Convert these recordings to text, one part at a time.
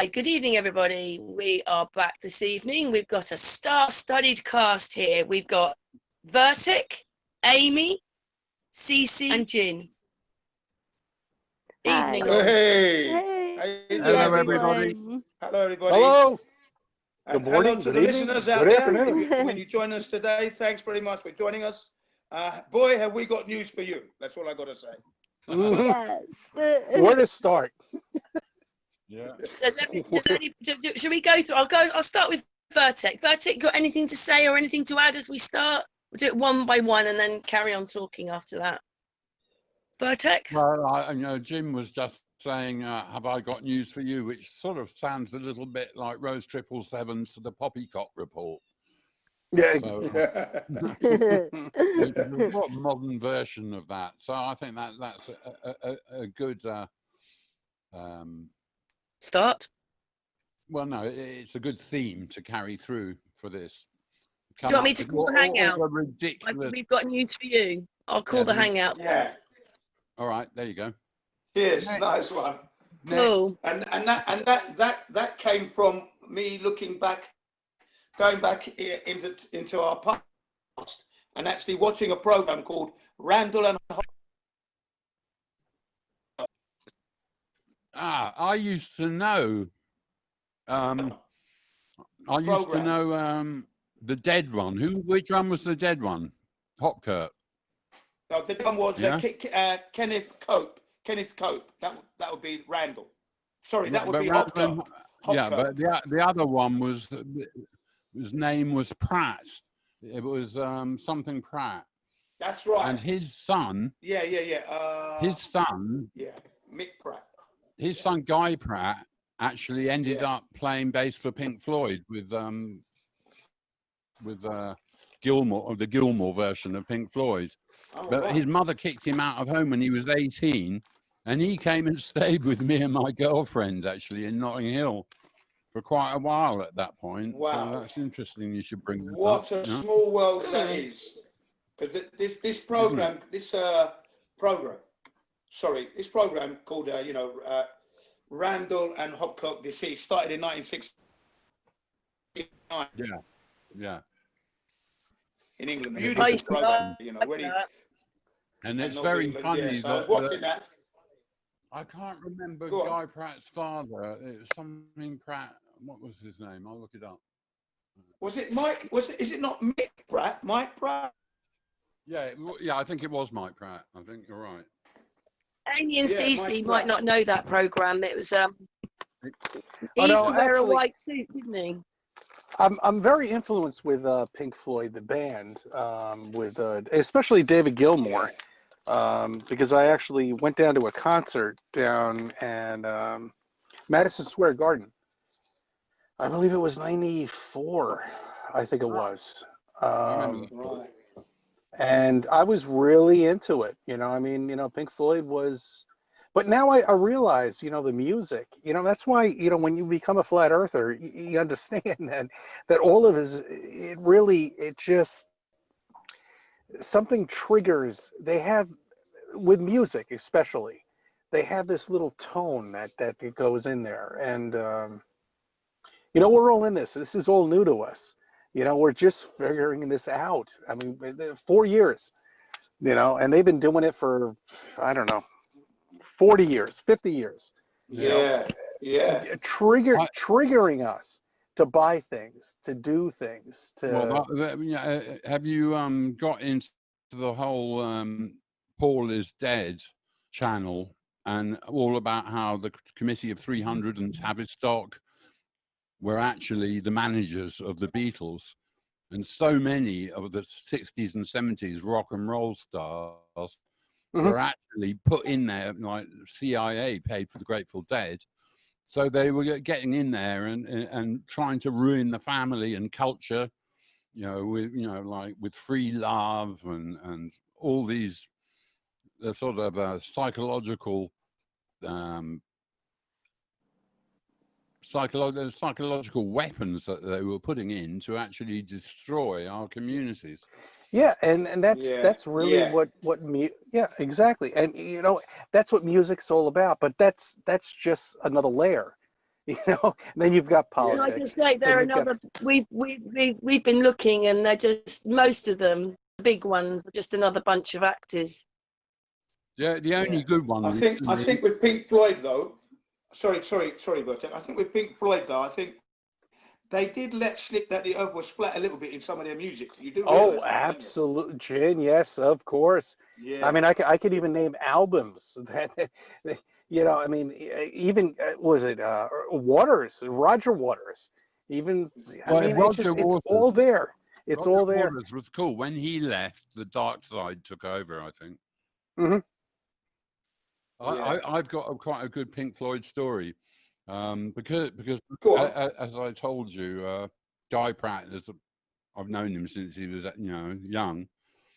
Hi, good evening, everybody. We are back this evening. We've got a star-studded cast here. We've got VIRTEC, Amy, Cece, and Jin. Hi. Evening, all. Hey. Hey. Hello, everybody. Hello, everybody. Hello. And Good morning, hello to good the evening, listeners good out there. afternoon. When you join us today, thanks very much for joining us. Boy, have we got news for you. That's all I got to say. Yes. Where to start? Yeah. Should we go through? I'll start with VIRTEC. VIRTEC, got anything to say or anything to add as we start? We'll do it one by one and then carry on talking after that. VIRTEC? Well, Jim was just saying, have I got news for you? Which sort of sounds a little bit like Rose 777 to the Poppycock report. Yeah. So, it's a modern version of that. So I think that's a good start. Well, no, it's a good theme to carry through for this. Do you want me to call the hangout? Ridiculous. We've got news for you. I'll call the hangout. Yeah. All right, there you go. Yes, nice one. Cool. And that came from me going back into our past, and actually watching a program called Randall and. I used to know. The dead one. Which one was the dead one? Hopkirk. No, the one was Kenneth Cope. Kenneth Cope. That would be Randall. Sorry, that would be Hopkirk. Yeah, but the other one was, his name was Pratt. It was something Pratt. That's right. And his son. Yeah. His son. Yeah, Mick Pratt. His son Guy Pratt actually ended up playing bass for Pink Floyd with Gilmore, or the Gilmore version of Pink Floyd. Oh, but right. his mother kicked him out of home when he was 18, and he came and stayed with me and my girlfriend actually in Notting Hill for quite a while at that point. Wow. So that's interesting. You should bring that What up. a small world that is. Because this program called Randall and Hopkirk Deceased started in 1969. Yeah. In England, beautiful program, And it's very funny. So I was watching that. I can't remember Guy Pratt's father. It was something Pratt. What was his name? I'll look it up. Was it Mike? Is it not Mick Pratt? Mike Pratt? Yeah, I think it was Mike Pratt. I think you're right. Amy and Cece might not know that program. It was he used to wear a white suit, didn't he? I'm very influenced with Pink Floyd, the band, with especially David Gilmour, because I actually went down to a concert down in Madison Square Garden. I believe it was '94. I think it was. And I was really into it. Pink Floyd was. But now I realize, the music, that's why, when you become a flat earther, you understand that all of it just, something triggers. They have, with music especially, they have this little tone that goes in there. And, we're all in this. This is all new to us. We're just figuring this out. I mean, 4 years, and they've been doing it for, I don't know, 40 years, 50 years. Triggering us to buy things, to do things. Have you got into the whole Paul is Dead channel and all about how the Committee of 300 and Tavistock were actually the managers of the Beatles, and so many of the 60s and 70s rock and roll stars were actually put in there, like CIA paid for the Grateful Dead. So they were getting in there and trying to ruin the family and culture, with free love and all these sort of psychological weapons that they were putting in to actually destroy our communities. Yeah, and that's really exactly. And that's what music's all about. But that's just another layer. you know. And then you've got Can I politics. just say they're another? We've been looking, and they're just most of them, the big ones, are just another bunch of actors. Yeah, the only good one. I think with Pink Floyd though, sorry, VIRTEC. I think with Pink Floyd though, I think they did let slip that the earth was flat a little bit in some of their music. You do Oh, realize that, don't you? absolutely, Gin. Yes, of course. Yeah. I mean, I could even name albums that, you know, I mean, even was it Waters, Roger Waters, even, I mean, it's all there. It's all there. Roger Waters was cool. When he left, the dark side took over, I think. Mm-hmm. I've got quite a good Pink Floyd story, because as I told you, Guy Pratt I've known him since he was young.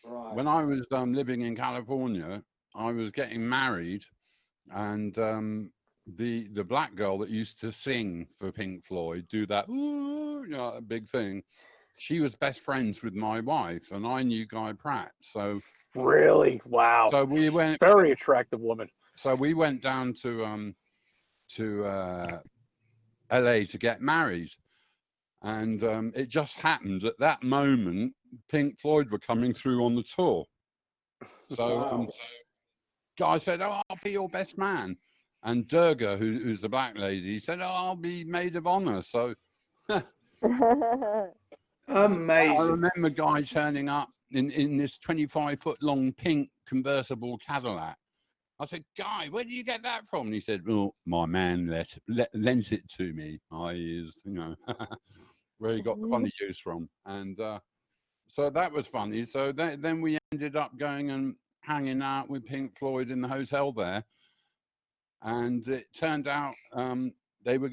Right. When I was living in California, I was getting married, and the black girl that used to sing for Pink Floyd, do that big thing, she was best friends with my wife, and I knew Guy Pratt. So really, wow. So we went, very attractive woman. So we went down to LA to get married, and it just happened at that moment Pink Floyd were coming through on the tour. So Guy said, "Oh, I'll be your best man," and Durga, who's the black lady, said, "Oh, I'll be maid of honor." So amazing. I remember Guy turning up in this 25-foot long pink convertible Cadillac. I said, "Guy, where did you get that from?" And he said, "Well, my man lent it to me. Where he got the funny juice from." And so that was funny. So then we ended up going and hanging out with Pink Floyd in the hotel there. And it turned out they were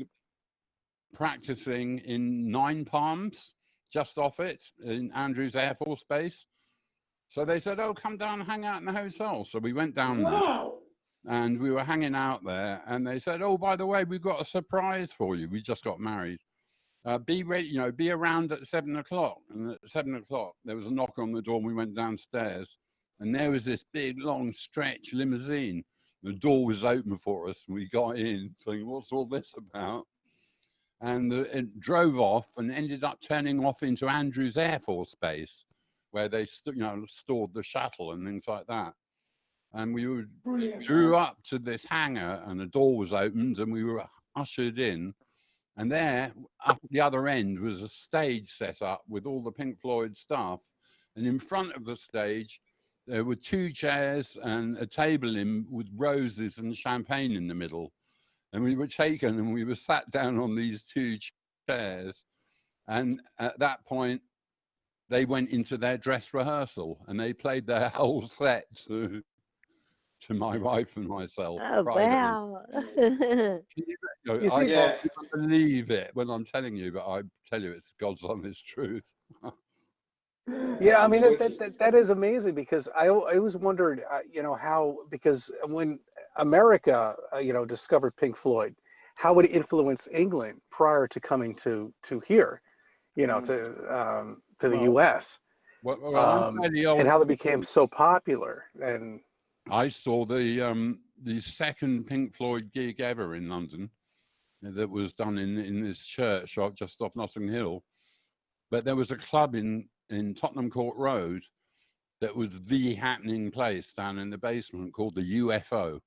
practicing in Nine Palms, just off it, in Andrews Air Force Base. So they said, "Oh, come down and hang out in the hotel." So we went down there, and we were hanging out there, and they said, "Oh, by the way, we've got a surprise for you. We just got married. Be ready, be around at 7 o'clock." And at 7 o'clock, there was a knock on the door, and we went downstairs, and there was this big, long stretch limousine. The door was open for us, and we got in, thinking, "What's all this about?" And it drove off and ended up turning off into Andrews Air Force Base, where they stored the shuttle and things like that. And we drew up to this hangar, and the door was opened, and we were ushered in. And there, up at the other end, was a stage set up with all the Pink Floyd stuff. And in front of the stage, there were 2 chairs and a table with roses and champagne in the middle. And we were taken, and we were sat down on these 2 chairs. And at that point, they went into their dress rehearsal, and they played their whole set to my wife and myself. Oh, wow. I can't even believe it when I'm telling you, but I tell you, it's God's honest truth. Yeah, I mean, that is amazing, because I always wondered, how, because when America, discovered Pink Floyd, how would it influence England prior to coming to here, to the U.S. And how they became so popular. And I saw the second Pink Floyd gig ever in London that was done in this church just off Notting Hill. But there was a club in Tottenham Court Road that was the happening place down in the basement called the UFO.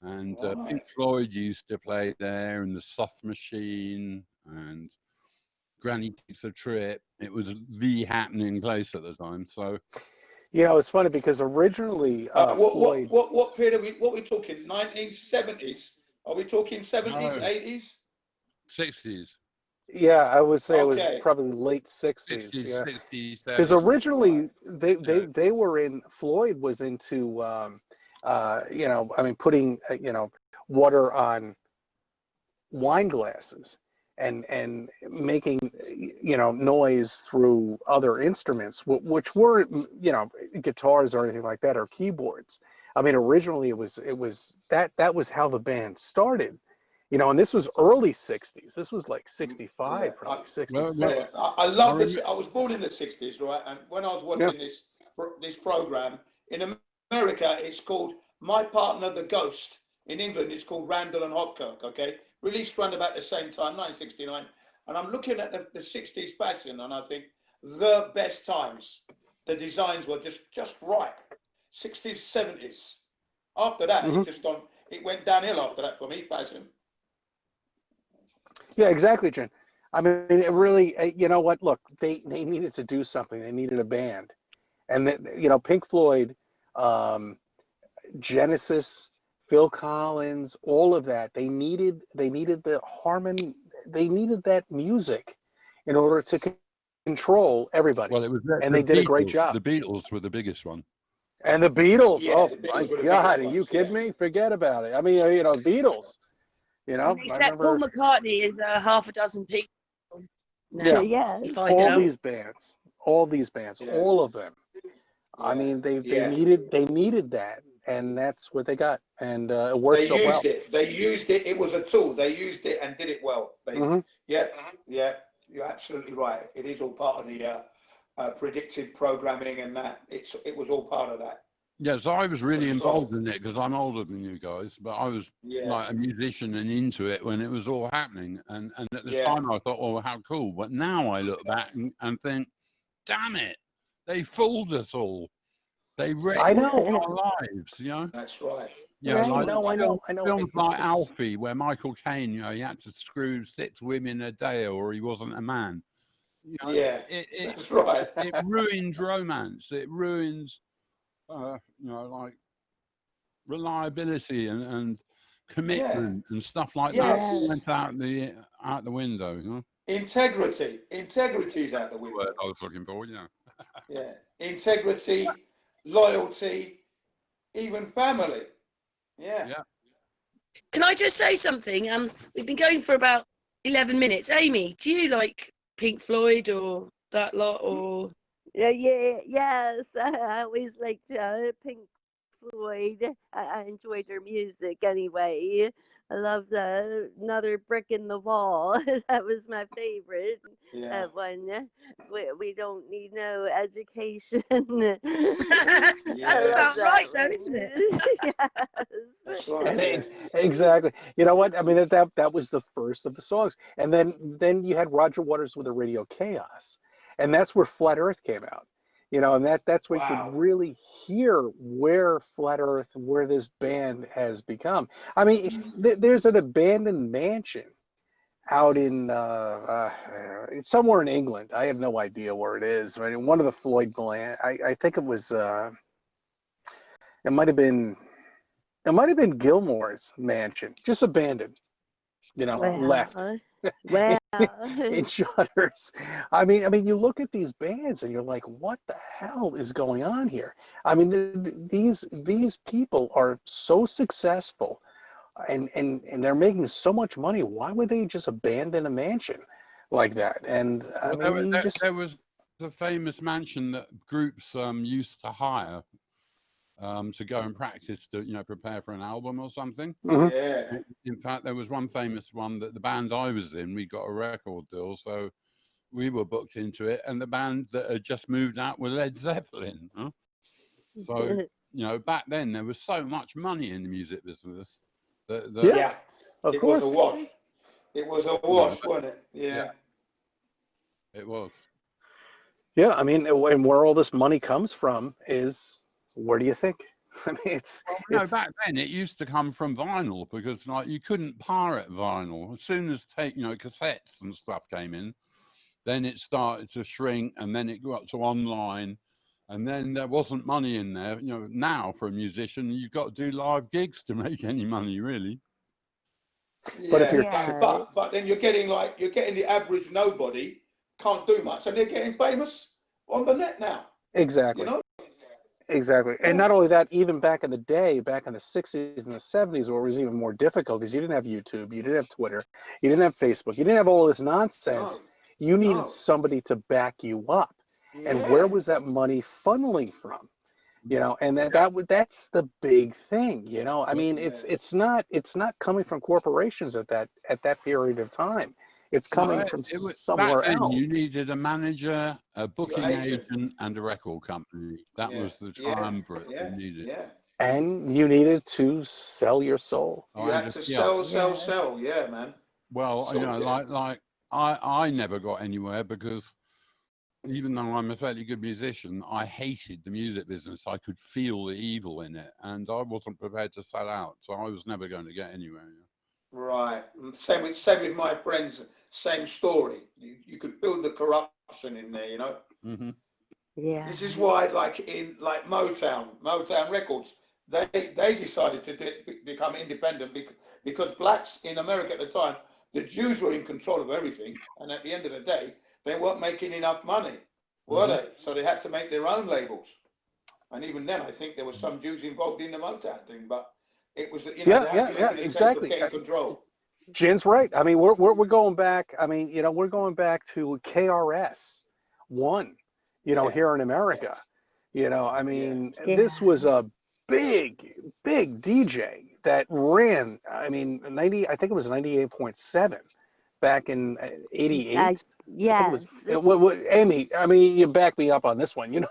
And Pink Floyd used to play there, and the Soft Machine and Granny Takes a Trip. It was the happening place at the time. So, it's funny, because originally Floyd... what period what are we talking? 1970s? Are we talking 70s, No. 80s? 60s. Yeah, I would say it was probably late 60s. 60s, yeah, 60s, because originally they were in. Floyd was into, putting water on wine glasses and making noise through other instruments, which weren't guitars or anything like that, or keyboards. I mean, originally it was that was how the band started. And this was early 60s. This was like 65, probably 66. I love this. I was born in the 60s, right? And when I was watching this program, in America, it's called My Partner the Ghost. In England, it's called Randall and Hopkirk, okay? released around about the same time, 1969. And I'm looking at the 60s fashion, and I think the best times. The designs were just right. 60s, 70s. After that, it went downhill after that for me, fashion. Yeah, exactly, Jen. I mean, it really, you know what? Look, they needed to do something. They needed a band, and you know, Pink Floyd, Genesis, Phil Collins, all of that. They needed the harmony. They needed that music in order to control everybody. Well, it was and they did a great job. The Beatles were the biggest one. And the Beatles, Yeah, oh the Beatles my were the God, biggest are you ones, kidding me? Forget about it. I mean, you know, Beatles, you know, I Except Paul remember McCartney is half a dozen people. Yeah. You find all out. these bands, Yeah. all of them. I mean, they needed that, and that's what they got, and it worked so well. They used it. It was a tool. They used it and did it well. Yeah, you're absolutely right. It is all part of the predictive programming, and that it was all part of that. Yeah, so I was really involved in it because I'm older than you guys, but I was like a musician and into it when it was all happening. And at the time I thought, oh, how cool. But now I look back and think, damn it, they fooled us all. They wrecked our lives, you know? That's right. Yeah, I know. Films like Alfie, where Michael Caine, you know, he had to screw 6 women a day or he wasn't a man. You know, that's right. It ruins romance. It ruins, you know, like reliability and commitment and stuff like that. Went out the window. You know? Integrity is out the window. I was looking for, yeah, integrity, loyalty, even family. Yeah. Can I just say something? We've been going for about 11 minutes. Amy, do you like Pink Floyd or that lot, or? Yes. I always liked Pink Floyd. I enjoyed their music anyway. I loved Another Brick in the Wall. That was my favorite. That one. We don't need no education. That's about right, though, isn't it? Yes. That's right. Exactly. You know what? I mean, that was the first of the songs, and then you had Roger Waters with the Radio Chaos, and that's where Flat Earth came out. You know, and that's where you could really hear where Flat Earth, where this band has become. I mean, there's an abandoned mansion out in somewhere in England. I have no idea where it is. I mean, one of the Floyd land. I think it was. It might have been Gilmore's mansion, just abandoned. You know, left. Wow. in shutters. I mean, you look at these bands and you're like, what the hell is going on here? I mean, these people are so successful, and they're making so much money. Why would they just abandon a mansion like that? And there was a famous mansion that groups used to hire. To go and practice to, you know, prepare for an album or something. Yeah. In fact, there was one famous one that the band I was in, we got a record deal, so we were booked into it, and the band that had just moved out was Led Zeppelin. Huh? So, you know, back then there was so much money in the music business. Of it course. Was a wash. It was a wash, wasn't it? Yeah. It was. Yeah, I mean, and where all this money comes from is, where do you think? I mean, it's back then it used to come from vinyl, because like you couldn't pirate vinyl. As soon as cassettes and stuff came in, then it started to shrink, and then it got to online, and then there wasn't money in there. You know, now for a musician, you've got to do live gigs to make any money, really. Yeah. But if you're but then you're getting the average nobody can't do much, and they're getting famous on the net now. Exactly. You know? Exactly. And not only that, even back in the day, back in the 60s and the 70s, where it was even more difficult, because you didn't have YouTube, you didn't have Twitter, you didn't have Facebook, you didn't have all this nonsense. You needed somebody to back you up. And where was that money funneling from? You know, and that's the big thing, you know. I mean, it's not coming from corporations at that period of time. It's coming from somewhere else. You needed a manager, a booking agent, and a record company. That was the triumvirate you needed. Yeah. and you needed to sell your soul. Oh, You and had to just, yeah. sell. Yeah, man. Well, you know, like I never got anywhere because even though I'm a fairly good musician, I hated the music business. I could feel the evil in it, and I wasn't prepared to sell out, so I was never going to get anywhere. Right. Same with my friends. Same story. You could feel the corruption in there, you know. Mm-hmm. Yeah. This is why, like Motown Records, they decided to become independent because blacks in America at the time, the Jews were in control of everything, and at the end of the day, they weren't making enough money, were they? So they had to make their own labels. And even then, I think there were some Jews involved in the Motown thing, but it was, you know, they had to make an attempt exactly. of getting control. Jin's right. I mean, we're going back. I mean, you know, we're going back to KRS-One, you know, here in America. You know, I mean, this was a big DJ that ran. I mean, I think it was 98.7 back in '88. Yes. Amy, I mean, you back me up on this one, you know.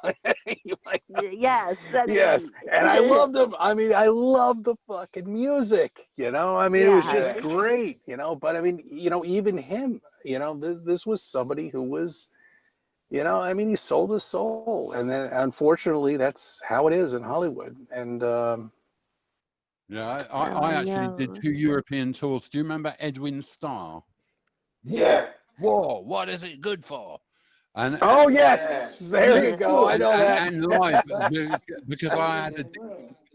Yes. Yes, and I loved them. I mean, I loved the fucking music, you know. I mean, it was just great, you know. But I mean, you know, even him, you know, this was somebody who was, you know, I mean, he sold his soul, and then unfortunately, that's how it is in Hollywood. And yeah, I actually did 2 European tours. Do you remember Edwin Starr? Yeah. Whoa, what is it good for? And yes, there you go. I know that. And live because I had a deep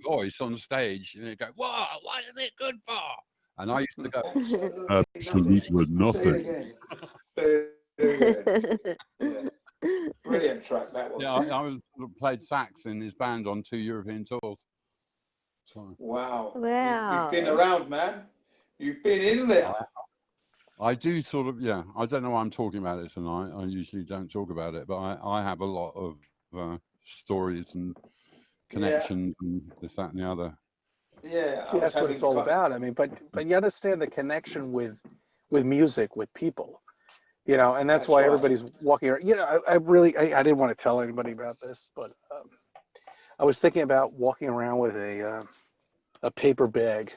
voice on stage, and they go, "Whoa, what is it good for?" And I used to go, "Absolutely nothing." Brilliant track that was. Yeah, I played sax in his band on 2 European tours. So. Wow. You've been around, man. You've been in there. I do sort of, yeah. I don't know why I'm talking about it tonight. I usually don't talk about it, but I have a lot of stories and connections and this, that, and the other. Yeah. See, that's what it's all about. I mean, but you understand the connection with music, with people, you know, and that's why everybody's walking around. You know, I didn't want to tell anybody about this, but I was thinking about walking around with a paper bag,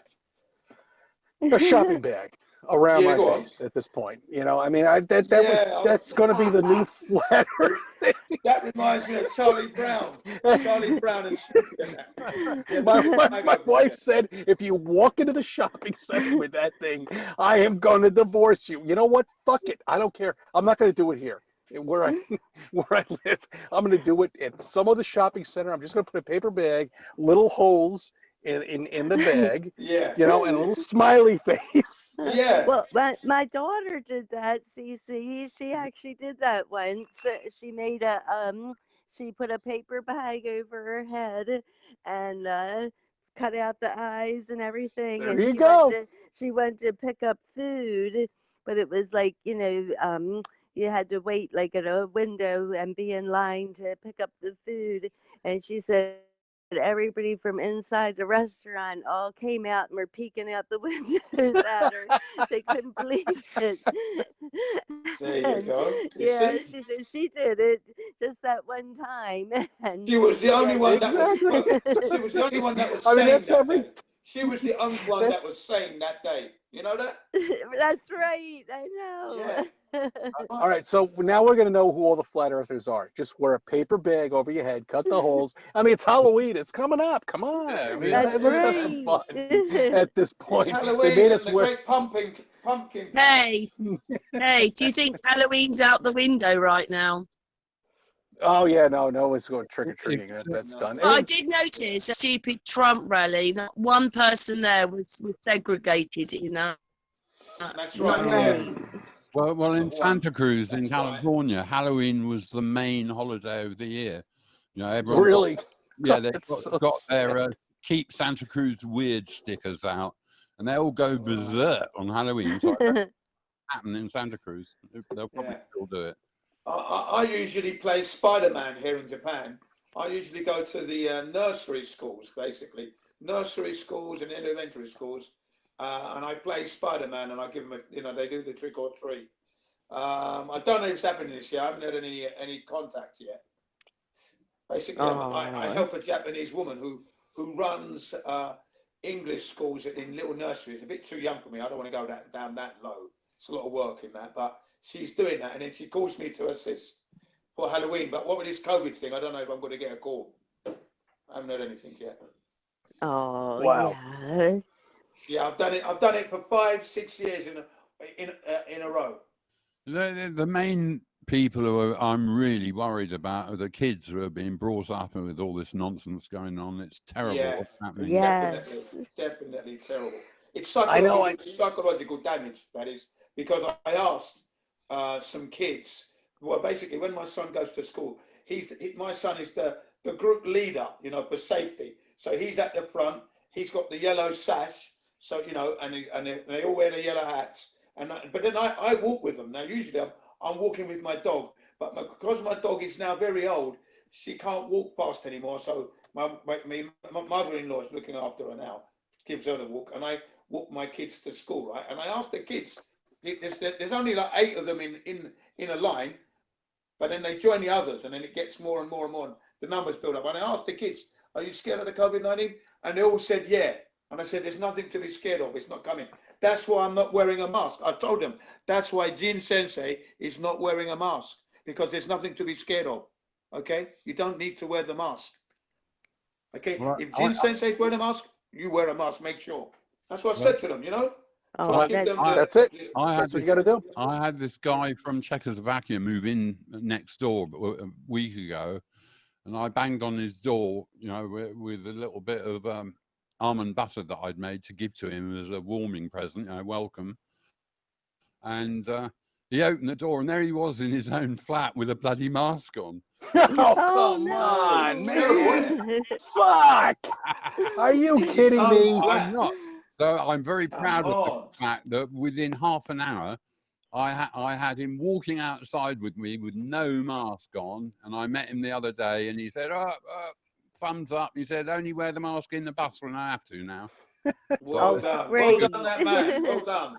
a shopping bag around my face at this point. You know, I mean, that's going to be the new flat earth thing. That reminds me of Charlie Brown. Charlie Brown and my wife said, if you walk into the shopping center with that thing, I am going to divorce you. You know what? Fuck it. I don't care. I'm not going to do it here. Where I live, I'm going to do it at some other shopping center. I'm just going to put a paper bag, little holes in the bag, you know, and a little smiley face. Well, my daughter did that, Cece. She actually did that once. She made she put a paper bag over her head and cut out the eyes and everything. There and you go. She went to pick up food, but it was like, you know, you had to wait like at a window and be in line to pick up the food. And she said everybody from inside the restaurant all came out and were peeking out the windows at her. They couldn't believe it. There you go. She said she did it just that one time. And she was the only one that was. She was the only one that was I mean, sane that's that day. She was the only one that was sane that day. You know that? That's right. I know. Yeah. All right, so now we're going to know who all the flat earthers are. Just wear a paper bag over your head, cut the holes. I mean, it's Halloween. It's coming up. Come on. I mean, That's let's have some fun at this point. It's Halloween, they made us the wear... great pumpkin. Hey, do you think Halloween's out the window right now? Oh, yeah, no one's going trick-or-treating. That's done. I did notice a stupid Trump rally. Not one person there was segregated, you know. That's right. Well, in Santa Cruz, in California, Halloween was the main holiday of the year. You know, everyone really? They got their Keep Santa Cruz Weird stickers out, and they all go berserk on Halloween. So it's happening in Santa Cruz. They'll probably still do it. I usually play Spider-Man here in Japan. I usually go to the nursery schools, basically. Nursery schools and elementary schools. And I play Spider-Man, and I give them they do the trick or treat. I don't know if it's happening this year. I haven't had any contact yet. Basically, I help a Japanese woman who runs English schools in little nurseries. A bit too young for me. I don't want to go down that low. It's a lot of work in that, but she's doing that, and then she calls me to assist for Halloween. But what with this COVID thing, I don't know if I'm going to get a call. I haven't heard anything yet. Oh, Wow. yeah. Yeah, I've done it. I've done it for 5-6 years in a row. The main people who I'm really worried about are the kids who are being brought up with all this nonsense going on. It's terrible Yeah. what's happening. Yes. Definitely terrible. It's I know, psychological damage, that is, because I asked some kids. Well, basically, when my son goes to school, my son is the group leader, you know, for safety. So he's at the front. He's got the yellow sash. So, you know, and they all wear the yellow hats. But then I walk with them. Now, usually I'm walking with my dog, but because my dog is now very old, she can't walk fast anymore. So my mother-in-law is looking after her now, gives her the walk, and I walk my kids to school, right? And I ask the kids, there's only like 8 of them in a line, but then they join the others, and then it gets more and more and more, and the numbers build up. And I asked the kids, are you scared of the COVID-19? And they all said, yeah. And I said, there's nothing to be scared of. It's not coming. That's why I'm not wearing a mask. I told them, that's why Jin Sensei is not wearing a mask, because there's nothing to be scared of. Okay? You don't need to wear the mask. Okay? Well, if Jin Sensei is wearing a mask, you wear a mask, make sure. That's what I said to them, you know? Oh, that's it. That's what you got to do. I had this guy from Czechoslovakia move in next door a week ago, and I banged on his door, you know, with a little bit of almond butter that I'd made to give to him as a warming present, you know, welcome. And he opened the door, and there he was in his own flat with a bloody mask on. Oh, come on, man. Fuck. Are you kidding me? I'm not. So I'm very proud of the fact that within half an hour, I had him walking outside with me with no mask on, and I met him the other day, and he said, thumbs up. He said, only wear the mask in the bus when I have to now. Well done. Well done, that man. Well done.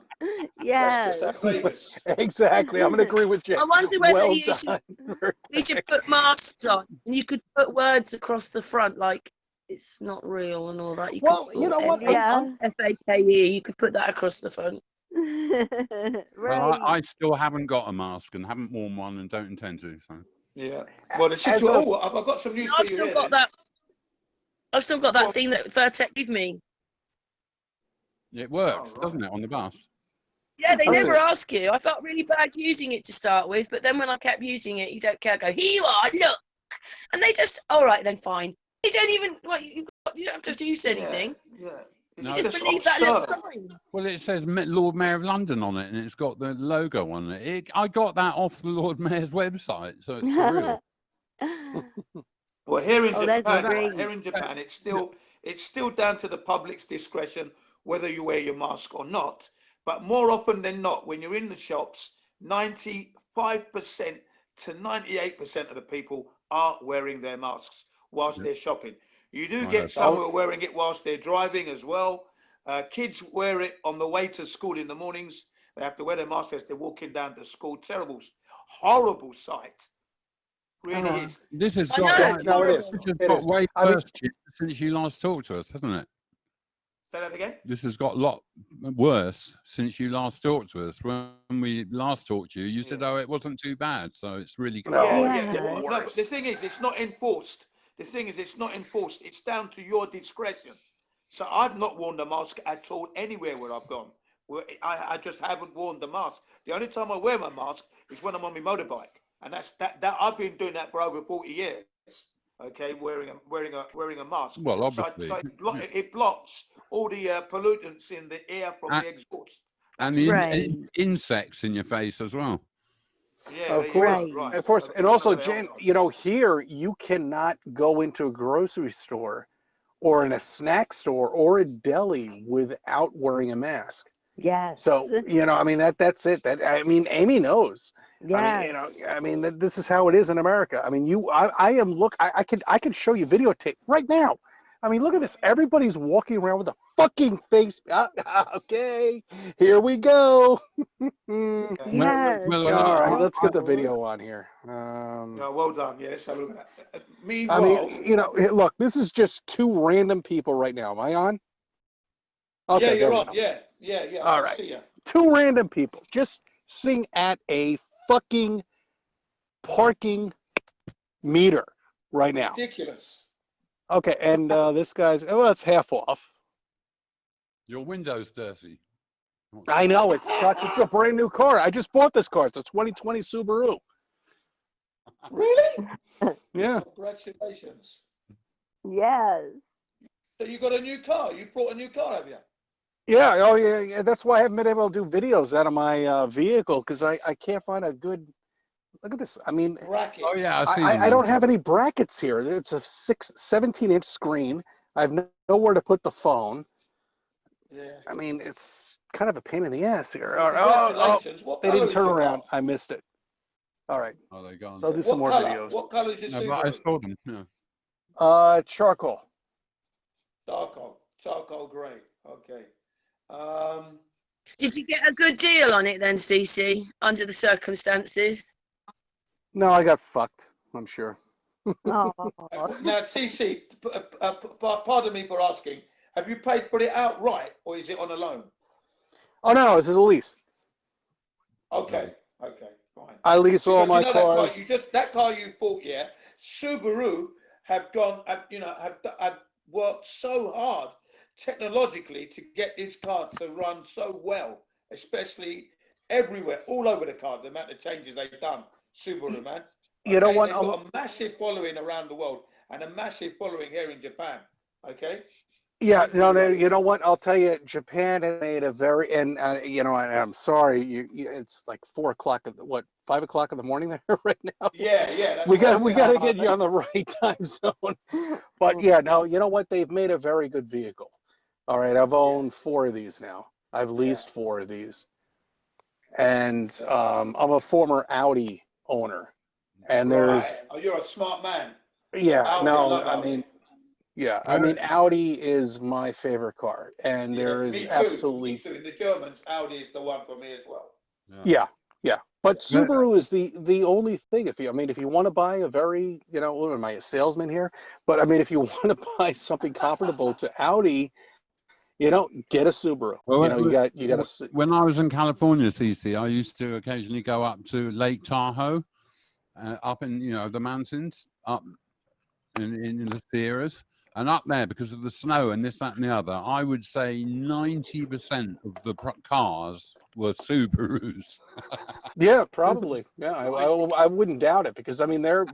Yeah. That's famous. Exactly. I'm going to agree with you. I wonder whether Well you done. should put masks on, and you could put words across the front like it's not real and all that. Well, you know what? Yeah. FAKE. You could put that across the front. Right. Well, I still haven't got a mask and haven't worn one and don't intend to. So yeah. Well, the situation. I've got some news for you. I've still got that thing that VIRTEC gave me. It works, doesn't it, on the bus? Yeah, they never ask you. I felt really bad using it to start with, but then when I kept using it, you don't care. Go, here you are, look, and they just, all right, then fine. You don't even, you don't have to use anything. Yeah. No, It's Believe that little sign. well, it says Lord Mayor of London on it, and it's got the logo on it. I got that off the Lord Mayor's website, so it's for real. Well, here in Japan, Japan, it's still down to the public's discretion whether you wear your mask or not. But more often than not, when you're in the shops, 95% to 98% of the people are wearing their masks whilst they're shopping. You do get some who are wearing it whilst they're driving as well. Kids wear it on the way to school in the mornings. They have to wear their mask as they're walking down to school. Terrible, horrible sight. Really is. This has I got, know, this has got way worse since you last talked to us, hasn't it? Say that again? This has got a lot worse since you last talked to us. When we last talked to you, you said, oh, it wasn't too bad. So it's really... No, but the thing is, it's not enforced. The thing is, it's not enforced. It's down to your discretion. So I've not worn the mask at all anywhere where I've gone. I just haven't worn the mask. The only time I wear my mask is when I'm on my motorbike. And that's that I've been doing that for over 40 years. Okay, wearing a mask. Well, obviously. So it blocks all the pollutants in the air from the exhaust. And the insects in your face as well. Yeah, of course. And also, Jen, you know, here you cannot go into a grocery store or in a snack store or a deli without wearing a mask. Yes. So, you know, I mean, that's it. I mean, Amy knows. Yes. I mean, this is how it is in America. I mean, I can show you videotape right now. I mean, look at this. Everybody's walking around with a fucking face. Okay, here we go. Yes. Well, All right, let's get the video on here. Yeah, well done. Yeah, let's have a look at that. I Meanwhile, mean, you know, look, this is just two random people right now. Am I on? Okay, yeah, there you're we on. go. Yeah. All I right. see you. Two random people just sitting at a fucking parking meter right now. Ridiculous. Okay, and this guy's, well, it's half off. your window's dirty. I know, it sucks. It's a brand new car. I just bought this car. It's a 2020 Subaru. Really? Yeah. Congratulations. Yes. So you got a new car? You brought a new car, have you? Yeah, oh yeah. That's why I haven't been able to do videos out of my vehicle, because I can't find a good, look at this. I mean, Brackets. Oh yeah, I see. them I now. don't have any brackets here. It's a 17-inch screen. I have nowhere to put the phone. Yeah. I mean, it's kind of a pain in the ass here. Well, Oh, congratulations. What they colour didn't is turn your around. car? I missed it. All right, Oh, they're gone. so I'll do some more What colour? videos. What colour is your No, but I Subaru? saw them. Yeah. Charcoal. Charcoal grey. Okay. Did you get a good deal on it then, Cece, under the circumstances? No, I got fucked, I'm sure. Oh. Now, CC, pardon me for asking, have you paid for it outright or is it on a loan? Oh no, this is a lease. Okay, fine. I lease all Because my you know that car cars. that car you bought, yeah, Subaru have worked so hard technologically to get this car to run so well, especially everywhere, all over the car, the amount of changes they've done, Subaru, man. You know Okay, what? they've got a massive following around the world and a massive following here in Japan. Okay. Yeah, no, you know what? I'll tell you, Japan has made a very, and you know, and I'm sorry, it's like 4 o'clock, 5 o'clock in the morning there right now. Yeah. That's We right. got to get you on the right time zone. But yeah, no, you know what? They've made a very good vehicle. All right, I've owned 4 of these now. I've leased 4 of these, and I'm a former Audi owner. And there's, Right. Oh, you're a smart man. yeah, Audi, I no, love I Audi. mean, yeah, I mean, Audi is my favorite car, and there is me too. absolutely, Me too. In the Germans, Audi is the one for me as well. yeah. But Subaru is the only thing. If you want to buy a very, you know, what am I, a salesman here? But I mean, if you want to buy something comparable to Audi, you know, get a Subaru. Well, you know, you got to. When I was in California, CC, I used to occasionally go up to Lake Tahoe, up in the mountains, up in the Sierras, and up there because of the snow and this, that, and the other. I would say 90% of the cars were Subarus. Yeah, probably. Yeah, I wouldn't doubt it, because I mean they're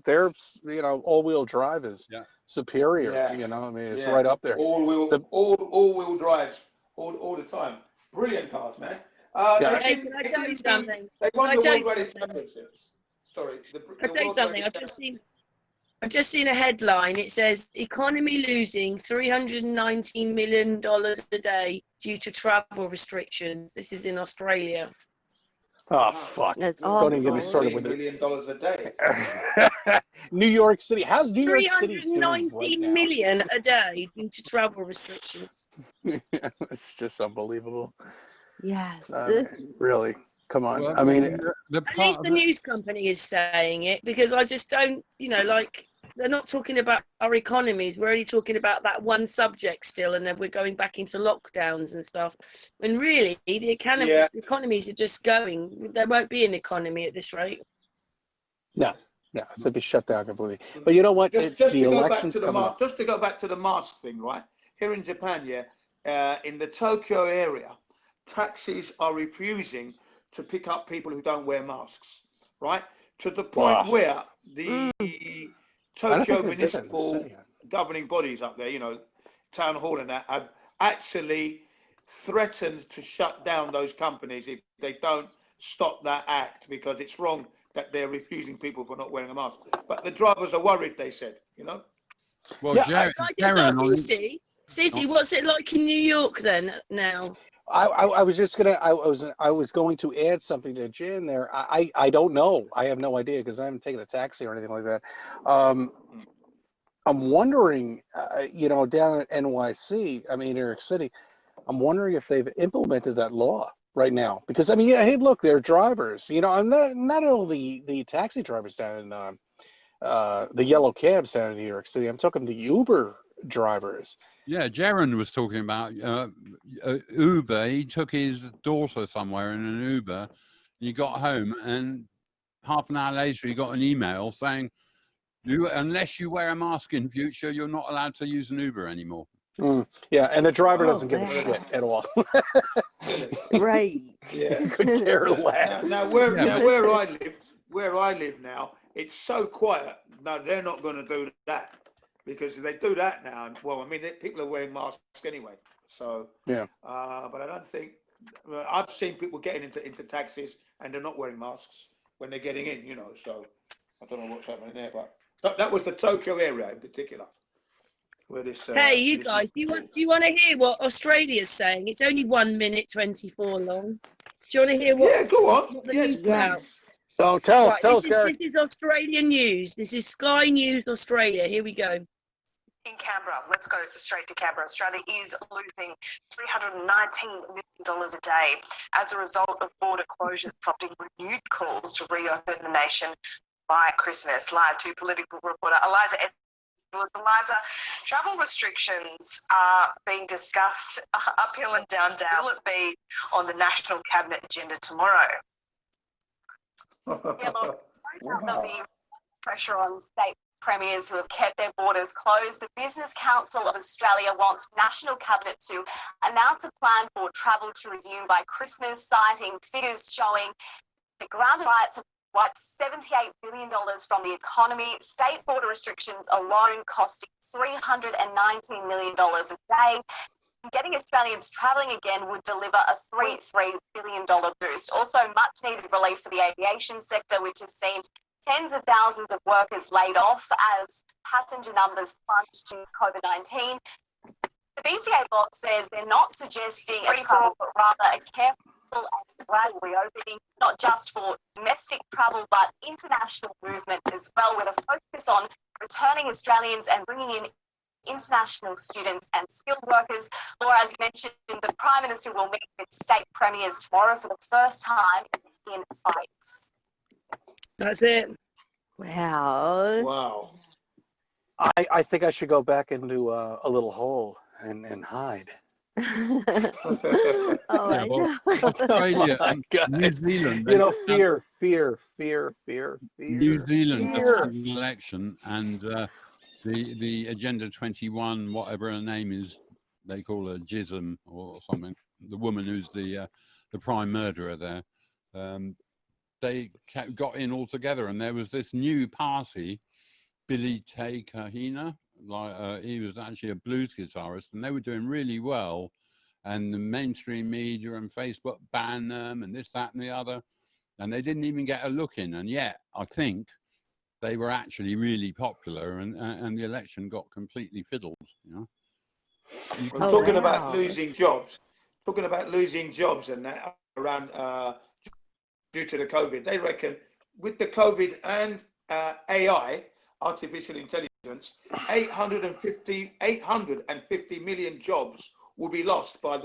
all-wheel drive is superior. Yeah. You know, I mean it's right up there. All-wheel drives all the time. Brilliant cars, man. Yeah. Hey, can I tell you something? They won Can I the tell World you Rally something? Championships. Sorry, I'll tell you something. I've just seen a headline. It says economy losing $319 million a day due to travel restrictions. This is in Australia. Oh fuck! That's Don't even get me started $19 with million a day. it. New York City. How's New York City doing right 319 now? million a day due to travel restrictions. It's just unbelievable. Yes. Really, come on. Well, I mean, At least the news company is saying it, because I just don't, like, they're not talking about our economies. We're only talking about that one subject still, and then we're going back into lockdowns and stuff. And really, the economies are just going. There won't be an economy at this rate. no, it's going to be shut down completely. But you know what? Just the to go back election's to the coming mask. up. Just to go back to the mask thing, right? Here in Japan, in the Tokyo area, taxis are refusing to pick up people who don't wear masks, right? To the point where the Tokyo municipal governing bodies up there, town hall and that, have actually threatened to shut down those companies if they don't stop that act, because it's wrong that they're refusing people for not wearing a mask. But the drivers are worried, they said, Well, Yeah, Cece, what's it like in New York then now? I was just gonna I was going to add something to Jen there. I don't know. I have no idea, because I haven't taken a taxi or anything like that. I'm wondering, down at NYC, I mean, New York City, I'm wondering if they've implemented that law right now. Because, I mean, yeah, hey, look, they're drivers. I'm not all the taxi drivers down in the yellow cabs down in New York City. I'm talking the Uber drivers. Yeah, Jaron was talking about Uber. He took his daughter somewhere in an Uber. He got home, and half an hour later, he got an email saying, unless you wear a mask in future, you're not allowed to use an Uber anymore. Yeah, and the driver Oh, doesn't give a wow. shit at all. Right. Yeah. Could care less. Now where I live now, it's so quiet. No, they're not going to do that, because if they do that now, well, I mean, people are wearing masks anyway. So yeah. But I don't think I've seen people getting into taxis and they're not wearing masks when they're getting in. So I don't know what's happening there, but that was the Tokyo area in particular. Where this, Hey, you guys, do you want to hear what Australia's saying? It's only 1 minute 24 long. Do you want to hear what? Yeah, go on. What the Yes, news is about? please. Oh, tell us, This is Australian news. This is Sky News Australia. Here we go. In Canberra, let's go straight to Canberra. Australia is losing $319 million a day as a result of border closures, prompting renewed calls to reopen the nation by Christmas. Live to political reporter Eliza. Eliza, travel restrictions are being discussed uphill and down. Will it be on the National Cabinet agenda tomorrow? Yeah, look, there'll be pressure on state premiers who have kept their borders closed. The Business Council of Australia wants National Cabinet to announce a plan for travel to resume by Christmas, citing figures showing the grounded riots have wiped $78 billion from the economy. State border restrictions alone costing $319 million a day. Getting Australians travelling again would deliver a $3 billion boost. Also, much needed relief for the aviation sector, which has seen tens of thousands of workers laid off as passenger numbers plunged to COVID-19. The BCA box says they're not suggesting a free-for-all, but rather a careful and gradual reopening, not just for domestic travel, but international movement as well, with a focus on returning Australians and bringing in international students and skilled workers. Laura, as you mentioned, the Prime Minister will meet with state premiers tomorrow for the first time in 5 years. That's it. Wow. Wow. I think I should go back into a little hole and hide. Oh, Yeah, I well, know. Australia Oh my and God. New Zealand. Fear. New Zealand just Fear. had an election, and the Agenda 21, whatever her name is, they call her Jism or something. The woman who's the prime murderer there. They got in all together, and there was this new party, Billy Tay Kahina. He was actually a blues guitarist, and they were doing really well. And the mainstream media and Facebook banned them, and this, that, and the other. And they didn't even get a look in. And yet, I think they were actually really popular, and the election got completely fiddled. We're talking about losing jobs. And that around due to the COVID. They reckon with the COVID and AI, artificial intelligence, 850 million jobs will be lost by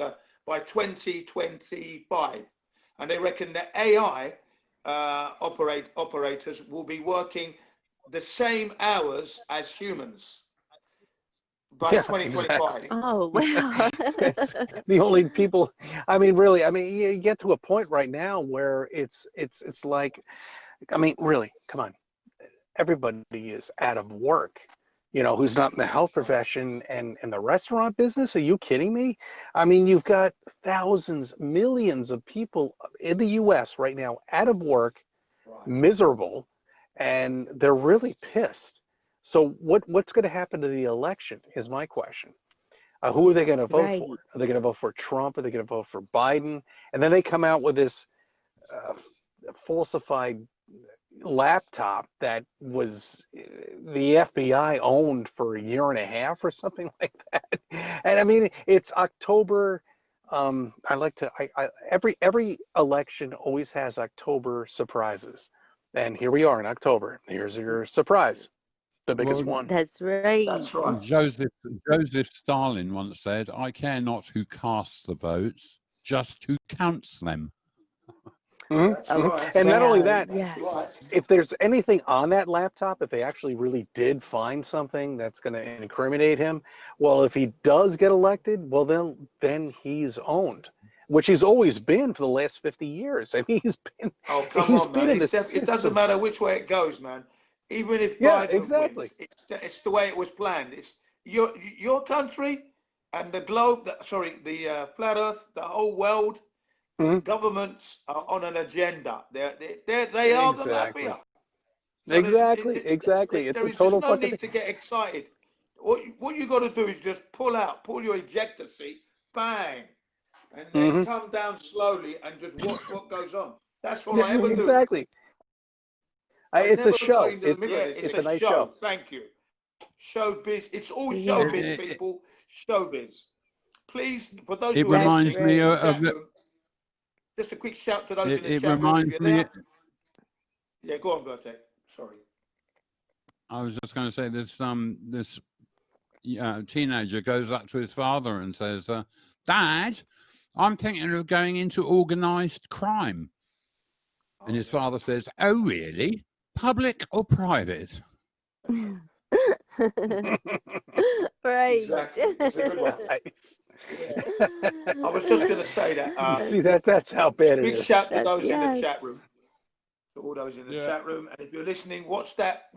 2025. And they reckon that AI operators will be working the same hours as humans by 2025. Exactly. Oh, wow. It's the only people. I mean, really. I mean, you get to a point right now where it's like, I mean, really, come on. Everybody is out of work, who's not in the health profession and the restaurant business. Are you kidding me? I mean, you've got thousands, millions of people in the U.S. right now out of work, miserable, and they're really pissed. So what's going to happen to the election is my question. Who are they going to vote for? Are they going to vote for Trump? Are they going to vote for Biden? And then they come out with this falsified laptop that was the FBI owned for a year and a half or something like that. And I mean, it's October. Every election always has October surprises. And here we are in October. Here's your surprise. the biggest Well, one. That's right. That's right. Joseph Stalin once said, "I care not who casts the votes, just who counts them." Mhm, That's mhm. right. And not only Well, that, That's right. if there's anything on that laptop, if they actually really did find something that's going to incriminate him, well, if he does get elected, well, then he's owned, which he's always been for the last 50 years. I mean, Oh, come he's on, been man. in the It doesn't system. matter which way it goes, man. Even if Yeah, Biden exactly. wins, it's the way it was planned. It's your country and the globe. The flat Earth, the whole world. Mhm. Governments are on an agenda. They are the Exactly. mafia. So Exactly. It's there a is just total no fucking need to get excited. What you got to do is just pull your ejector seat, bang, and then thing. come down slowly and just watch what goes on. That's all I Mhm. ever do. Exactly. I It's a never go show. into the middle of it. It's It's a a nice show. show. Thank you. Showbiz. It's all Yeah. showbiz, people. Showbiz. Please, for those It who are That's reminds listening me in the right. of chat room, just a quick shout to those in the it chat room. If reminds you're me. there, yeah, go on, VIRTEC. Sorry. I was just going to say this teenager goes up to his father and says, "Dad, I'm thinking of going into organised crime." And his father says, "Oh, really? Public or private?" Right. Exactly. It's a good one. Nice. Yeah. I was just going to say that. See, that's how bad it Big is. shout to those in the Yes. chat room. To all those in the Yeah. chat room. And if you're listening, watch that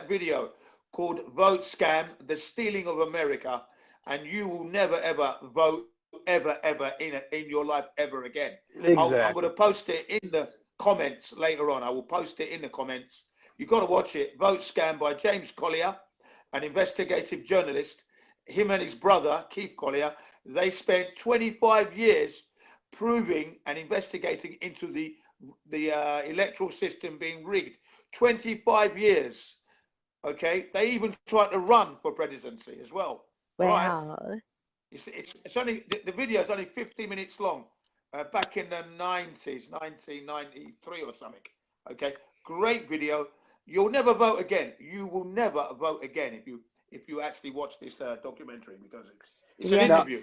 video called Vote Scam, The Stealing of America. And you will never, ever vote ever in your life ever again. I'm going Exactly. to post it in the comments later on. I will post it in the comments. You've got to watch it. Vote Scam by James Collier, an investigative journalist. Him and his brother, Keith Collier, they spent 25 years proving and investigating into the electoral system being rigged. 25 years. Okay. They even tried to run for presidency as well. Right. Wow. It's only the video is only 50 minutes long. Back in the 90s, 1993 or something. Okay, great video. You'll never vote again. You will never vote again if you actually watch this documentary, because it's an interview.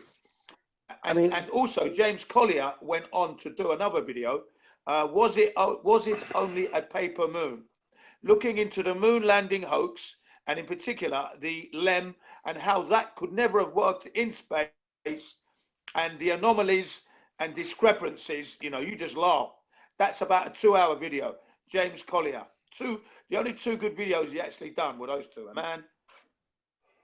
And also James Collier went on to do another video. Was it only a paper moon? Looking into the moon landing hoax, and in particular the LEM, and how that could never have worked in space, and the anomalies and discrepancies. You just laugh. That's about a 2-hour video. James Collier. The only 2 good videos he actually done were those 2. Man,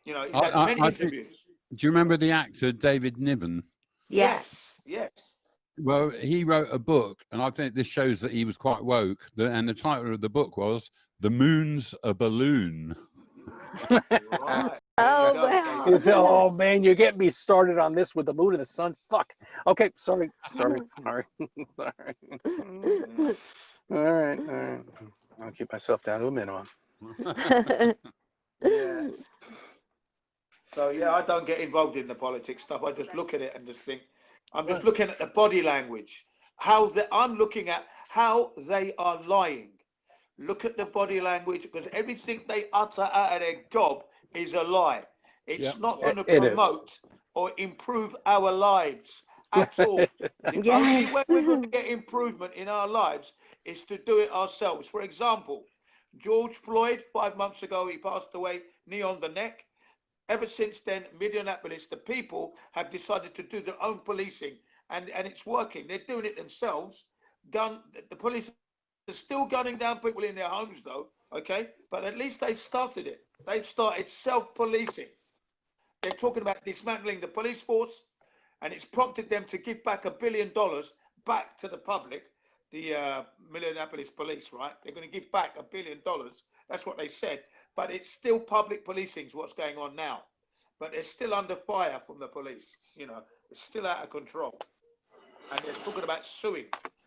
he's had many interviews. Do you remember the actor David Niven? Yes. Well, he wrote a book, and I think this shows that he was quite woke. And the title of the book was "The Moon's a Balloon." Right. Oh, wow. Oh man, you're getting me started on this with the moon and the sun. Fuck. Okay, sorry. All right. I'll keep myself down to a minimum. Yeah. So yeah, I don't get involved in the politics stuff. I just look at it and just think. I'm just looking at the body language. I'm looking at how they are lying. Look at the body language, because everything they utter out of their gob is a lie. It's not going to promote or improve our lives at all. The only way we're going to get improvement in our lives is to do it ourselves. For example, George Floyd, 5 months ago, he passed away, knee on the neck. Ever since then, Minneapolis, the people have decided to do their own policing, and it's working. They're doing it themselves. The police are still gunning down people in their homes, though, okay? But at least they've started it. They've started self-policing. They're talking about dismantling the police force, and it's prompted them to give back $1 billion back to the public, the Minneapolis police, right? They're going to give back $1 billion. That's what they said. But it's still public policing is what's going on now. But they're still under fire from the police. It's still out of control. And they're talking about suing.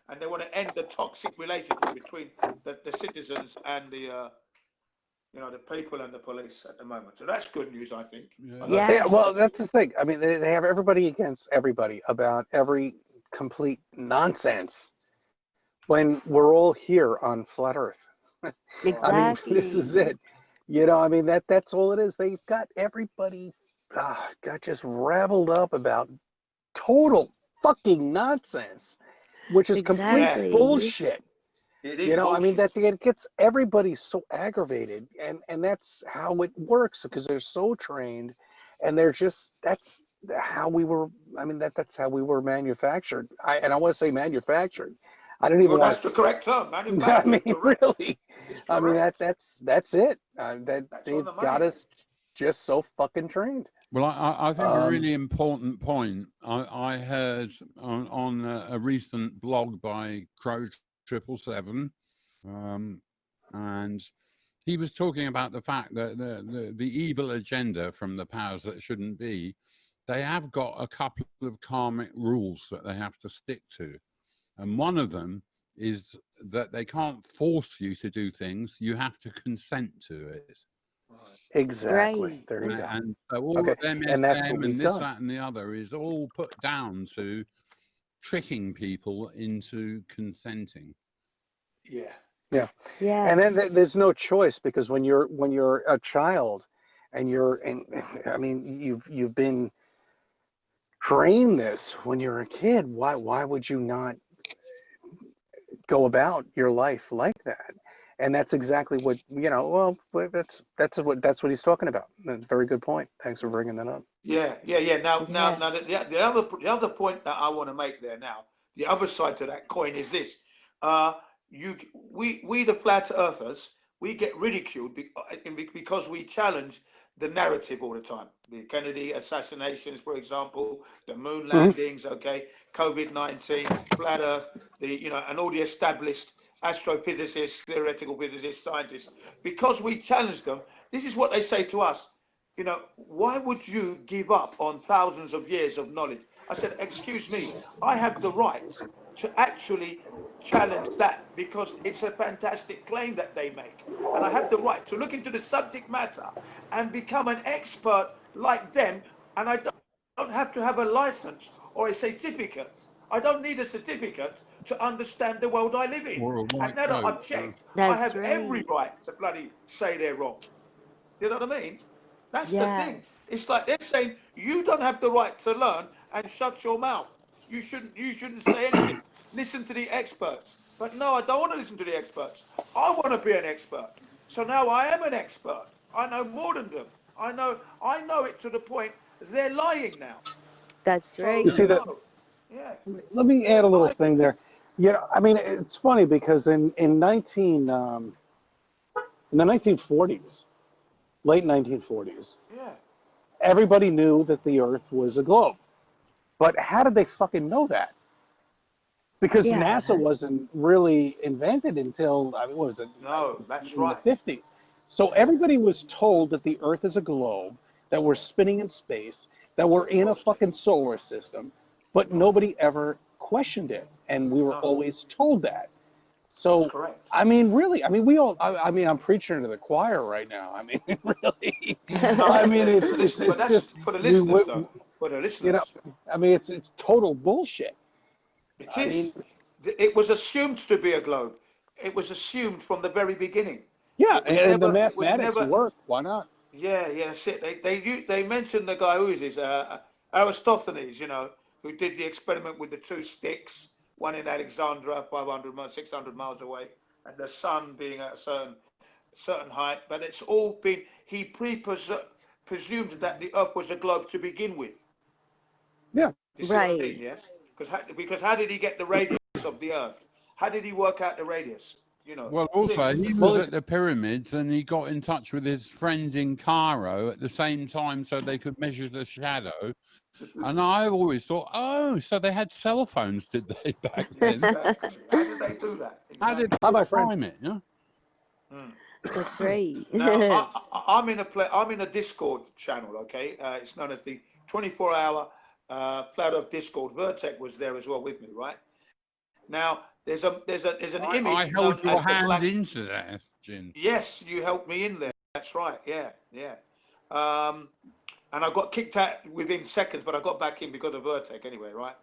And they want to end the toxic relationship between the citizens and the people and the police at the moment. So that's good news, I think. Yeah. Well, that's the thing. I mean, they have everybody against everybody about every complete nonsense when we're all here on flat Earth. Exactly. I mean, this is it. You know, I mean, that's all it is. They've got everybody got just raveled up about total fucking nonsense, which is complete Exactly. bullshit. It is You know, I mean, bullshit. that it gets everybody so aggravated, and that's how it works because they're so trained, and they're just that's how we were. I mean, that's how we were manufactured. I want to say manufactured. I don't even Well, want that's the to. correct term. I Manufactured. mean, Correct. really. It's I mean, correct. that's it. That That's they've on the got money. us just so fucking trained. Well, I think a really important point I heard on a recent blog by Crow 777, and he was talking about the fact that the evil agenda from the powers that shouldn't be, they have got a couple of karmic rules that they have to stick to. And one of them is that they can't force you to do things. You have to consent to it. Exactly. Right. There you go. And so all Okay, of and that's what MSM we've and this, done. that, and the other is all put down to tricking people into consenting. Yeah. Yeah. Yeah. And then there's no choice because when you're a child and I mean you've been trained this when you're a kid, why would you not go about your life like that? And that's exactly what, you know, well, that's what he's talking about. Very good point. Thanks for bringing that up. Yeah. Now, Yes. the other point that I want to make there now, the other side to that coin is this: we the flat earthers, we get ridiculed because we challenge the narrative all the time. The Kennedy assassinations, for example, the moon landings, okay, COVID-19, flat Earth, and all the established astrophysicists, theoretical physicists, scientists. Because we challenge them, this is what they say to us. Why would you give up on thousands of years of knowledge? I said, excuse me, I have the right to actually challenge that because it's a fantastic claim that they make. And I have the right to look into the subject matter and become an expert like them. And I don't have to have a license or a certificate. I don't need a certificate to understand the world I live in. Or a white And now that coat. I've checked, I That's have every right. right to bloody say they're wrong. Do you know what I mean? That's the thing. Yes. It's like they're saying you don't have the right to learn and shut your mouth. You shouldn't say anything. Listen to the experts. But no, I don't want to listen to the experts. I want to be an expert. So now I am an expert. I know more than them. I know it to the point they're lying now. That's So right. You see that? yeah. Let me add They're a little lying. thing there. Yeah, I mean, it's funny because in the 1940s, late 1940s, Yeah. everybody knew that the Earth was a globe. But how did they fucking know that? Because Yeah. NASA wasn't really invented until, I mean, what was it? No, that's In the right. 50s. So Yeah. everybody was told that the Earth is a globe, that we're spinning in space, that we're in a fucking solar system, but nobody ever questioned it. And we were No, always told that. that's So, correct. I mean, really, I mean, I mean, I'm preaching to the choir right now. I mean, really, No, I mean, for the listen, but it's that's just, for the listeners though. For the you know, listeners. I mean, it's total bullshit. It I is. mean, It was assumed to be a globe. It was assumed from the very beginning. yeah, It was and the never. It was mathematics never. work. Why not? Yeah, that's it. They mentioned the guy who is this Aristophanes, who did the experiment with the two sticks, one in Alexandria, 500 miles, 600 miles away, and the sun being at a certain height. But it's all been he presumed that the Earth was a globe to begin with. Yeah. You see what I mean? Right. Yeah. Because how did he get the radius of the Earth? How did he work out the radius? Well, also, he was Well, at the pyramids and he got in touch with his friend in Cairo at the same time so they could measure the shadow. And I always thought, oh, so they had cell phones, did they, back then? Exactly. How did they do that? How did Exactly. hi, they my friend. time it? Yeah? That's right. Now I'm in a Discord channel. Okay, it's known as the 24-hour Flat Earth Discord. VIRTEC was there as well with me, right? Now there's an I image known held your as the hand black. into that, Jin. Yes, you helped me in there. That's right. Yeah. And I got kicked out within seconds, but I got back in because of VIRTEC anyway, right?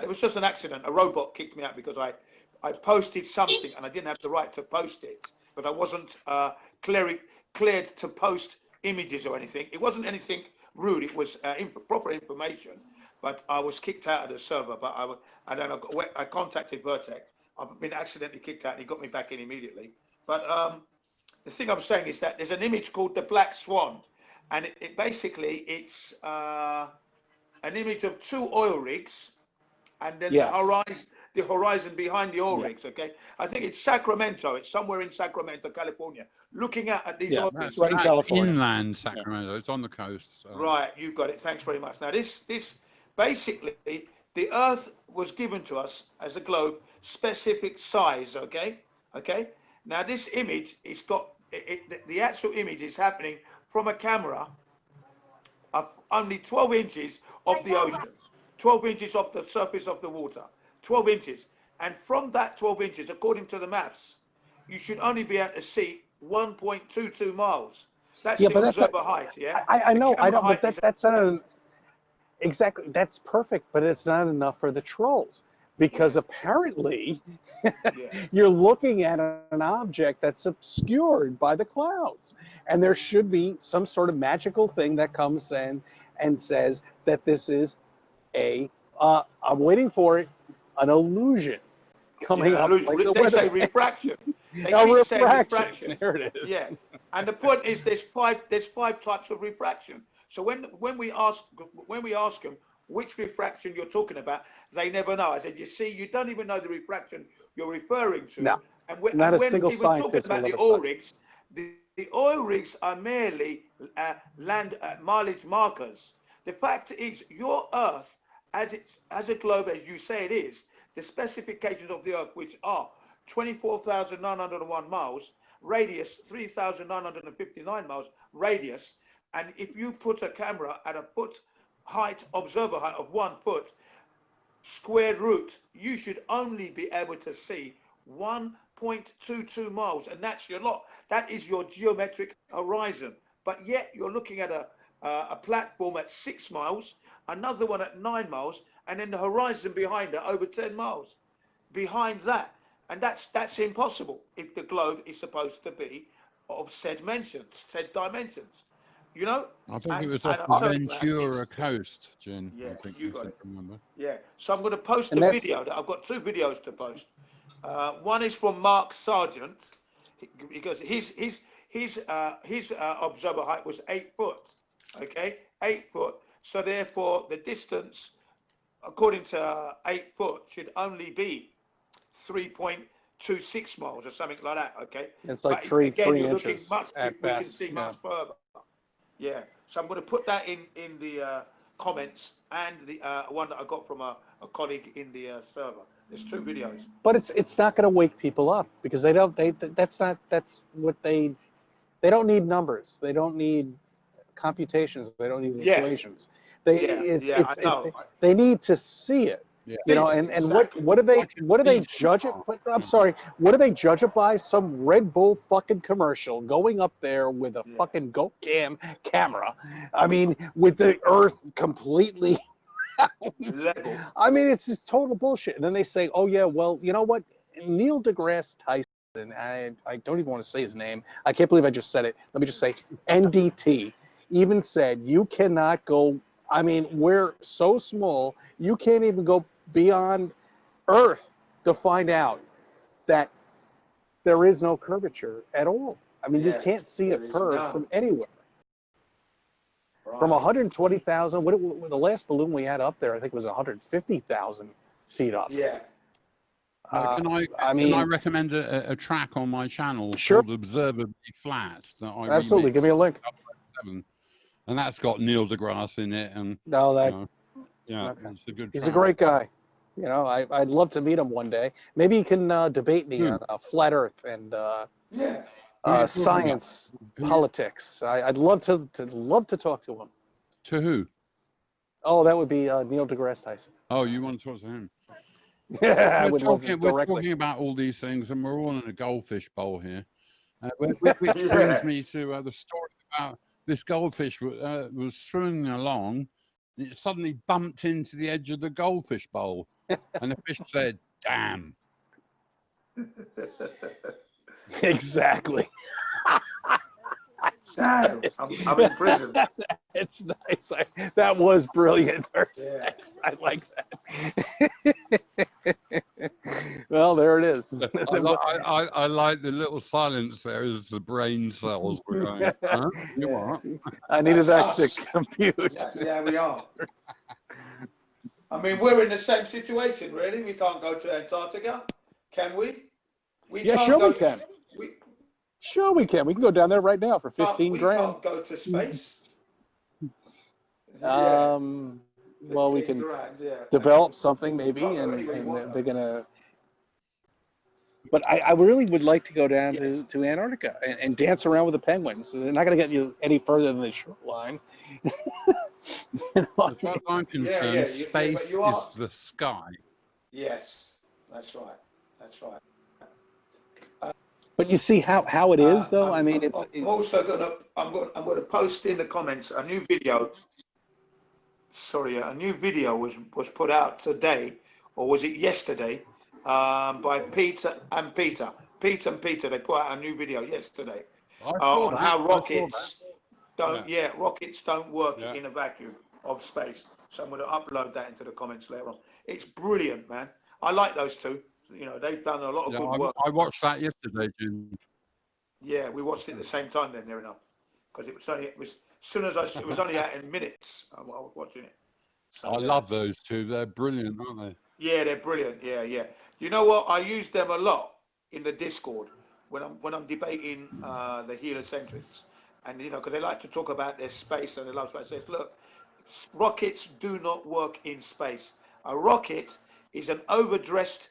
It was just an accident. A robot kicked me out because I posted something and I didn't have the right to post it, but I wasn't cleared to post images or anything. It wasn't anything rude. It was proper information. But I was kicked out of the server. But I contacted VIRTEC. I've been accidentally kicked out, and he got me back in immediately. But the thing I'm saying is that there's an image called the Black Swan, and it basically it's an image of 2 oil rigs, and then the horizon behind the oil rigs. Okay, I think it's Sacramento. It's somewhere in Sacramento, California. Looking at these oil rigs. Right in California. Inland Sacramento. It's on the coast. So. Right, you've got it. Thanks very much. Now this basically, the Earth was given to us as a globe, specific size. Okay. Now this image, it's got the actual image is happening from a camera of only 12 inches of the ocean, 12 inches of the surface of the water, 12 inches. And from that 12 inches, according to the maps, you should only be able to see 1.22 miles. That's the observer height, yeah? I know, but that's not exactly, that's perfect, but it's not enough for the trolls. Because apparently you're looking at an object that's obscured by the clouds. And there should be some sort of magical thing that comes in and says that this is I'm waiting for it, an illusion coming up. Like they say refraction. They keep saying refraction. There it is. Yeah. And the point is there's five types of refraction. So when we ask them, which refraction you're talking about, they never know. I said, you see, you don't even know the refraction you're referring to. No, and when single people talking scientist about the oil rigs, the oil rigs are merely land mileage markers. The fact is, your Earth, as a globe, as you say it is, the specifications of the Earth, which are 24,901 miles, radius 3,959 miles, radius, and if you put a camera at a foot height, observer height of 1 foot, square root, you should only be able to see 1.22 miles, and that's your lot. That is your geometric horizon. But yet you're looking at a platform at 6 miles, another one at 9 miles, and then the horizon behind it over 10 miles behind that. And that's impossible if the globe is supposed to be of said dimensions. You know, I think it was off the Ventura coast, Jin. Yeah, I think you got it. Remember. Yeah, so I'm going to post a video. I've got 2 videos to post. One is from Mark Sargent, because his observer height was 8 foot. Okay, 8 foot. So therefore, the distance, according to 8 foot, should only be 3.26 miles or something like that. Okay, it's like but 3 you're inches. We can see much further. Yeah, so I'm going to put that in the comments, and the one that I got from a colleague in the server. There's 2 videos. But it's not going to wake people up because they don't need numbers. They don't need computations. They don't need equations. They need to see it. Yeah. You know, and Exactly. what do they judge it? I'm sorry, what do they judge it by? Some Red Bull fucking commercial going up there with a fucking GoPro camera. I mean, with the Earth completely. Level. I mean, it's just total bullshit. And then they say, oh yeah, well, you know what? Neil deGrasse Tyson, I don't even want to say his name. I can't believe I just said it. Let me just say NDT even said you cannot go. I mean, we're so small, you can't even go beyond Earth to find out that there is no curvature at all. I mean, you can't see a curve from anywhere. Right. From 120,000, what the last balloon we had up there, I think was 150,000 feet up. Yeah. Can I recommend a track on my channel called Observably Flat? That I absolutely, give me a link. And that's got Neil deGrasse in it, and it's a good. He's a great guy. You know, I'd love to meet him one day. Maybe he can debate me on flat Earth and science, politics. I'd love to talk to him. To who? Oh, that would be Neil deGrasse Tyson. Oh, you want to talk to him? Yeah, we're talking about all these things, and we're all in a goldfish bowl here, which brings me to the story about this goldfish was swimming along, and it suddenly bumped into the edge of the goldfish bowl, and the fish said, "Damn." Exactly. Damn, I'm in prison. It's nice. That was brilliant. Yeah. I like that. Well, there it is. I like the little silence there as the brain cells were going, huh? You Yeah. what? I needed That's that us. to compute. Exactly how we are. I mean, we're in the same situation, really. We can't go to Antarctica, can we? Yeah, sure we can. Sure we can. We can go down there right now for 15 grand. We can't go to space. Well, we can grand, develop something maybe, and they're gonna. But I really would like to go down to Antarctica and dance around with the penguins. So they're not going to get you any further than the shoreline. As far as I'm concerned, space is the sky. Yes, that's right. That's right. But you see how it is, though. I mean, I'm also gonna post in the comments a new video. Sorry, a new video was put out today, or was it yesterday? By Peter and Peter. Pete and Peter, they put out a new video yesterday on how rockets don't work in a vacuum of space. So I'm going to upload that into the comments later on. It's brilliant, man. I like those two. You know, they've done a lot of good work. I watched that yesterday, Jim. Yeah, we watched it at the same time then, near enough, because it was only out in minutes. I was watching it. So, I love those two. They're brilliant, aren't they? Yeah, they're brilliant. Yeah. You know what? I use them a lot in the Discord when I'm debating the heliocentrics, and because they like to talk about their space and they love space. Says, look, rockets do not work in space. A rocket is an overdressed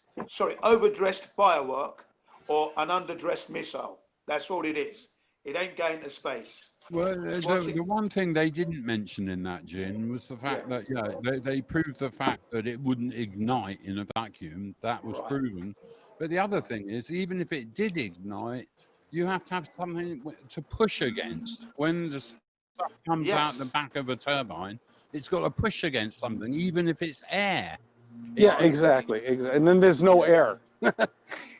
firework or an underdressed missile. That's all it is. It ain't going to space. Well, the one thing they didn't mention in that, Jin, was the fact that they proved the fact that it wouldn't ignite in a vacuum. That was proven. But the other thing is, even if it did ignite, you have to have something to push against. When the stuff comes out the back of a turbine, it's got to push against something, even if it's air. Yeah, exactly. And then there's no air.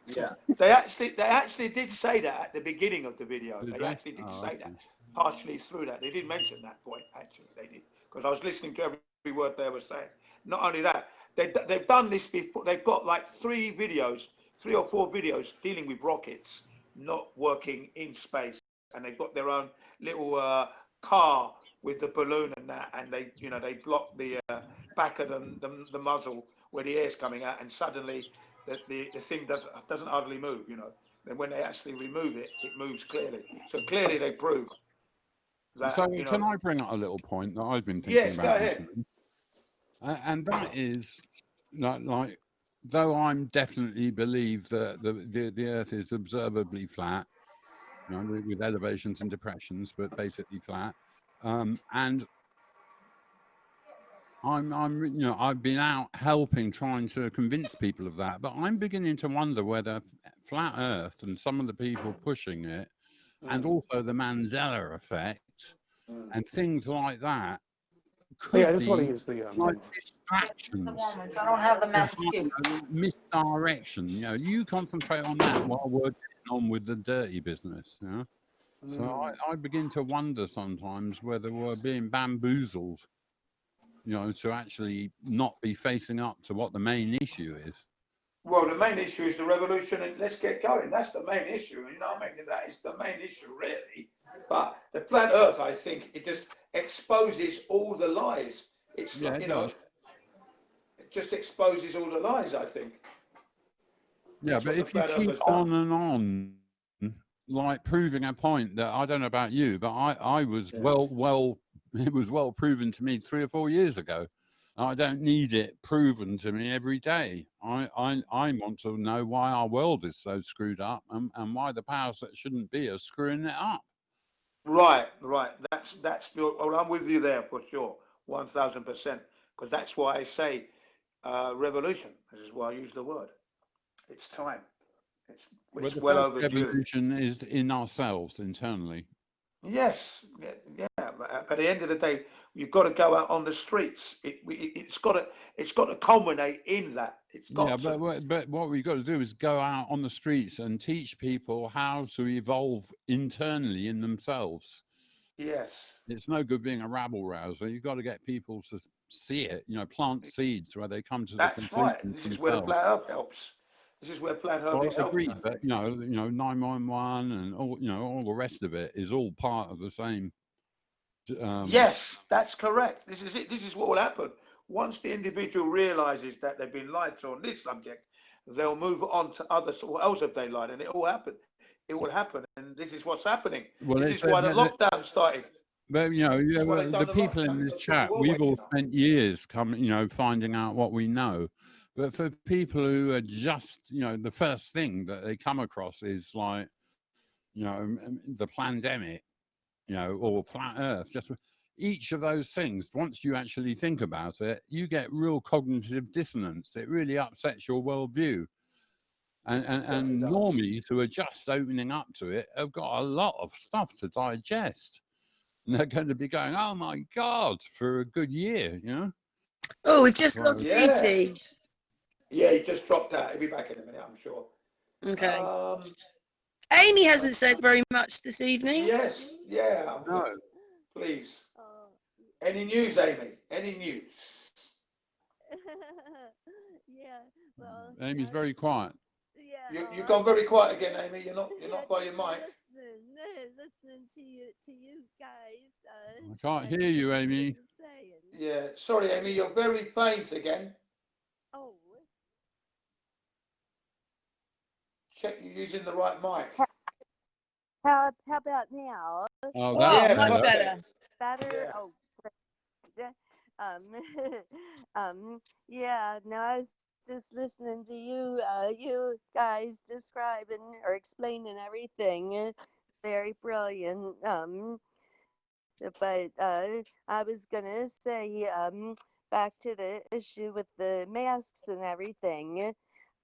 Yeah, they actually did say that at the beginning of the video. They actually did say that partially through that. They did mention that point. Actually, they did, because I was listening to every word they were saying. Not only that, they've done this before. They've got like 3 or 4 videos dealing with rockets not working in space, and they've got their own little car with the balloon and that, and they block the back of the muzzle where the air's coming out, and suddenly the thing doesn't hardly move, Then when they actually remove it, it moves clearly. So clearly they prove that. So can I bring up a little point that I've been thinking about? Yes, go ahead. And that is, like, though I'm definitely believe that the Earth is observably flat, with elevations and depressions, but basically flat, and I've been out helping, trying to convince people of that, but I'm beginning to wonder whether flat Earth and some of the people pushing it, and also the Mandela effect, and things like that, could I just want to use the like distractions. I don't have the matchstick. Misdirection. You concentrate on that while we're getting on with the dirty business. So I begin to wonder sometimes whether we're being bamboozled. To actually not be facing up to what the main issue is. Well, the main issue is the revolution, and let's get going. That's the main issue. That is the main issue, really. But the flat Earth, I think, it just exposes all the lies. It just exposes all the lies, I think. Yeah, but if you keep on and on, like proving a point that, I don't know about you, but I was it was well proven to me 3 or 4 years ago. I don't need it proven to me every day. I want to know why our world is so screwed up, and why the powers that shouldn't be are screwing it up. Right. That's I'm with you there for sure, 1000%. Because that's why I say revolution. This is why I use the word. It's time. It's well overdue. Revolution is in ourselves internally. Yes, yeah. But at the end of the day, You've got to go out on the streets. It's got to culminate in that. It's got Yeah, to. but what we've got to do is go out on the streets and teach people how to evolve internally in themselves. Yes. It's no good being a rabble rouser. You've got to get people to see it, plant seeds where they come to the That's right. conclusions This is where the themselves. Planet Earth helps. This is where Planet Earth Well, is I helping. agree, but 911 and all the rest of it is all part of the same. Yes, that's correct. This is it. This is what will happen. Once the individual realizes that they've been lied to on this subject, they'll move on to others. What else have they lied? And it will happen. It will happen. And this is what's happening. Well, this is why the lockdown started. But the people in this chat, we've all spent years finding out what we know. But for people who are just, the first thing that they come across is like, the pandemic, or flat Earth. Just each of those things, once you actually think about it, you get real cognitive dissonance. It really upsets your worldview. And normies who are just opening up to it have got a lot of stuff to digest. And they're going to be going, oh my God, for a good year, Oh, we've just lost Cece. Yeah, he just dropped out. He'll be back in a minute, I'm sure. Okay. Amy hasn't said very much this evening. Yes, yeah. No. Please. Any news, Amy? Any news? Yeah. Well, Amy's very quiet. Yeah. You've gone very quiet again, Amy. You're not by your mic. Listening to you guys. I can't hear you, Amy. Yeah. Sorry, Amy. You're very faint again. Oh. Check you're using the right mic. How about now? Oh, that's much better. Better. Yeah. Oh, great. Yeah. No, I was just listening to you. You guys describing or explaining everything. Very brilliant. But I was gonna say, back to the issue with the masks and everything.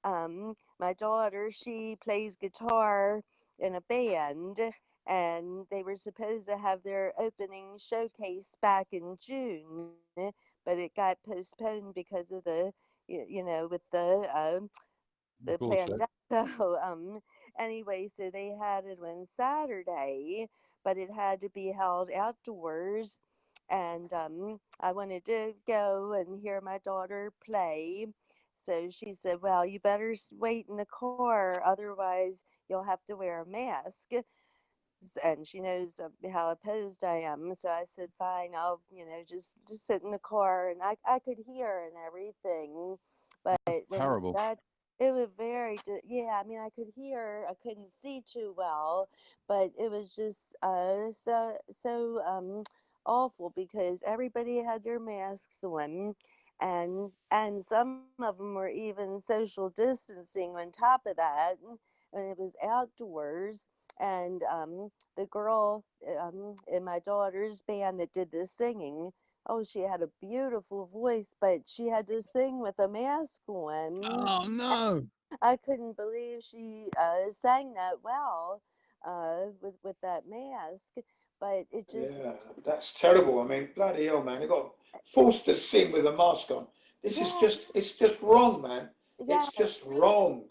My daughter, she plays guitar in a band, and they were supposed to have their opening showcase back in June, but it got postponed because of the, with the pandemic. So anyway, so they had it on Saturday, but it had to be held outdoors. And I wanted to go and hear my daughter play. So she said, well, you better wait in the car, otherwise you'll have to wear a mask. And she knows how opposed I am. So I said, fine, I'll, just sit in the car. And I could hear and everything. But terrible. It was very, yeah, I mean, I could hear, I couldn't see too well, but it was just so awful because everybody had their masks on, and some of them were even social distancing on top of that, and it was outdoors. And the girl in my daughter's band that did the singing, oh, she had a beautiful voice, but she had to sing with a mask on. Oh, no. I couldn't believe she sang that well with that mask, but it just... Yeah, that's terrible. I mean, bloody hell, man. They got forced to sing with a mask on. This is it's just wrong, man. It's just wrong.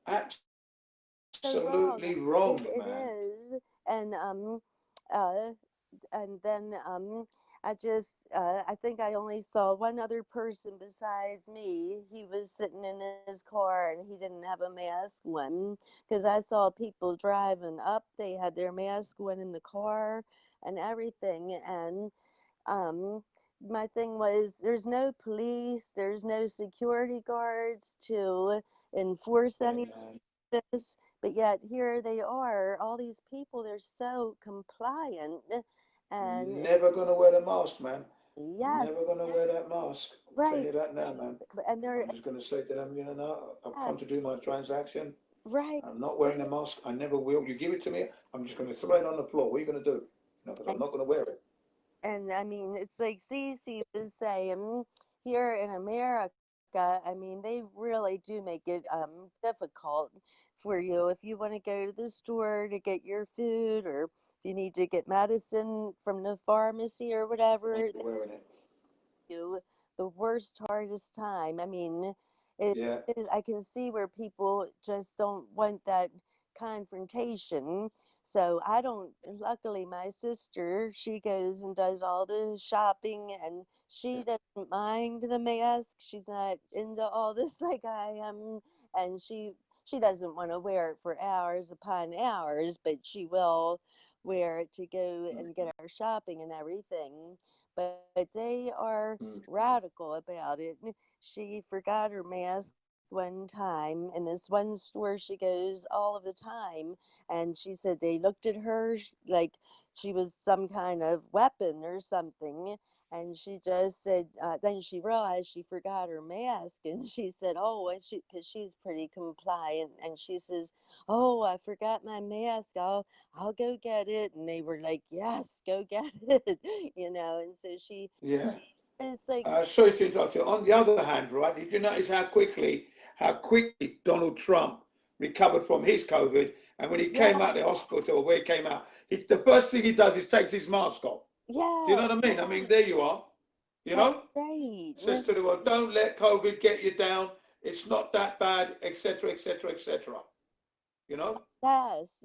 Absolutely wrong, it man. is. And then I think I only saw one other person besides me. He was sitting in his car and he didn't have a mask on, because I saw people driving up, they had their mask on in the car and everything. And my thing was, there's no police, there's no security guards to enforce any of this. But yet here they are, all these people, they're so compliant. And never going to wear the mask, man. Yes. Never going to wear that mask. I'll tell you that now, man. And I'm just going to say to them, I've come to do my transaction. Right. I'm not wearing a mask. I never will. You give it to me, I'm just going to throw it on the floor. What are you going to do? Because I'm not going to wear it. And I mean, it's like Cece was saying, here in America, I mean, they really do make it difficult for you if you want to go to the store to get your food, or if you need to get medicine from the pharmacy or whatever, Wearing it. you the worst, hardest time. I mean, it Yeah. is, I can see where people just don't want that confrontation. So I don't, luckily, my sister, she goes and does all the shopping and she doesn't mind the mask. She's not into all this like I am. And she doesn't want to wear it for hours upon hours, but she will wear it to go and get our shopping and everything. But they are radical about it. She forgot her mask one time in this one store she goes all of the time, and she said they looked at her like she was some kind of weapon or something, and she just said then she realized she forgot her mask, and she said, oh, and she, because she's pretty compliant, and she says, oh, I forgot my mask, I'll go get it. And they were like, yes, go get it. And so she it's like Sorry to interrupt you. On the other hand, right, did you notice how quickly Donald Trump recovered from his COVID? And when he came out of the hospital, or where he came out, the first thing he does is takes his mask off. Do you know what I mean? I mean, there you are. You know? Right. Says to the world, don't let COVID get you down. It's not that bad, etc., etc., etc. You know? Yes.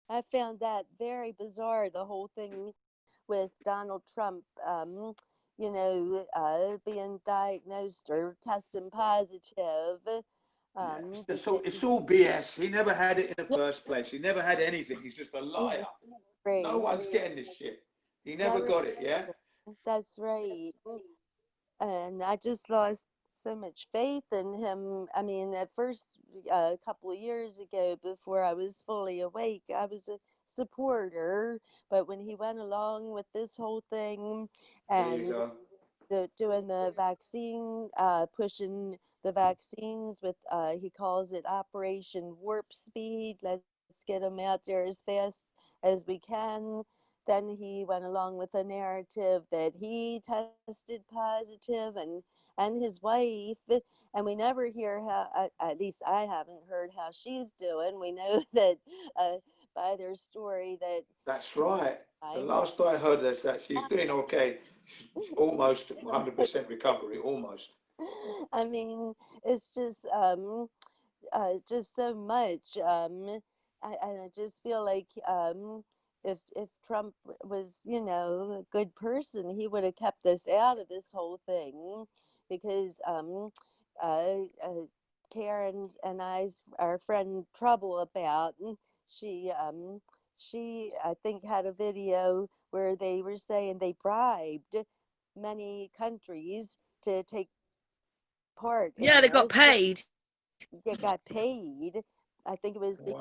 I found that very bizarre, the whole thing with Donald Trump, being diagnosed or testing positive. So it's all BS. He never had it in the first place. He never had anything. He's just a liar. Right. No one's getting this shit. He never got it, yeah? That's right. And I just lost so much faith in him. I mean, at first, a couple of years ago, before I was fully awake, I was a supporter. But when he went along with this whole thing and doing the vaccine, pushing the vaccines with, he calls it Operation Warp Speed. Let's get them out there as fast as we can. Then he went along with a narrative that he tested positive and his wife, and we never hear how, at least I haven't heard how she's doing. We know that by their story that that's right. The last I heard is that she's doing okay. She's almost 100% recovery, almost. I mean, it's just so much. I just feel like if Trump was, a good person, he would have kept us out of this whole thing, because Karen and our friend Trouble about, she I think had a video where they were saying they bribed many countries to take part. Yeah, they got paid. They got paid. I think it was the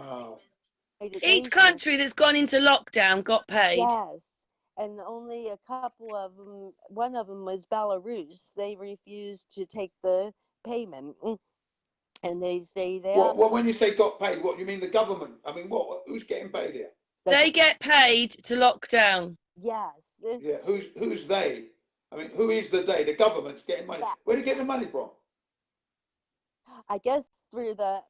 Each country that's gone into lockdown got paid. Yes, and only a couple of them. One of them was Belarus. They refused to take the payment, and they stayed out. What when you say got paid? What you mean the government? I mean, who's getting paid here? They get paid to lock down. Yes. Yeah, who's they? I mean, who is the they? The government's getting money. Where do you get the money from? I guess through I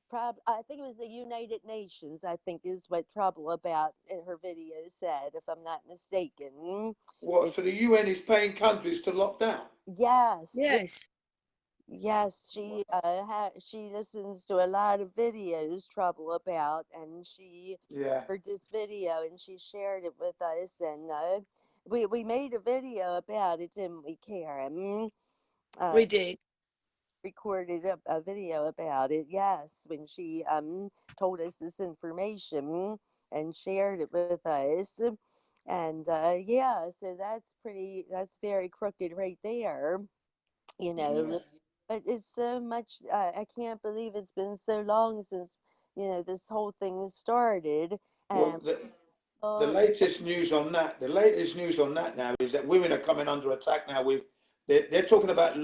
think it was the United Nations, I think is what Trouble about in her video said, if I'm not mistaken. What, so the UN is paying countries to lock down? Yes. Yes. Yes, she she listens to a lot of videos Trouble about, and she heard this video and she shared it with us, and we made a video about it, didn't we, Karen? We did. Recorded a video about it, yes, when she told us this information and shared it with us. And so that's very crooked right there, but it's so much. I can't believe it's been so long since this whole thing started. And the latest news on that now is that women are coming under attack now. They're talking about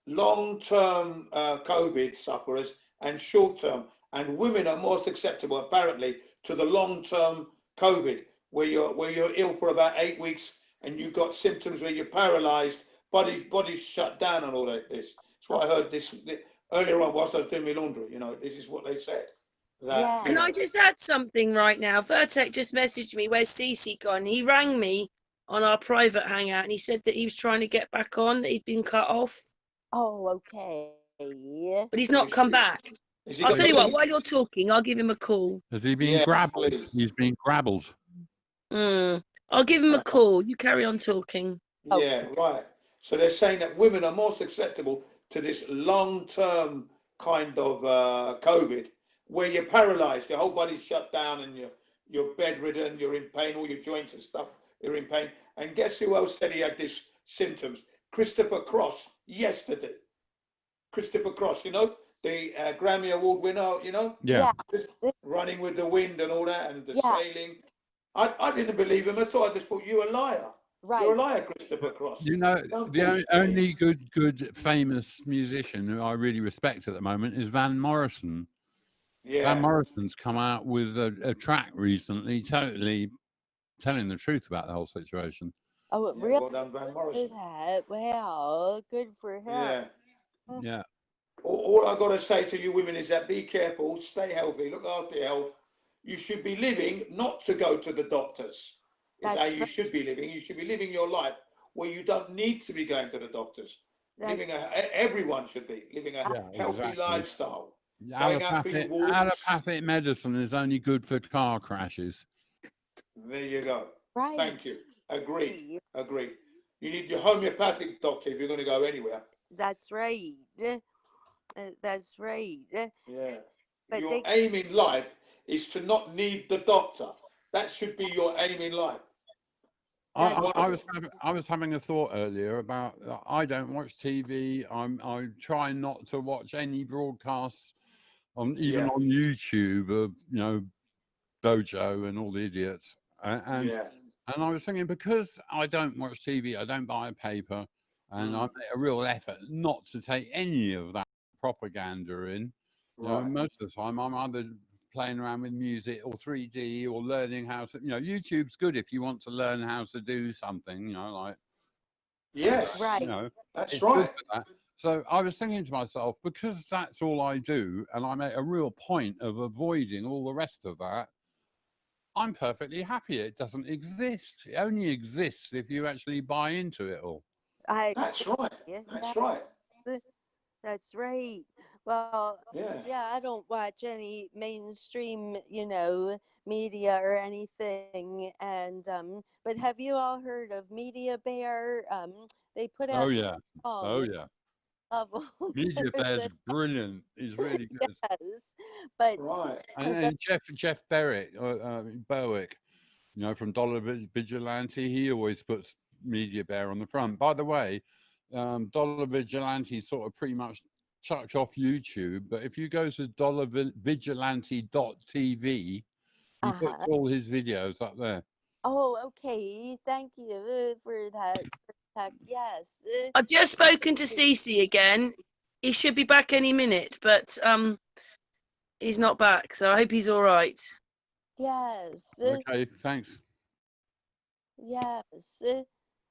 long-term COVID sufferers and short-term, and women are more susceptible apparently to the long-term COVID, where you're ill for about 8 weeks and you've got symptoms where you're paralyzed, body's shut down and all that. That's what I heard earlier on whilst I was doing my laundry. This is what they said. that, Can I just add something right now? VIRTEC just messaged me, where's Cece gone? He rang me on our private hangout and he said that he was trying to get back on, that he'd been cut off, Oh, okay. but he's not come back. Has he I'll got tell you the what, link? while you're talking, I'll give him a call. Has he been Yeah, grabbled? please. He's been grabbled. I'll give him a call. You carry on talking. Yeah, right. So they're saying that women are more susceptible to this long-term kind of COVID, where you're paralyzed, your whole body's shut down, and you're bedridden, you're in pain, all your joints and stuff, you're in pain. And guess who else said he had these symptoms? Christopher Cross yesterday. Christopher Cross, you know, the Grammy Award winner, you know, Yeah. just running with the wind and all that, and the Yeah. sailing. I didn't believe him at all. I just thought, you're a liar. Right. You're a liar, Christopher Cross. You know, Don't the bullshit only me. good famous musician who I really respect at the moment is Van Morrison. Yeah. Van Morrison's come out with a track recently, totally telling the truth about the whole situation. Oh, it Yeah, really well done, Van Morrison. that. Wow, good for him. Yeah. Yeah. All I got to say to you women is that be careful, stay healthy, look after your health. You should be living not to go to the doctors. Is how That's you right. should be living. You should be living your life where you don't need to be going to the doctors. Everyone should be living a healthy exactly. lifestyle. Going out for your walks. Allopathic medicine is only good for car crashes. There you go. Right. Thank you. Agree. You need your homeopathic doctor if you're going to go anywhere. That's right. That's right. Yeah. But Your aim in life is to not need the doctor. That should be your aim in life. I was having a thought earlier about I don't watch TV. I try not to watch any broadcasts on on YouTube of Bojo and all the idiots. And I was thinking, because I don't watch TV, I don't buy a paper, and I make a real effort not to take any of that propaganda in. You know, most of the time I'm either playing around with music or 3D or learning how to, YouTube's good if you want to learn how to do something, right. That's right. So I was thinking to myself, because that's all I do, and I make a real point of avoiding all the rest of that, I'm perfectly happy it doesn't exist. It only exists if you actually buy into it all. That's right. That's right. That's right. Well, I don't watch any mainstream, media or anything. And but have you all heard of Media Bear? They put out Media Bear's brilliant. He's really good. Yes, but and Jeff Berwick, from Dollar Vigilante, he always puts Media Bear on the front. By the way, Dollar Vigilante sort of pretty much chucked off YouTube, but if you go to dollarvigilante.tv, he puts all his videos up there. Oh, okay. Thank you for that. Yes. I've just spoken to Cece again. He should be back any minute, but he's not back, so I hope he's all right. Yes. Okay, thanks. Yes.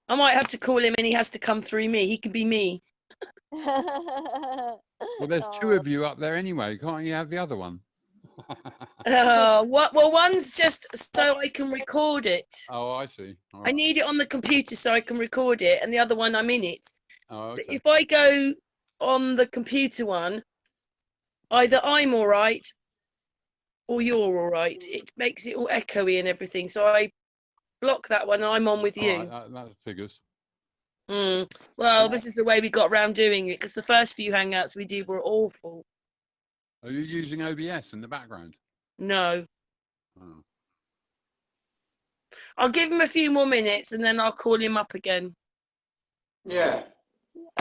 I might have to call him and he has to come through me. He can be me. Well, there's two of you up there anyway. Can't you have the other one? Well, one's just so I can record it. Oh, I see. All I right. need it on the computer so I can record it, and the other one I'm in it. Oh, okay. But if I go on the computer one, either I'm all right or you're all right. It makes it all echoey and everything. So I block that one and I'm on with you. Right, that figures. Well, this is the way we got around doing it, because the first few hangouts we did were awful. Are you using OBS in the background? No. Oh. I'll give him a few more minutes and then I'll call him up again. Yeah.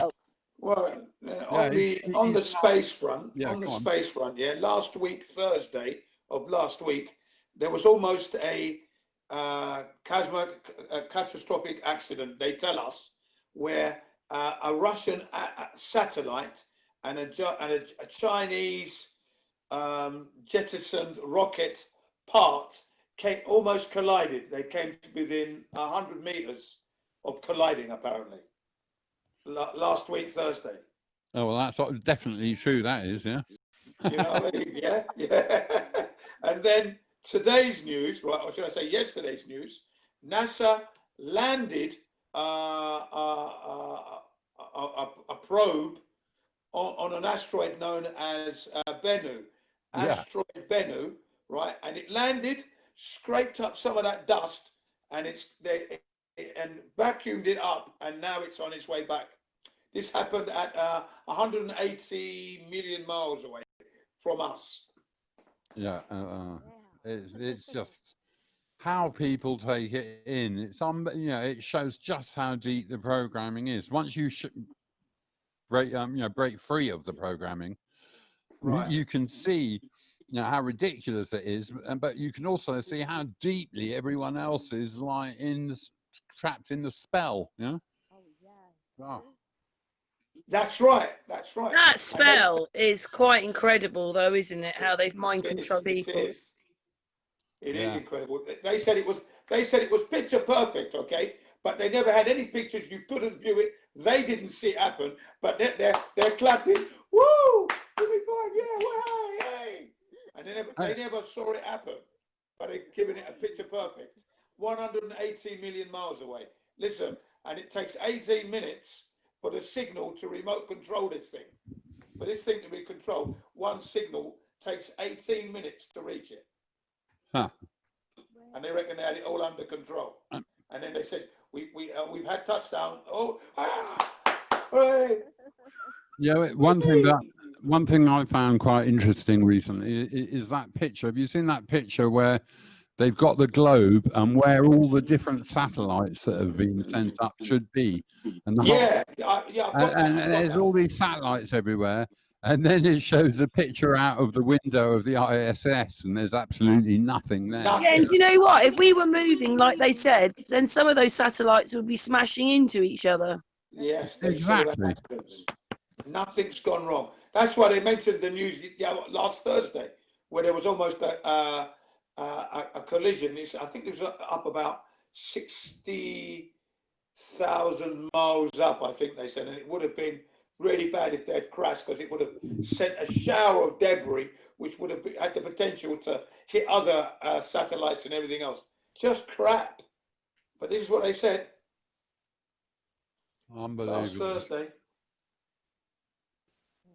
Oh. Well, on the space front, last week, Thursday of last week, there was almost a catastrophic accident, they tell us, where a Russian satellite and a Chinese jettisoned rocket part almost collided. They came to within 100 meters of colliding, apparently, last week, Thursday. Oh, well, that's definitely true, that is, yeah. You know what I mean? Yeah, yeah. And then today's news, right, or should I say yesterday's news, NASA landed a probe on an asteroid known as Bennu. Yeah. Asteroid Bennu, right? And it landed, scraped up some of that dust, and and vacuumed it up, and now it's on its way back. This happened at 180 million miles away from us. Yeah, it's just how people take it in. It's it shows just how deep the programming is. Once you break free of the programming, Right. you can see how ridiculous it is, but you can also see how deeply everyone else is like trapped in the spell. Yeah. Oh yes. Oh. That's right. That's right. That spell is quite incredible, though, isn't it? How they've mind controlled people. It is incredible. They said it was picture perfect, okay? But they never had any pictures. You couldn't view it. They didn't see it happen. But they're clapping. Woo! Give me five. Yeah. Wow. Hey. And they never saw it happen. But they're giving it a picture perfect. 180 million miles away. Listen, and it takes 18 minutes for the signal to remote control this thing. For this thing to be controlled, one signal takes 18 minutes to reach it. Huh. And they reckon they had it all under control. And then they said, we've had touchdown. Oh, hooray. Yeah, one thing I found quite interesting recently is that picture. Have you seen that picture where they've got the globe and where all the different satellites that have been sent up should be? And there's all these satellites everywhere. And then it shows a picture out of the window of the ISS, and there's absolutely nothing there. Yeah, and do you know what? If we were moving like they said, then some of those satellites would be smashing into each other. Yes, exactly. Nothing's gone wrong. That's why they mentioned the news last Thursday, where there was almost a collision. I think it was up about 60,000 miles up, I think they said, and it would have been really bad if they had crashed, because it would have sent a shower of debris, which would have had the potential to hit other satellites and everything else. Just crap. But this is what they said. Unbelievable. Last Thursday.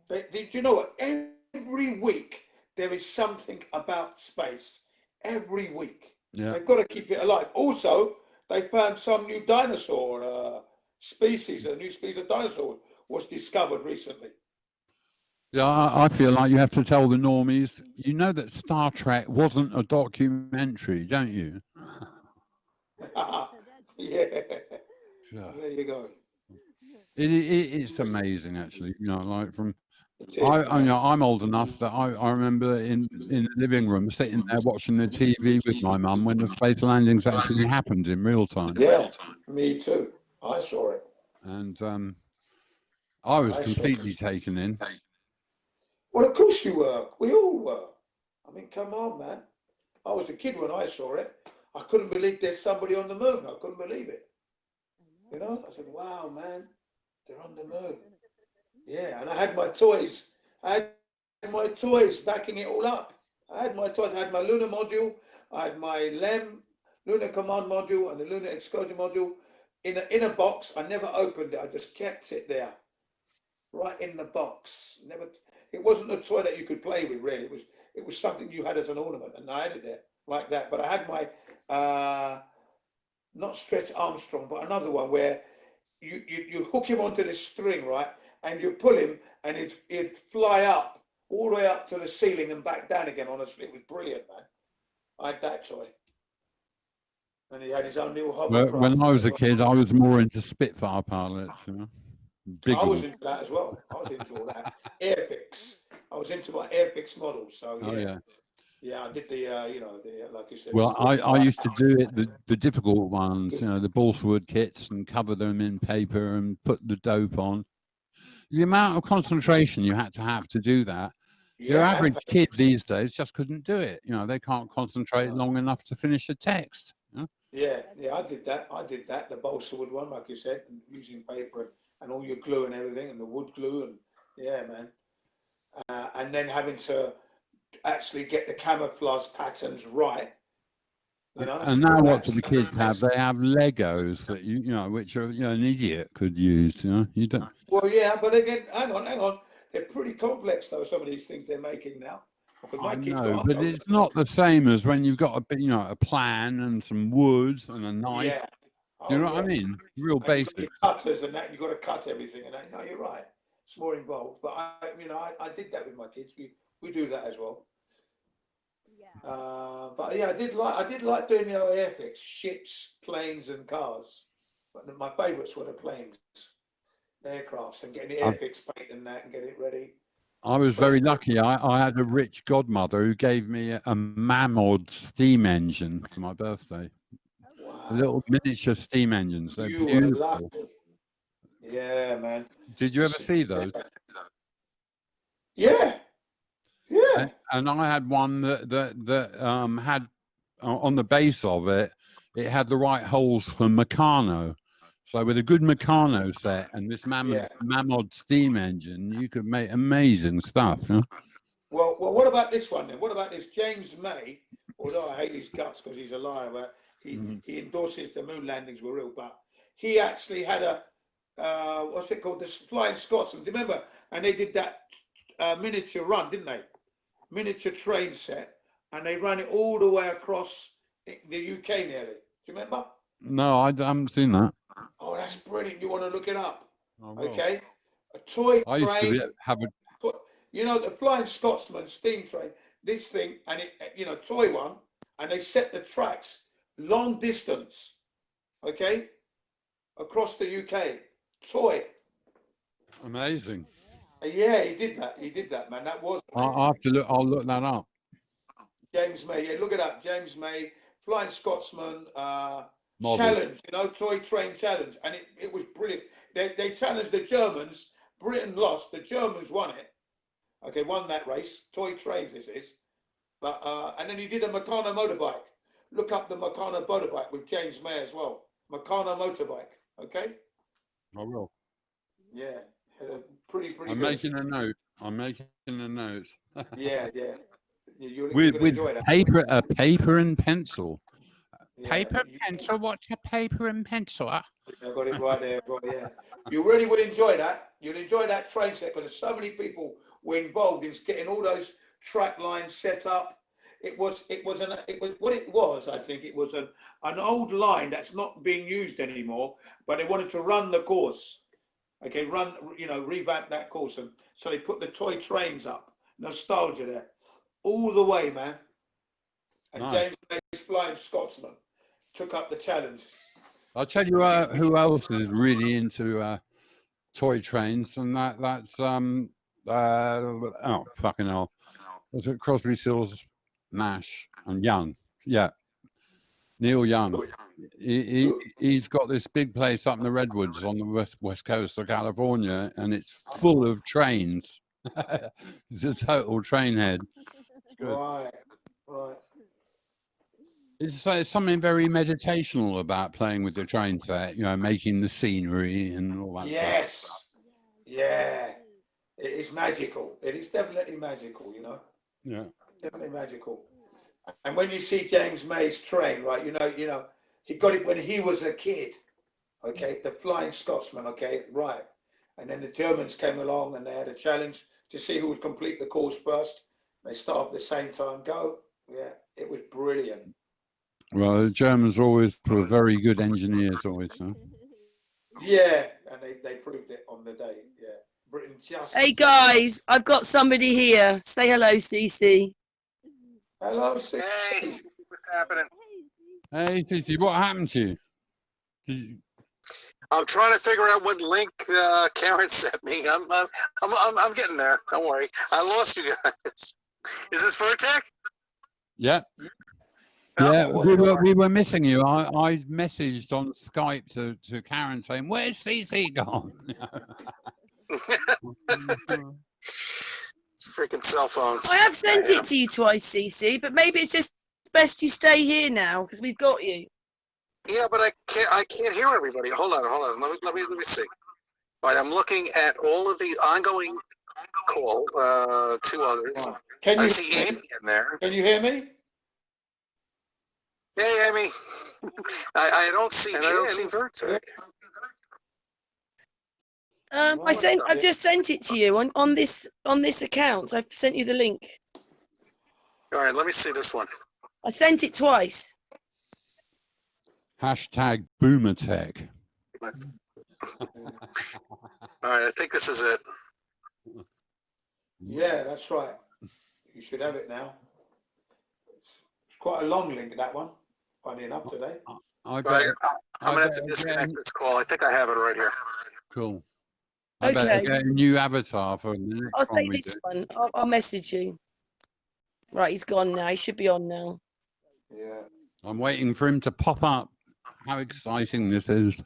Did you know what? Every week there is something about space. Every week. Yeah. They've got to keep it alive. Also, they found some new dinosaur species. A new species of dinosaur was discovered recently. Yeah, I feel like you have to tell the normies, you know that Star Trek wasn't a documentary, don't you? Yeah. There you go. It's amazing, actually. Like I'm old enough that I remember in the living room sitting there watching the TV with my mum when the space landings actually happened in real time. Yeah, me too. I saw it. And I was completely taken in. Well, of course you were. We all were. I mean, come on, man. I was a kid when I saw it. I couldn't believe there's somebody on the moon. I couldn't believe it. I said, wow, man, they're on the moon. Yeah, and I had my toys. I had my toys backing it all up. I had my toys. I had my lunar module. I had my lunar command module and the lunar excursion module in a box. I never opened it. I just kept it there, right in the box. It wasn't a toy that you could play with, really. It was something you had as an ornament, and I had it there like that. But I had my not Stretch Armstrong, but another one where you hook him onto this string, right, and you pull him, and it'd fly up all the way up to the ceiling and back down again. Honestly, it was brilliant, man. I had that toy. And he had his own little hovercraft. When I was a kid, I was more into Spitfire pilots. I was into that as well. I was into all that. Airpix. I was into my Airpix models. So yeah. Oh, yeah. Yeah, I did the like you said. Well, I used to do it, the difficult ones, the balsa-wood kits, and cover them in paper and put the dope on. The amount of concentration you had to do that. Your average kid these days just couldn't do it. They can't concentrate long enough to finish a text. Yeah, I did that. The balsa wood one, like you said, and using paper and all your glue and everything, and the wood glue, and yeah, man. and then having to actually get the camouflage patterns right. You know? And now what do the kids have? They have Legos that you know, which are, you know, an idiot could use. You know, you don't. Well, yeah, but again, hang on. They're pretty complex though. Some of these things they're making now. I know, but it's not the same as when you've got a, you know, a plan and some wood and a knife. Yeah. Do you know what I mean? Real basic. Cutters and that, you've got to cut everything and that. No, you're right. It's more involved. But I did that with my kids. We do that as well. Yeah. But yeah, I did like doing the other airpics, ships, planes, and cars. But my favourites were the planes, aircrafts, and getting the airpics painted and that, and getting it ready. I was very lucky. I had a rich godmother who gave me a Mammoth steam engine for my birthday. Wow. A little miniature steam engines. They're beautiful. Yeah, man. Did you ever see those? Yeah. Yeah. And I had one that had on the base of it, it had the right holes for Meccano. So with a good Meccano set and this Mammoth steam engine, you could make amazing stuff. Huh? Well, what about this one then? What about this James May? Although I hate his guts because he's a liar, but he endorses the moon landings were real. But he actually had a what's it called? The Flying Scotsman. Do you remember? And they did that miniature run, didn't they? Miniature train set, and they ran it all the way across the UK nearly. Do you remember? No, I haven't seen that. Oh, that's brilliant. You want to look it up? Oh, okay. A toy I used to have a... You know, the Flying Scotsman steam train, this thing, and it, you know, toy one, and they set the tracks long distance, okay, across the UK. Toy. Amazing. Yeah, he did that, man. That was... I'll have to look, I'll look that up. James May, yeah, look it up. James May, Flying Scotsman, challenge, you know, toy train challenge, and it was brilliant. They challenged the Germans. Britain lost. The Germans won it. Okay, won that race. Toy trains, this is. But and then he did a Meccano motorbike. Look up the Meccano motorbike with James May as well. Meccano motorbike. Okay. I will. Yeah, pretty. I'm good. making a note. I'm making a note. Yeah. You're with enjoy that. paper and pencil. Yeah, paper and pencil. What's a paper and pencil? I got it right there, bro. Yeah, you really would enjoy that. You'd enjoy that train set because so many people were involved in getting all those track lines set up. It was what it was. I think it was an old line that's not being used anymore, but they wanted to run the course. Okay, revamp that course, and so they put the toy trains up. Nostalgia there, all the way, man. And nice. James May's Flying Scotsman took up the challenge. I'll tell you who else is really into toy trains, and that's oh fucking hell, was it Crosby, Stills, Nash, and Young? Yeah, Neil Young. He's got this big place up in the Redwoods on the west coast of California, and it's full of trains. It's a total train head. It's good. Right. It's something very meditational about playing with the train set, you know, making the scenery and all that stuff. Yes. Yeah. It is magical. It is definitely magical, you know. Yeah. Definitely magical. And when you see James May's train, right, you know, he got it when he was a kid. Okay, the Flying Scotsman, okay, right. And then the Germans came along and they had a challenge to see who would complete the course first. They started at the same time, go. Yeah, it was brilliant. Well, the Germans always were very good engineers, always. Huh? Yeah, and they proved it on the day. Yeah, Britain just. Hey guys, I've got somebody here. Say hello, Cece. Hello, Cece. Hey, what's happening? Hey, Cece, what happened to you? I'm trying to figure out what link Karen sent me. I'm getting there. Don't worry. I lost you guys. Is this VIRTEC? Yeah. Yeah, we were missing you. I messaged on Skype to Karen saying, "Where's CC gone?" Freaking cell phones. I have sent it to you twice, CC, but maybe it's just best you stay here now because we've got you. Yeah, but I can't hear everybody. Hold on. Let me see. All right, I'm looking at all of the ongoing Cool. Two others. Can I you see hear Amy me? in there. Can you hear me? Hey, Amy. I don't see Jim. I don't see VIRTEC. I've just sent it to you on this account. I've sent you the link. All right, let me see this one. I sent it twice. Hashtag BoomerTech. All right, I think this is it. Yeah, that's right. You should have it now. It's quite a long link, that one. Funny enough today. I'm going to have to disconnect this call. I think I have it right here. Cool. I better get a new avatar for the next I'll one take we this do. one. I'll message you. Right, he's gone now. He should be on now. Yeah. I'm waiting for him to pop up. How exciting this is.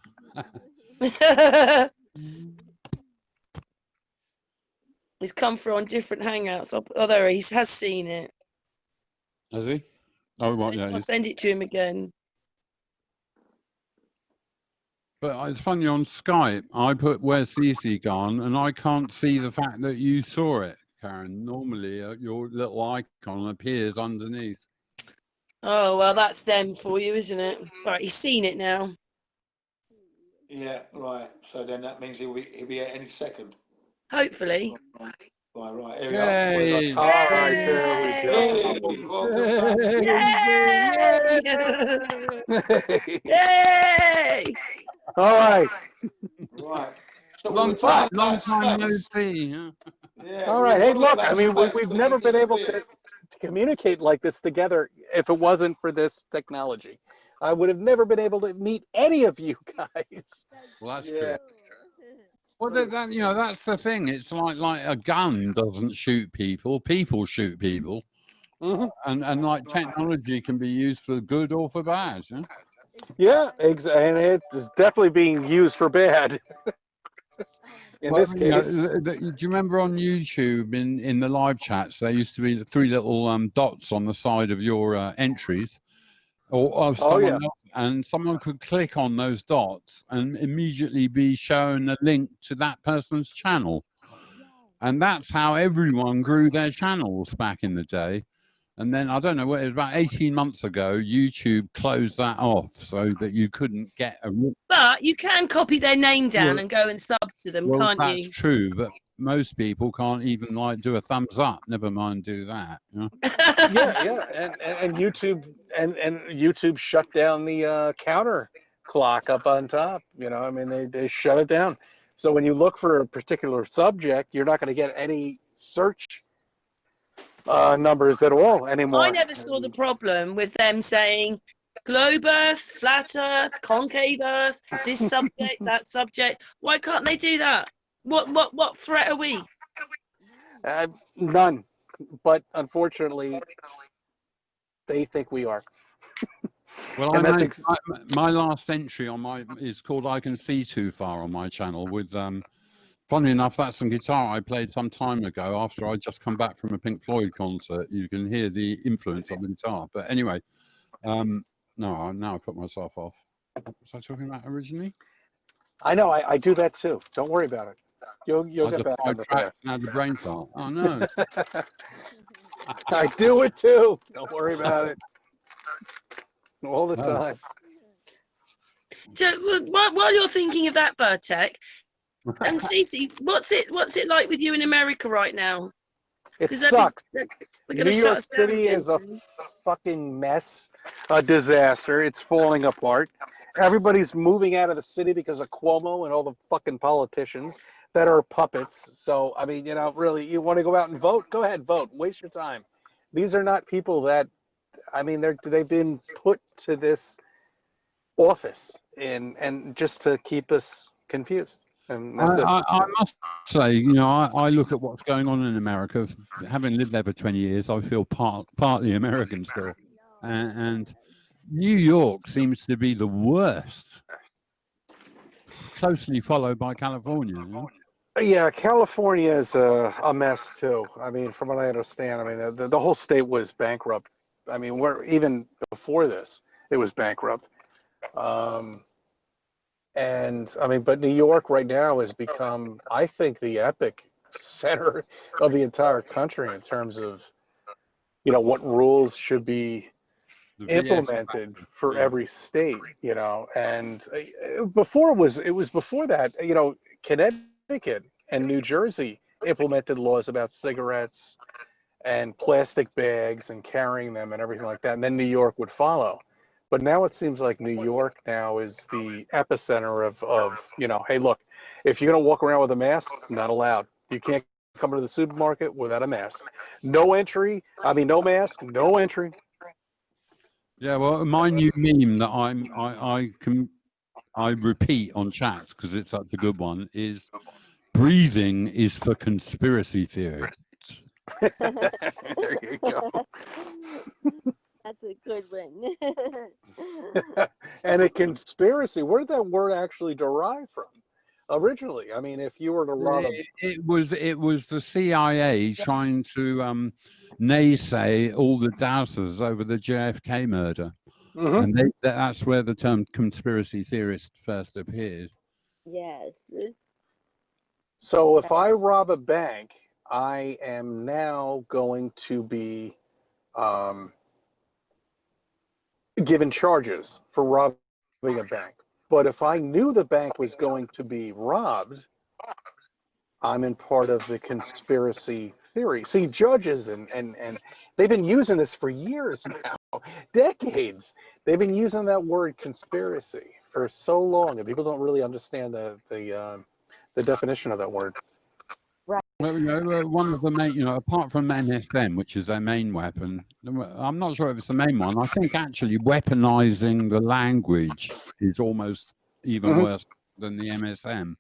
He's come through on different hangouts. Oh, there he has seen it. Has he? Oh, right, yeah. I'll send it to him again. But it's funny, on Skype, I put "Where's Cece gone?" and I can't see the fact that you saw it, Karen. Normally, your little icon appears underneath. Oh, well, that's them for you, isn't it? Right, he's seen it now. Yeah, right. So then that means he'll be at any second. Hopefully. Right. Here we Yay! are. All right, there we go. Yay! Yay! All right. Right. So Long we'll talk time about no space. see. Huh? Yeah, All we'll right. Hey, talk look, about I mean, space we've because never it been able to disappeared. communicate like this together if it wasn't for this technology. I would have never been able to meet any of you guys. Well, that's Yeah. true. Well, that's the thing. It's like a gun doesn't shoot people. People shoot people. Mm-hmm. And like technology can be used for good or for bad. Huh? Yeah, and it is definitely being used for bad. In this case, do you remember on YouTube in the live chats there used to be the three little dots on the side of your entries, or of someone else, and someone could click on those dots and immediately be shown a link to that person's channel, and that's how everyone grew their channels back in the day. And then I don't know, it was about 18 months ago, YouTube closed that off so that you couldn't get a. But you can copy their name down and go and sub to them, can't that's you? That's true, but most people can't even do a thumbs up. Never mind do that. You know? yeah, and YouTube and YouTube shut down the counter clock up on top. I mean they shut it down. So when you look for a particular subject, you're not going to get any search numbers at all anymore. I never saw the problem with them saying globe Earth, flat Earth, concave Earth, this subject, that subject. Why can't they do that? What threat are we? None, but unfortunately, they think we are. Well, my last entry on is called "I Can See Too Far" on my channel with. Funny enough, that's some guitar I played some time ago after I'd just come back from a Pink Floyd concert. You can hear the influence of the guitar. But anyway, no, now I put myself off. What was I talking about originally? I know, I do that too. Don't worry about it. You'll get back on the path. Now the brain fart. Oh, no. I do it too. Don't worry about it. All the time. So while you're thinking of that, VIRTEC, and Cece, what's it like with you in America right now? It sucks. New York City is a fucking mess, a disaster. It's falling apart. Everybody's moving out of the city because of Cuomo and all the fucking politicians that are puppets. So, I mean, really, you want to go out and vote? Go ahead, vote. Waste your time. These are not people that, I mean, they've been put to this office and just to keep us confused. And that's I must say, I look at what's going on in America. Having lived there for 20 years, I feel partly American still. And New York seems to be the worst, closely followed by California. Yeah, California is a mess too. I mean, from what I understand, I mean, the whole state was bankrupt. I mean, even before this, it was bankrupt. And I mean, but New York right now has become, I think, the epic center of the entire country in terms of, what rules should be The VS implemented for yeah. every state, and it was before that, Connecticut and New Jersey implemented laws about cigarettes and plastic bags and carrying them and everything like that, and then New York would follow. But now it seems like New York now is the epicenter of hey, look, if you're going to walk around with a mask, not allowed. You can't come into the supermarket without a mask. No entry. I mean, no mask, no entry. Yeah, well, my new meme that I repeat on chats because it's such a good one is breathing is for conspiracy theories. There you go. That's a good one. And a conspiracy, where did that word actually derive from originally? I mean, if you were to rob a... It was the CIA trying to naysay all the doubters over the JFK murder. Mhm. And that's where the term conspiracy theorist first appeared. Yes. So if I rob a bank, I am now going to be given charges for robbing a bank. But if I knew the bank was going to be robbed, I'm in part of the conspiracy theory. See, judges and they've been using this for years now, decades. They've been using that word conspiracy for so long, and people don't really understand the definition of that word. Well, one of the main, apart from NSM, which is their main weapon, I'm not sure if it's the main one. I think actually weaponizing the language is almost even worse than the MSM.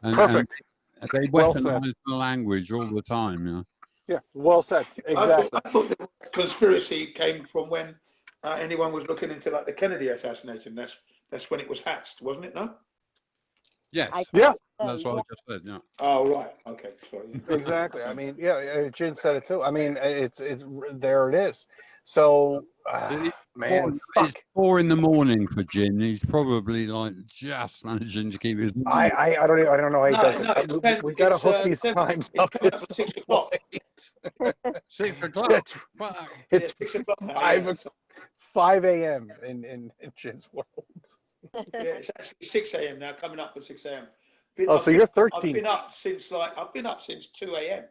Perfect. And they weaponize the language all the time. Yeah, well said. Exactly. I thought the conspiracy came from when anyone was looking into like the Kennedy assassination. That's when it was hatched, wasn't it? No. Yes. Yeah. That's what I just said. Yeah. Oh right. Okay. Sorry. Exactly. I mean, yeah, Jin said it too. I mean, it's there it is. So, man, It's 4 a.m. for Jin. He's probably like just managing to keep his. I don't know how he does it. We got to hook these times up. It's 6 o'clock. 6 o'clock. It's 6 o'clock. 5 a.m. in Jin's world. Yeah, it's actually 6 a.m. now, coming up at 6 a.m. So you're 13. I've been up since 2 a.m.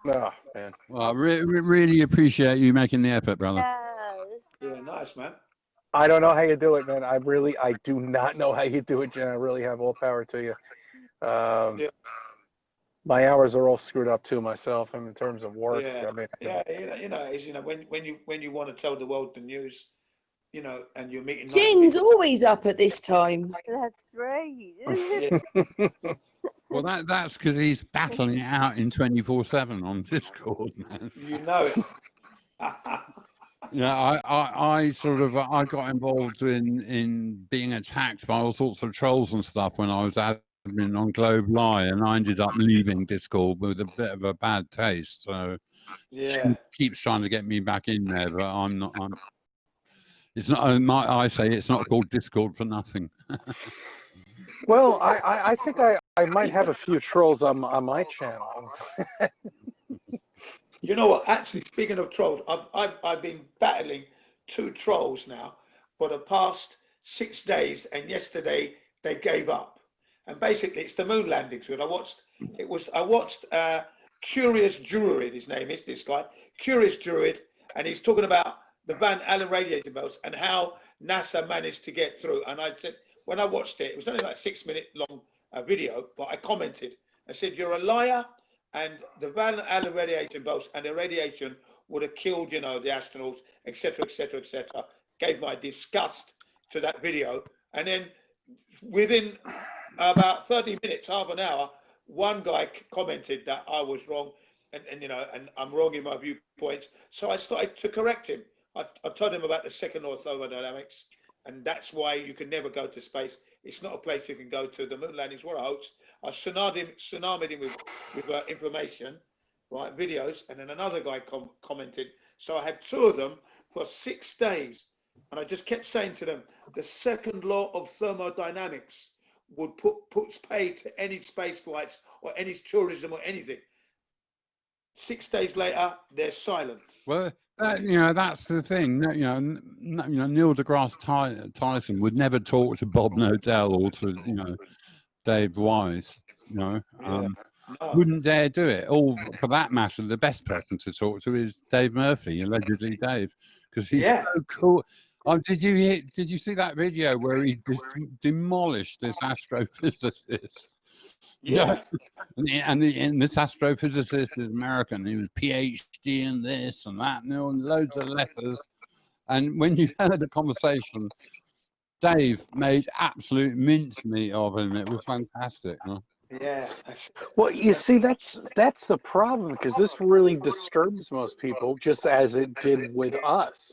Oh man. Well, I really appreciate you making the effort, brother. Yes. Yeah, nice man. I don't know how you do it, man. I do not know how you do it, Jen. I really have all power to you. Yeah. My hours are all screwed up too myself in terms of work. Yeah, I mean, when you want to tell the world the news, and you're meeting. Jin's always up at this time. That's right. Yeah. Well, that's because he's battling it out in 24/7 on Discord, man. You know it. Yeah, I got involved in being attacked by all sorts of trolls and stuff when I was admin on Lbry, and I ended up leaving Discord with a bit of a bad taste. So Yeah, keeps trying to get me back in there, but I'm not. It's not. I say it's not called Discord for nothing. well, I think I might have a few trolls on my channel. you know what? Actually, speaking of trolls, I've been battling 2 trolls now for the past 6 days, and yesterday they gave up. And basically, it's the moon landings. I watched Curious Druid. His name is this guy, Curious Druid, and he's talking about the Van Allen radiator belts and how NASA managed to get through. And I said, when I watched it, it was only like 6 minute long video, but I commented. I said, "You're a liar, and the Van Allen radiation belts and the radiation would have killed, the astronauts, etc., etc., etc." Gave my disgust to that video, and then within about 30 minutes, half an hour, one guy commented that I was wrong, and I'm wrong in my viewpoints. So I started to correct him. I told him about the second law of thermodynamics, and that's why you can never go to space. It's not a place you can go to. The moon landings were a hoax. I tsunamied him with information, right, videos, and then another guy commented. So I had 2 of them for 6 days, and I just kept saying to them, the second law of thermodynamics would puts paid to any space flights or any tourism or anything. 6 days later, they're silent. Well, that's the thing. Neil deGrasse Tyson would never talk to Bob Nodell or to Dave Wise. No. Wouldn't dare do it. Or for that matter, the best person to talk to is Dave Murphy, allegedly Dave, because he's so cool. Did you see that video where he just demolished this astrophysicist? Yeah. And this astrophysicist is American. He was PhD in this and that, and loads of letters. And when you heard the conversation, Dave made absolute mincemeat of him. It was fantastic. Huh? Yeah. Well, you see, that's the problem, because this really disturbs most people, just as it did with us.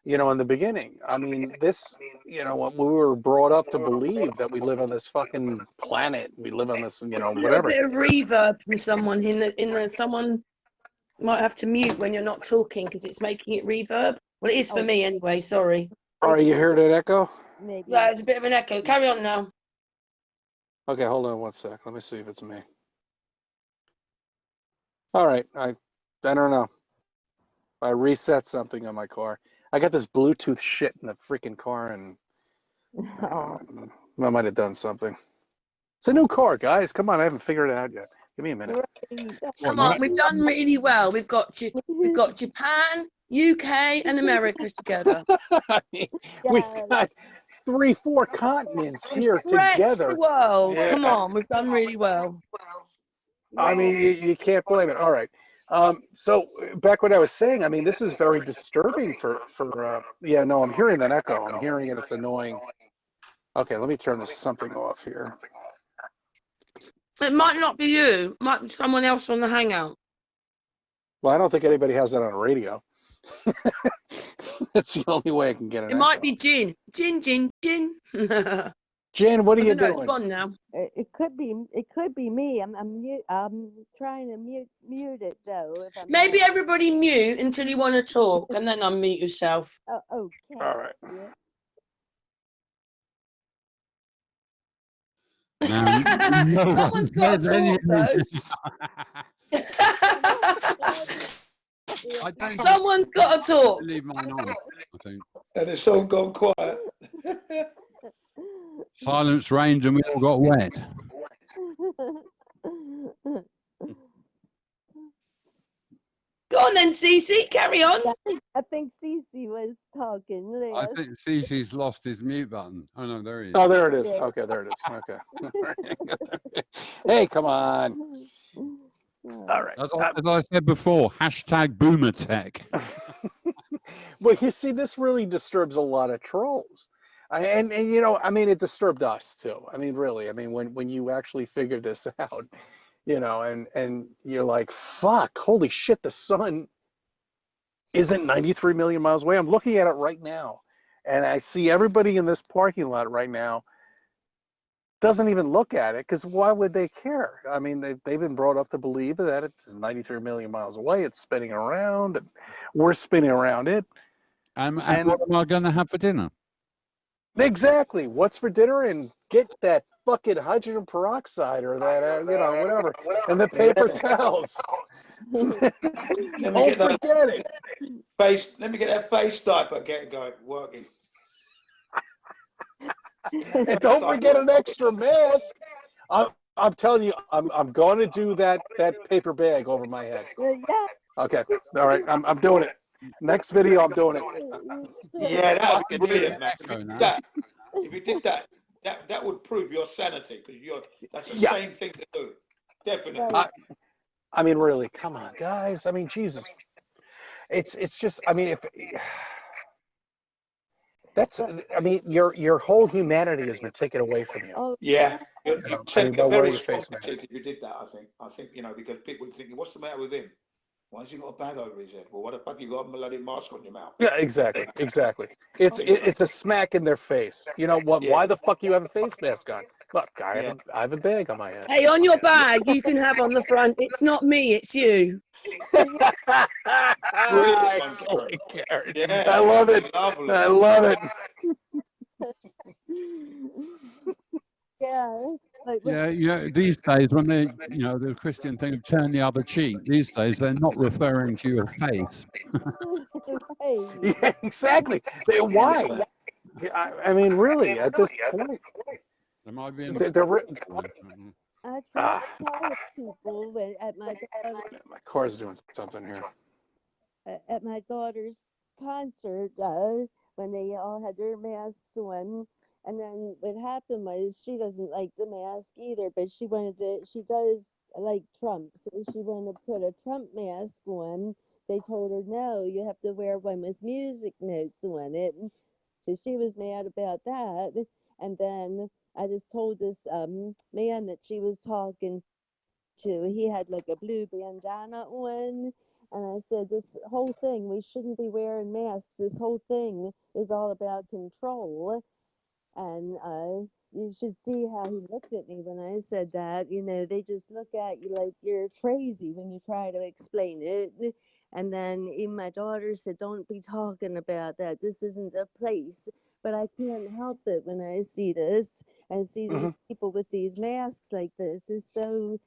In the beginning. I mean, this, we were brought up to believe that we live on this fucking planet. We live on this, whatever. A bit of reverb from someone someone might have to mute when you're not talking because it's making it reverb. Well, it is for me anyway. Sorry. All right, you heard that echo? Maybe. Yeah, it's a bit of an echo. Carry on now. Okay, hold on one sec. Let me see if it's me. All right, I don't know. I reset something on my car. I got this Bluetooth shit in the freaking car, and I might have done something. It's a new car, guys. Come on, I haven't figured it out yet. Give me a minute. Come on, we've done really well. We've got Japan, UK, and America together. I mean, we've got 3-4 continents here together. The world. Yeah. Come on, we've done really well. I mean, you can't blame it. All right. So back what I was saying, I mean, this is very disturbing for I'm hearing that echo. I'm hearing it. It's annoying. Okay, let me turn something off here. It might not be you. It might be someone else on the hangout. Well, I don't think anybody has that on radio. That's the only way I can get it. It might be Jin. Jin. Jen, what are you doing? It's gone now. It could be me. I'm trying to mute it though. Maybe everybody mute until you want to talk, and then unmute yourself. Oh, okay. All right. Yeah. Someone's got to talk, though. Someone's got to talk. Leave mine on, I think. And it's all gone quiet. Silence reigned and we all got wet. Go on then, Cece, carry on. I think Cece was talking. I think Cece's lost his mute button. Oh no, there he is. Oh, there it is. Okay, there it is. Okay. Hey, come on. All right. As I said before, #BoomerTech. Well, you see, this really disturbs a lot of trolls. And I mean, it disturbed us too. I mean, really, I mean, when you actually figured this out, and you're like, fuck, holy shit, the sun isn't 93 million miles away. I'm looking at it right now, and I see everybody in this parking lot right now doesn't even look at it, because why would they care? I mean, they've been brought up to believe that it's 93 million miles away. It's spinning around, and we're spinning around it. And what am I going to have for dinner? Exactly. What's for dinner? And get that fucking hydrogen peroxide or that, whatever. And the paper towels. Don't forget it. Let me get that face diaper working. And don't forget an extra mask. I'm telling you, I'm going to do that paper bag over my head. Yeah. Okay. All right. I'm doing it. Next video, I'm doing it. Yeah, that's brilliant, man. If you did that, that would prove your sanity, because that's the same thing to do. Definitely. I mean, really, come on, guys. I mean, Jesus. It's just, I mean, your whole humanity has been taken away from you. Yeah. You'd take a very strong face mask if you did that, I think, because people would be thinking, what's the matter with him? Why has he got a bag over his head? Well, what the fuck you got a bloody mask on your mouth? Yeah, exactly. It's a smack in their face. You know what? Yeah. Why the fuck you have a face mask on? Look, I have a bag on my head. Hey, on your bag, you can have on the front, it's not me, it's you. Excellent, Karen. Yeah, I love it. Lovely. I love it. Yeah. Like, Yeah. These days, when they, the Christian thing of turn the other cheek, these days they're not referring to your face. right. Yeah, exactly. Why? I mean, really, at this point, There might be an they're I try ah, to tell people at my my car's doing something here. at my daughter's concert when they all had their masks on. And then what happened was she doesn't like the mask either, but she does like Trump. So she wanted to put a Trump mask on. They told her, no, you have to wear one with music notes on it. So she was mad about that. And then I just told this man that she was talking to, he had like a blue bandana on. And I said, this whole thing, we shouldn't be wearing masks. This whole thing is all about control. And you should see how he looked at me when I said that. They just look at you like you're crazy when you try to explain it. And then even my daughter said, don't be talking about that. This isn't a place. But I can't help it when I see this and see these people with these masks like this is so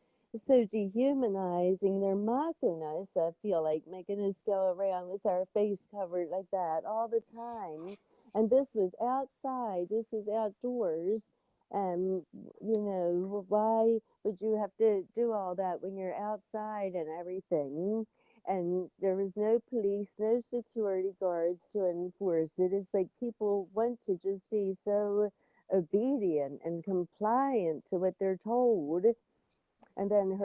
dehumanizing. They're mocking us, I feel like, making us go around with our face covered like that all the time. And this was outside, this was outdoors. And, why would you have to do all that when you're outside and everything? And there was no police, no security guards to enforce it. It's like people want to just be so obedient and compliant to what they're told. And then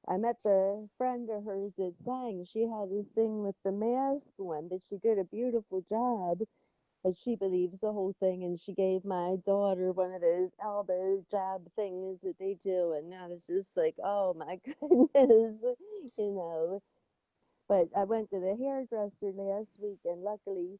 I met the friend of hers that sang. She had to sing with the mask on, but she did a beautiful job. But she believes the whole thing, and she gave my daughter one of those elbow jab things that they do, and now it's just like, oh my goodness. But I went to the hairdresser last week, and luckily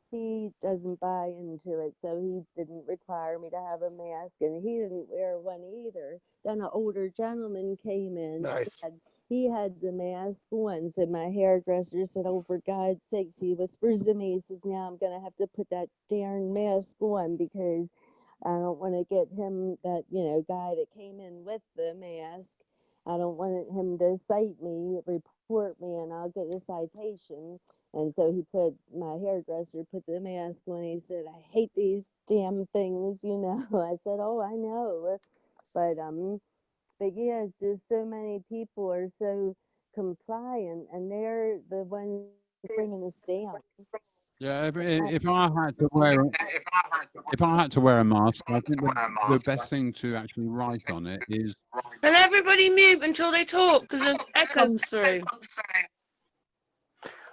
he doesn't buy into it, so he didn't require me to have a mask, and he didn't wear one either. Then an older gentleman came in. Nice. He had the mask on, so my hairdresser said, oh, for God's sakes, he whispers to me, he says, now I'm going to have to put that darn mask on because I don't want to get him, that, guy that came in with the mask. I don't want him to cite me, report me, and I'll get a citation. And so my hairdresser put the mask on. He said, I hate these damn things, I said, oh, I know. But yeah, it's just so many people are so compliant, and they're the ones bringing us down. Yeah, if I had to wear a mask, I think the best thing to actually write on it is. And everybody mute until they talk because it echoes through.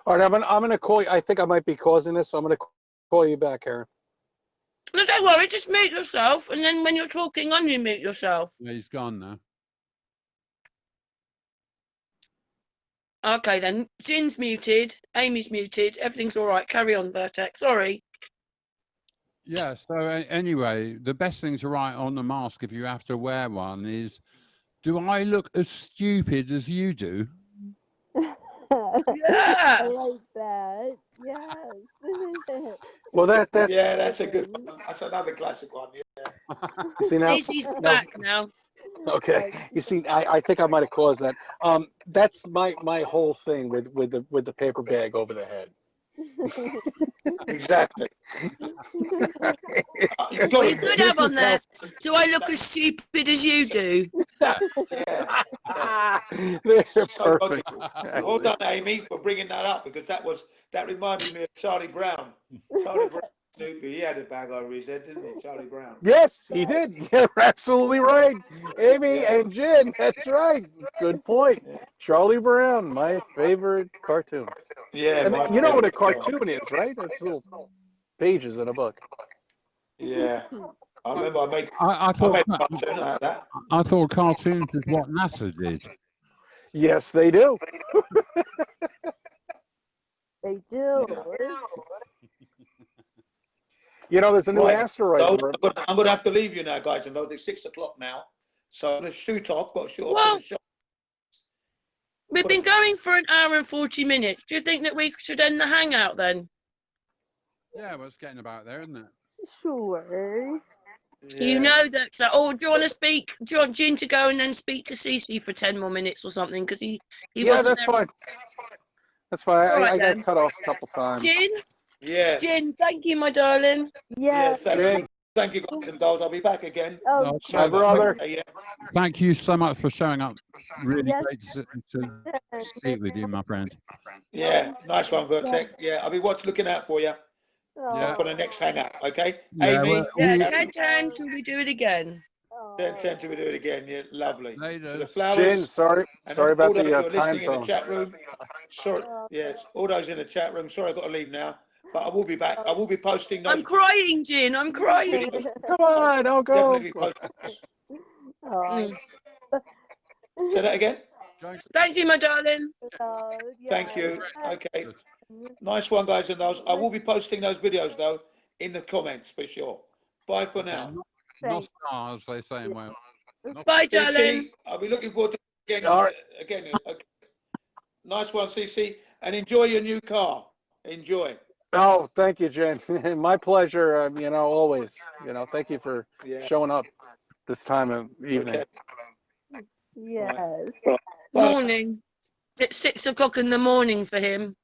All right, I'm gonna call you. I think I might be causing this, so I'm gonna call you back, Karen. No, don't worry, just mute yourself, and then when you're talking, unmute yourself. Yeah, he's gone now. Okay, then. Jin's muted, Amy's muted, everything's all right. Carry on, VIRTEC. Sorry. Yeah, so anyway, the best thing to write on the mask if you have to wear one is, do I look as stupid as you do? Yeah. I like that. Yes. Well, that's that's a good one. That's another classic one. Yeah. See now, Stacey's back now. Okay, you see, I think I might have caused that. That's my whole thing with the paper bag over the head. Exactly. We could have on there. Do I look as stupid as you do? Yeah. They're So perfect. well done, Amy, for bringing that up, because that reminded me of Charlie Brown. Charlie Brown, Snoopy, he had a bag over his head, didn't he, Charlie Brown? Yes, he did. You're absolutely right, Amy and Jin. That's right. Good point. Charlie Brown, my favorite cartoon. Yeah, And you know what a cartoon is, right? It's little pages in a book. Yeah, I remember I thought made a cartoon like that. I thought cartoons is what NASA did. Yes, they do. They do. You know, there's a new Right. asteroid. So I'm going to have to leave you now, guys. And it's 6 o'clock now. So I'm going to shoot off. Got to shoot off to the shop. We've been going for an hour and 40 minutes. Do you think that we should end the hangout then? Yeah, well, it's getting about there, isn't it? Sure. You know that. Oh, do you want to speak? Do you want Jin to go and then speak to Cece for 10 more minutes or something? Because he Yeah, wasn't that's there. fine. That's fine. All right, I got then. cut off a couple times. Jin, Yeah. Jin, thank you, my darling. Yeah. Thank you, guys and dolls. I'll be back again. Oh, No, My brother. Yeah. thank you so much for showing up. Really Yes. great to speak with you, my friend. Yeah. Nice one, VIRTEC. Yeah. I'll be looking out for you Yeah. for the next hangout. Okay. Yeah, Amy. well, Yeah, we- 10 till we do it again. 10 till we do it again. Yeah. Lovely. Later. To the flowers. Jin, sorry And about all those the who are time listening in the zone. chat room. Sorry, yes, all those in the chat room. Sorry, I've got to leave now, but I will be back. I will be posting those. I'm crying, Jin. I'm crying. Come on, don't go. Definitely posting. Mm. Say that again. Thank you, my darling. Thank you. Okay. Nice one, guys and dolls. I will be posting those videos though in the comments for sure. Bye for now. Not stars, they say in Wales. Bye, CC, darling. I'll be looking forward to again. All right. Again. Okay. Nice one, CC, and enjoy your new car. Enjoy. Oh, thank you, Jen. My pleasure. Always. Thank you for showing up this time of evening. Okay. Yes. Morning. It's 6 o'clock in the morning for him.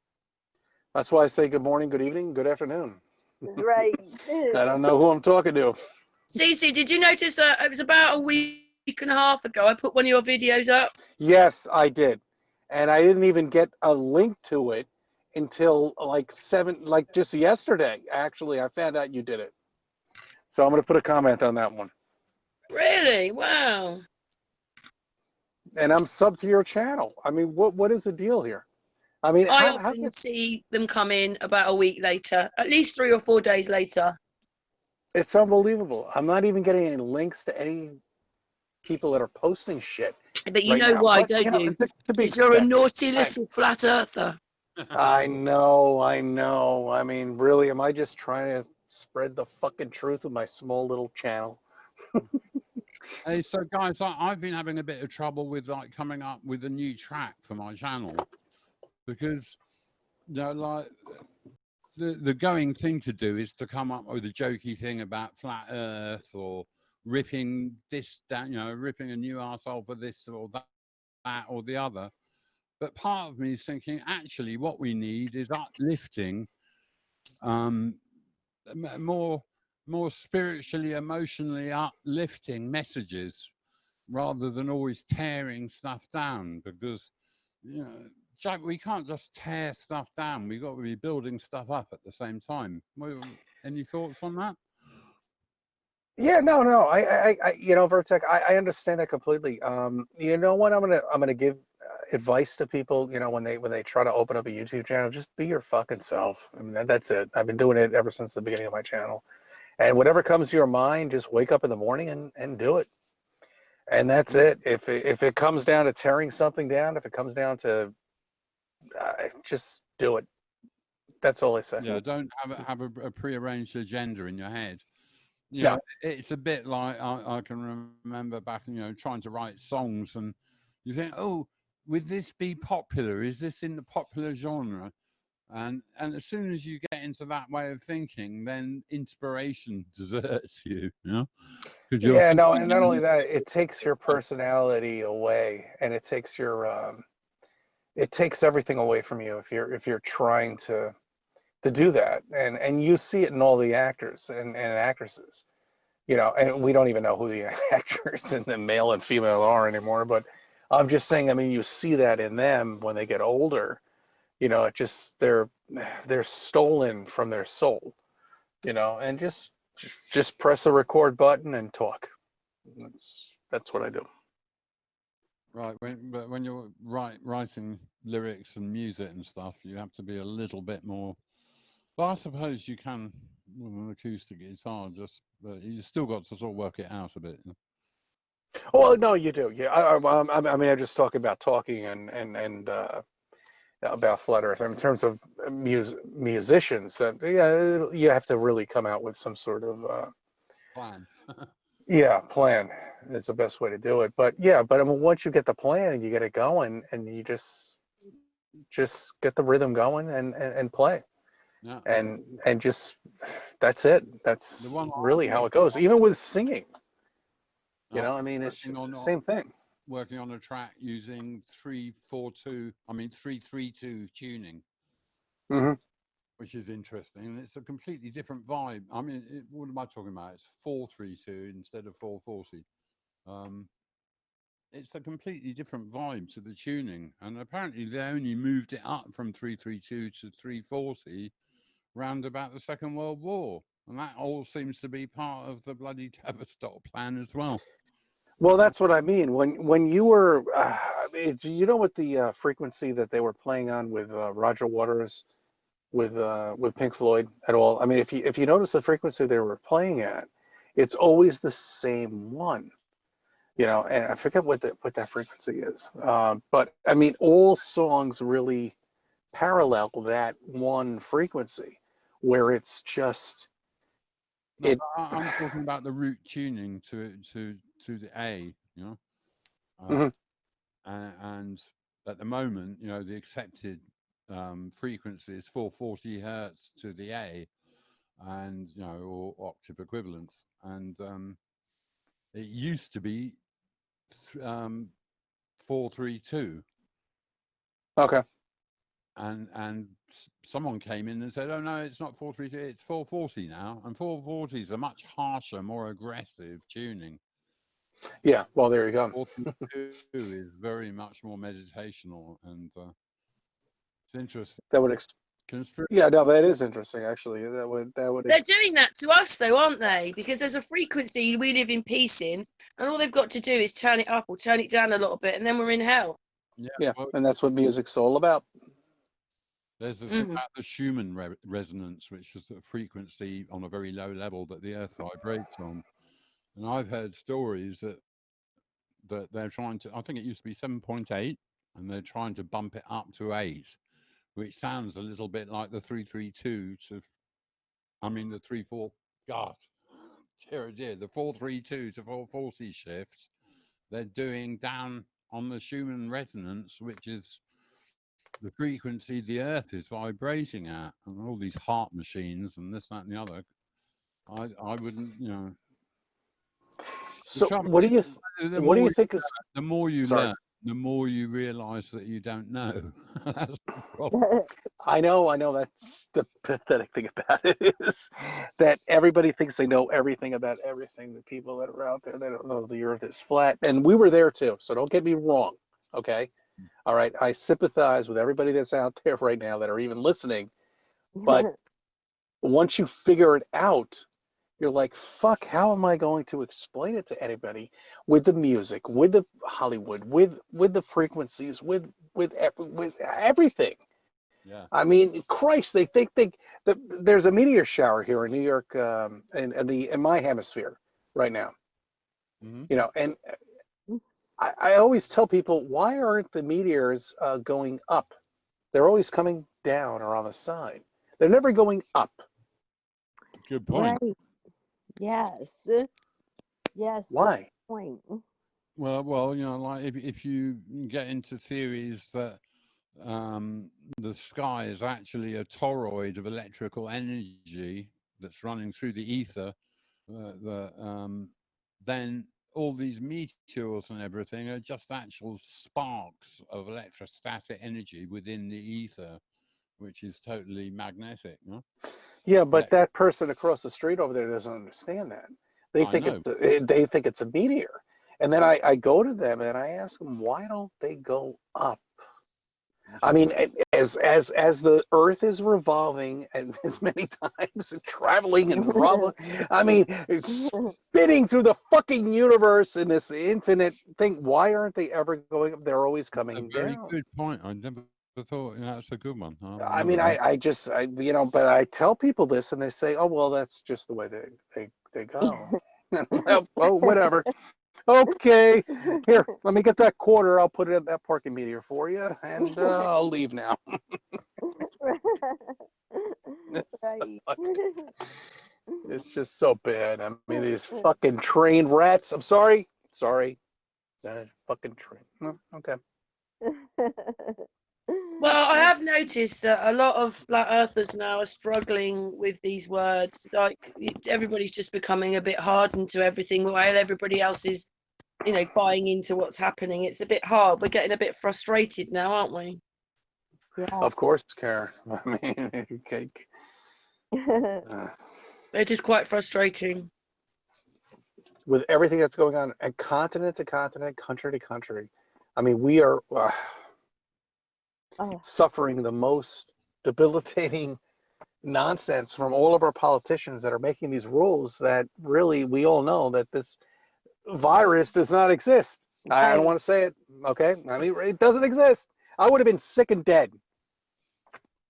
That's why I say good morning, good evening, good afternoon. Right. I don't know who I'm talking to. Cece, did you notice it was about a week and a half ago I put one of your videos up? Yes, I did. And I didn't even get a link to it until just yesterday. Actually, I found out you did it. So I'm going to put a comment on that one. Really? Wow. And I'm sub to your channel. I mean, what is the deal here? I mean, I how often see them come in about a week later, at least 3 or 4 days later. it's unbelievable. I'm not even getting any links to any people that are posting shit. But you right know now. why, But, don't you know, you? to be Because you're a expected. naughty little flat earther. I know. I mean, really, am I just trying to spread the fucking truth with my small little channel? Hey, so guys, I've been having a bit of trouble with coming up with a new track for my channel because the going thing to do is to come up with a jokey thing about flat Earth or ripping this down, ripping a new arsehole for this or that or the other. But part of me is thinking, actually, what we need is uplifting, more spiritually, emotionally uplifting messages rather than always tearing stuff down, because we can't just tear stuff down. We've got to be building stuff up at the same time. Any thoughts on that? Yeah, no. I VIRTEC, I understand that completely. You know what? I'm gonna give advice to people. When they try to open up a YouTube channel, just be your fucking self. I mean, that's it. I've been doing it ever since the beginning of my channel. And whatever comes to your mind, just wake up in the morning and do it. And that's it. If it comes down to tearing something down, if it comes down to just do it. That's all I say. Yeah, don't have a prearranged agenda in your head. Yeah, it's a bit like I can remember back, trying to write songs, and you think, oh, would this be popular? Is this in the popular genre? And as soon as you get into that way of thinking, then inspiration deserts you. Yeah, no, and not only that, it takes your personality away, and it takes it takes everything away from you if you're trying to do that. And you see it in all the actors and actresses, and we don't even know who the actors and the male and female are anymore. But I'm just saying, I mean, you see that in them when they get older. It just they're stolen from their soul, and just press the record button and talk. That's what I do. Right, but when you're writing lyrics and music and stuff, you have to be a little bit more. Well, I suppose you can with an acoustic guitar, but you still got to sort of work it out a bit. Well, no, you do. Yeah, I mean, I just talk about talking and about flat Earth. In terms of musicians, you have to really come out with some sort of Plan. Yeah, plan is the best way to do it. But I mean, once you get the plan and you get it going, and you just get the rhythm going and play. Yeah. and just that's it. That's The one really how it goes. Even with singing, you know, I mean, it's just the same thing. Working on a track using 332 tuning, Hmm. which is interesting, and it's a completely different vibe. I mean, what am I talking about? It's 432 instead of 440. It's a completely different vibe to the tuning, and apparently they only moved it up from 332 to 340 round about the Second World War, and that all seems to be part of the bloody Tavistock plan as well. Well, that's what I mean. When you were, do you know what the frequency that they were playing on with Roger Waters with Pink Floyd at all? I mean, if you notice the frequency they were playing at, it's always the same one. You know, and I forget what that frequency is. But I mean, all songs really parallel that one frequency, where it's just No, I'm talking about the root tuning to the A, you know, Mhm. and at the moment, you know, the accepted frequency is 440 hertz to the A, and you know, or octave equivalents, and it used to be 432. Okay. And someone came in and said, "Oh no, it's not 432, it's 440 now." And 440 is a much harsher, more aggressive tuning. Yeah. Well, there you go. 432 is very much more meditational, and it's interesting. That would Yeah, no, that is interesting. Actually, that would They're doing that to us, though, aren't they? Because there's a frequency we live in peace in, and all they've got to do is turn it up or turn it down a little bit, and then we're in hell. Yeah, well, and that's what music's all about. there's the thing about the Schumann resonance, which is a frequency on a very low level that the Earth vibrates on. And I've heard stories that they're trying to, I think it used to be 7.8, and they're trying to bump it up to 8, which sounds a little bit like the 332 to, I mean, the 3/4, God, dear, the 432 to 440 shift. They're doing down on the Schumann resonance, which is the frequency the Earth is vibrating at, and all these heart machines and this, that, and the other. I wouldn't, you know. So, what do you think is? The more you Sorry. learn, the more you realize that you don't know. That's the problem. I know. That's the pathetic thing about it is that everybody thinks they know everything about everything. The people that are out there, they don't know the Earth is flat, and we were there too. So don't get me wrong. Okay. All right. I sympathize with everybody that's out there right now that are even listening. But once you figure it out, you're like, fuck, how am I going to explain it to anybody with the music, with the Hollywood, with the frequencies, with everything? Yeah. I mean, Christ, they think there's a meteor shower here in New York, in my hemisphere right now. Mm-hmm. You know, and I always tell people, why aren't the meteors going up? They're always coming down or on the side. They're never going up. Good point. Right. Yes. Yes. Why? Good point. Well, you know, like if you get into theories that the sky is actually a toroid of electrical energy that's running through the ether, then all these meteors and everything are just actual sparks of electrostatic energy within the ether, which is totally magnetic. No? Yeah, but that person across the street over there doesn't understand that. They think it's a meteor. And then I go to them and I ask them, why don't they go up? I mean, as the Earth is revolving and as many times and traveling and I mean, it's spinning through the fucking universe in this infinite thing. Why aren't they ever going up? They're always coming Very down. good point. I never thought, you know, that's a good one. I mean, I just, you know, but I tell people this and they say, oh, well, that's just the way they go. Well, whatever. Okay, here, let me get that quarter. I'll put it in that parking meter for you, and I'll leave now. Right. It's just so bad. I mean, these fucking trained rats. I'm sorry. Fucking train. Okay. Well, I have noticed that a lot of flat earthers now are struggling with these words. Like everybody's just becoming a bit hardened to everything while everybody else is, buying into what's happening. It's a bit hard. We're getting a bit frustrated now, aren't we? Yeah. Of course, Karen. I mean, okay. It is quite frustrating. With everything that's going on, and continent to continent, country to country, I mean, we are suffering the most debilitating nonsense from all of our politicians that are making these rules that really we all know that this virus does not exist. I don't want to say it, okay? I mean, it doesn't exist. I would have been sick and dead.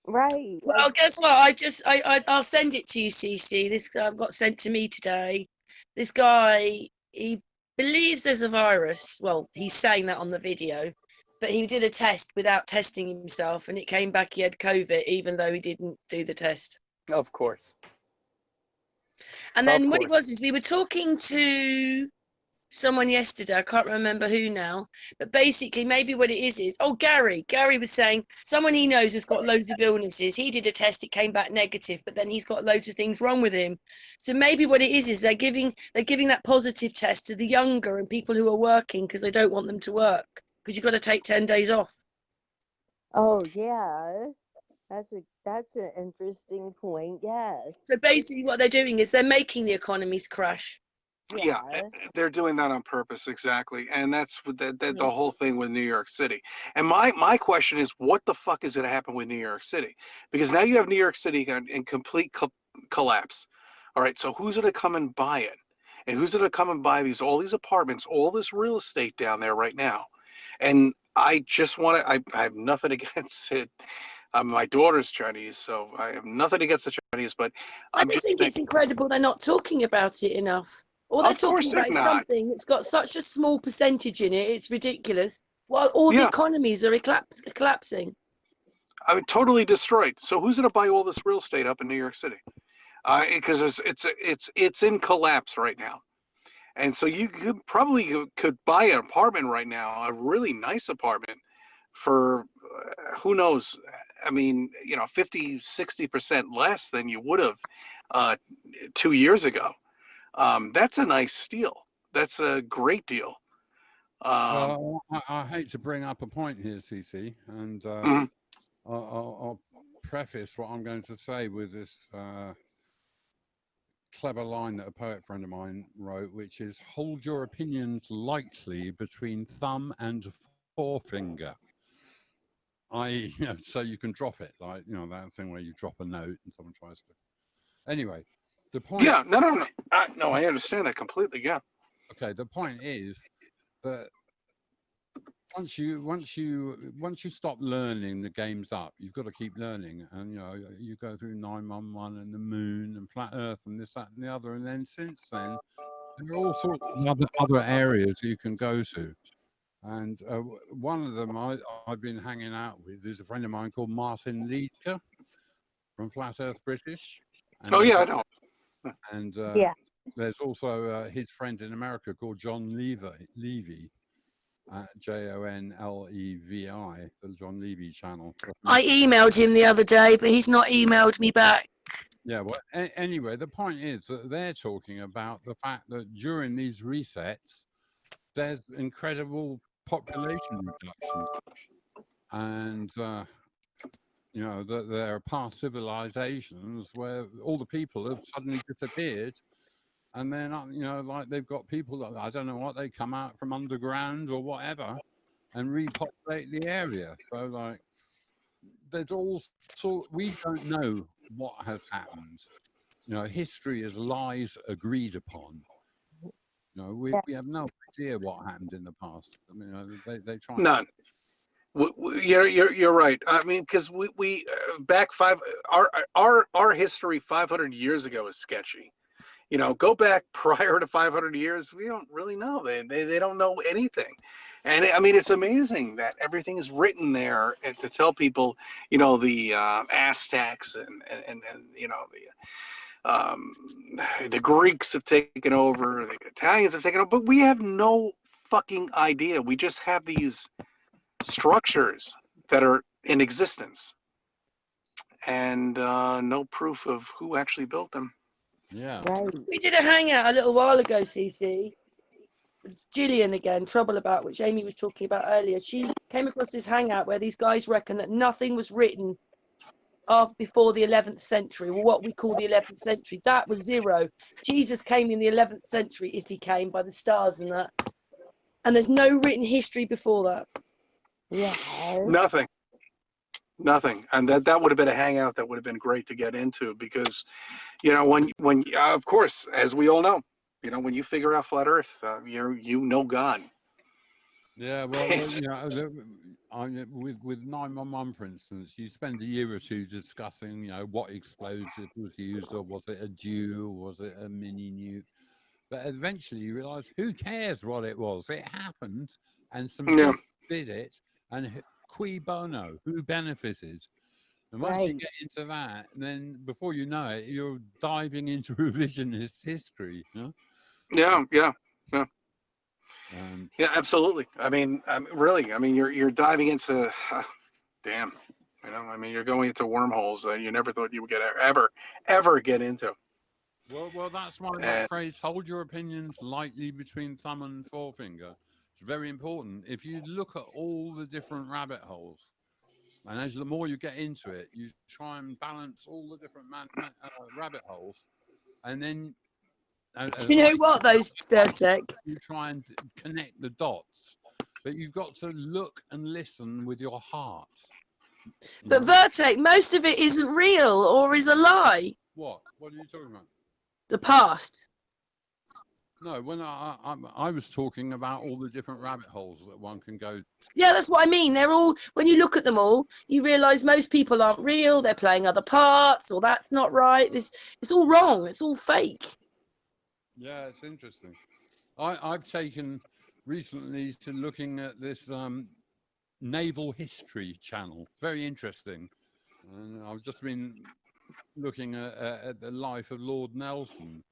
Right. Well, guess what? I'll send it to you, CC. This got sent to me today. This guy, he believes there's a virus. Well, he's saying that on the video, but he did a test without testing himself, and it came back he had COVID, even though he didn't do the test. Of course. And then what it was is we were talking to someone yesterday, I can't remember who now, but basically maybe what it is, Gary was saying someone he knows has got loads of illnesses. He did a test, it came back negative, but then he's got loads of things wrong with him. So maybe what it is they're giving that positive test to the younger and people who are working because they don't want them to work, because you've got to take 10 days off. Oh yeah, that's an interesting point. Yes. So basically what they're doing is they're making the economies crash. Yeah, they're doing that on purpose, exactly, and that's the whole thing with New York City. And my question is, what the fuck is going to happen with New York City? Because now you have New York City in complete collapse. All right, so who's going to come and buy it? And who's going to come and buy all these apartments, all this real estate down there right now? And I just want to. I have nothing against it. My daughter's Chinese, so I have nothing against the Chinese, but I just think it's incredible they're not talking about it enough. All they're talking about is something that's got such a small percentage in it. It's ridiculous. While all the economies are collapsing. I mean, totally destroyed. So who's going to buy all this real estate up in New York City? Because it's in collapse right now. And so you could buy an apartment right now, a really nice apartment, for who knows? I mean, 50, 60% less than you would have 2 years ago. That's a nice steal. That's a great deal. Well, I hate to bring up a point here, CC, and I'll preface what I'm going to say with this clever line that a poet friend of mine wrote, which is, hold your opinions lightly between thumb and forefinger. So you can drop it, like, that thing where you drop a note and someone tries to. Anyway, the point. Yeah, no, I understand that completely. Yeah. Okay, the point is that once you stop learning, the game's up. You've got to keep learning, and you go through 911 and the moon and flat Earth and this, that, and the other, and then since then there are all sorts of other areas you can go to. And one of them I've been hanging out with is a friend of mine called Martin Leedker from Flat Earth British. And I know. And there's also his friend in America called John Levy, JONLEVI, the John Levy channel. I emailed him the other day, but he's not emailed me back. Yeah, well, anyway, the point is that they're talking about the fact that during these resets, there's incredible population reduction, and that there are past civilizations where all the people have suddenly disappeared, and then like they've got people that, I don't know what, they come out from underground or whatever and repopulate the area. So like there's all sort, we don't know what has happened. History is lies agreed upon. We have no idea what happened in the past. I mean, they try. None. You're right. I mean, because we back our history 500 years ago is sketchy. Go back prior to 500 years, we don't really know. They don't know anything. And I mean, it's amazing that everything is written there, and to tell people, the Aztecs and the Greeks have taken over, the Italians have taken over, but we have no fucking idea. We just have these structures that are in existence, and no proof of who actually built them. Yeah. Right. We did a hangout a little while ago, CC. It's Gillian again, trouble about, which Amy was talking about earlier. She came across this hangout where these guys reckon that nothing was written before the 11th century, well, what we call the 11th century. That was zero. Jesus came in the 11th century, if he came, by the stars and that. And there's no written history before that. Yeah. Nothing. And that would have been a hangout that would have been great to get into, because, you know, when of course, as we all know, you know, when you figure out flat Earth, you know God. Yeah, well, you know, with 911, for instance, you spend a year or two discussing, you know, what explosive was used, or was it a Jew, or was it a mini nuke? But eventually you realise, who cares what it was? It happened, and some Yeah. people did it, and cui bono, who benefited? And once you Right. get into that, then before you know it, you're diving into revisionist history. You know? Yeah. And Yeah, absolutely. I mean, really, I mean, you're diving into, damn, you know, I mean, you're going into wormholes that you never thought you would ever get into. well, that's why And that phrase, hold your opinions lightly between thumb and forefinger. It's very important. If you look at all the different rabbit holes, and as the more you get into it, you try and balance all the different rabbit holes, and then You know what, those VIRTEC? you try and connect the dots, but you've got to look and listen with your heart. But VIRTEC, most of it isn't real or is a lie. What are you talking about? The past. No, when I was talking about all the different rabbit holes that one can go. Yeah, that's what I mean. They're all, when you look at them all, you realise most people aren't real. They're playing other parts, or that's not right. It's all wrong. It's all fake. Yeah, it's interesting. I've taken recently to looking at this naval history channel. Very interesting. And I've just been looking at the life of Lord Nelson.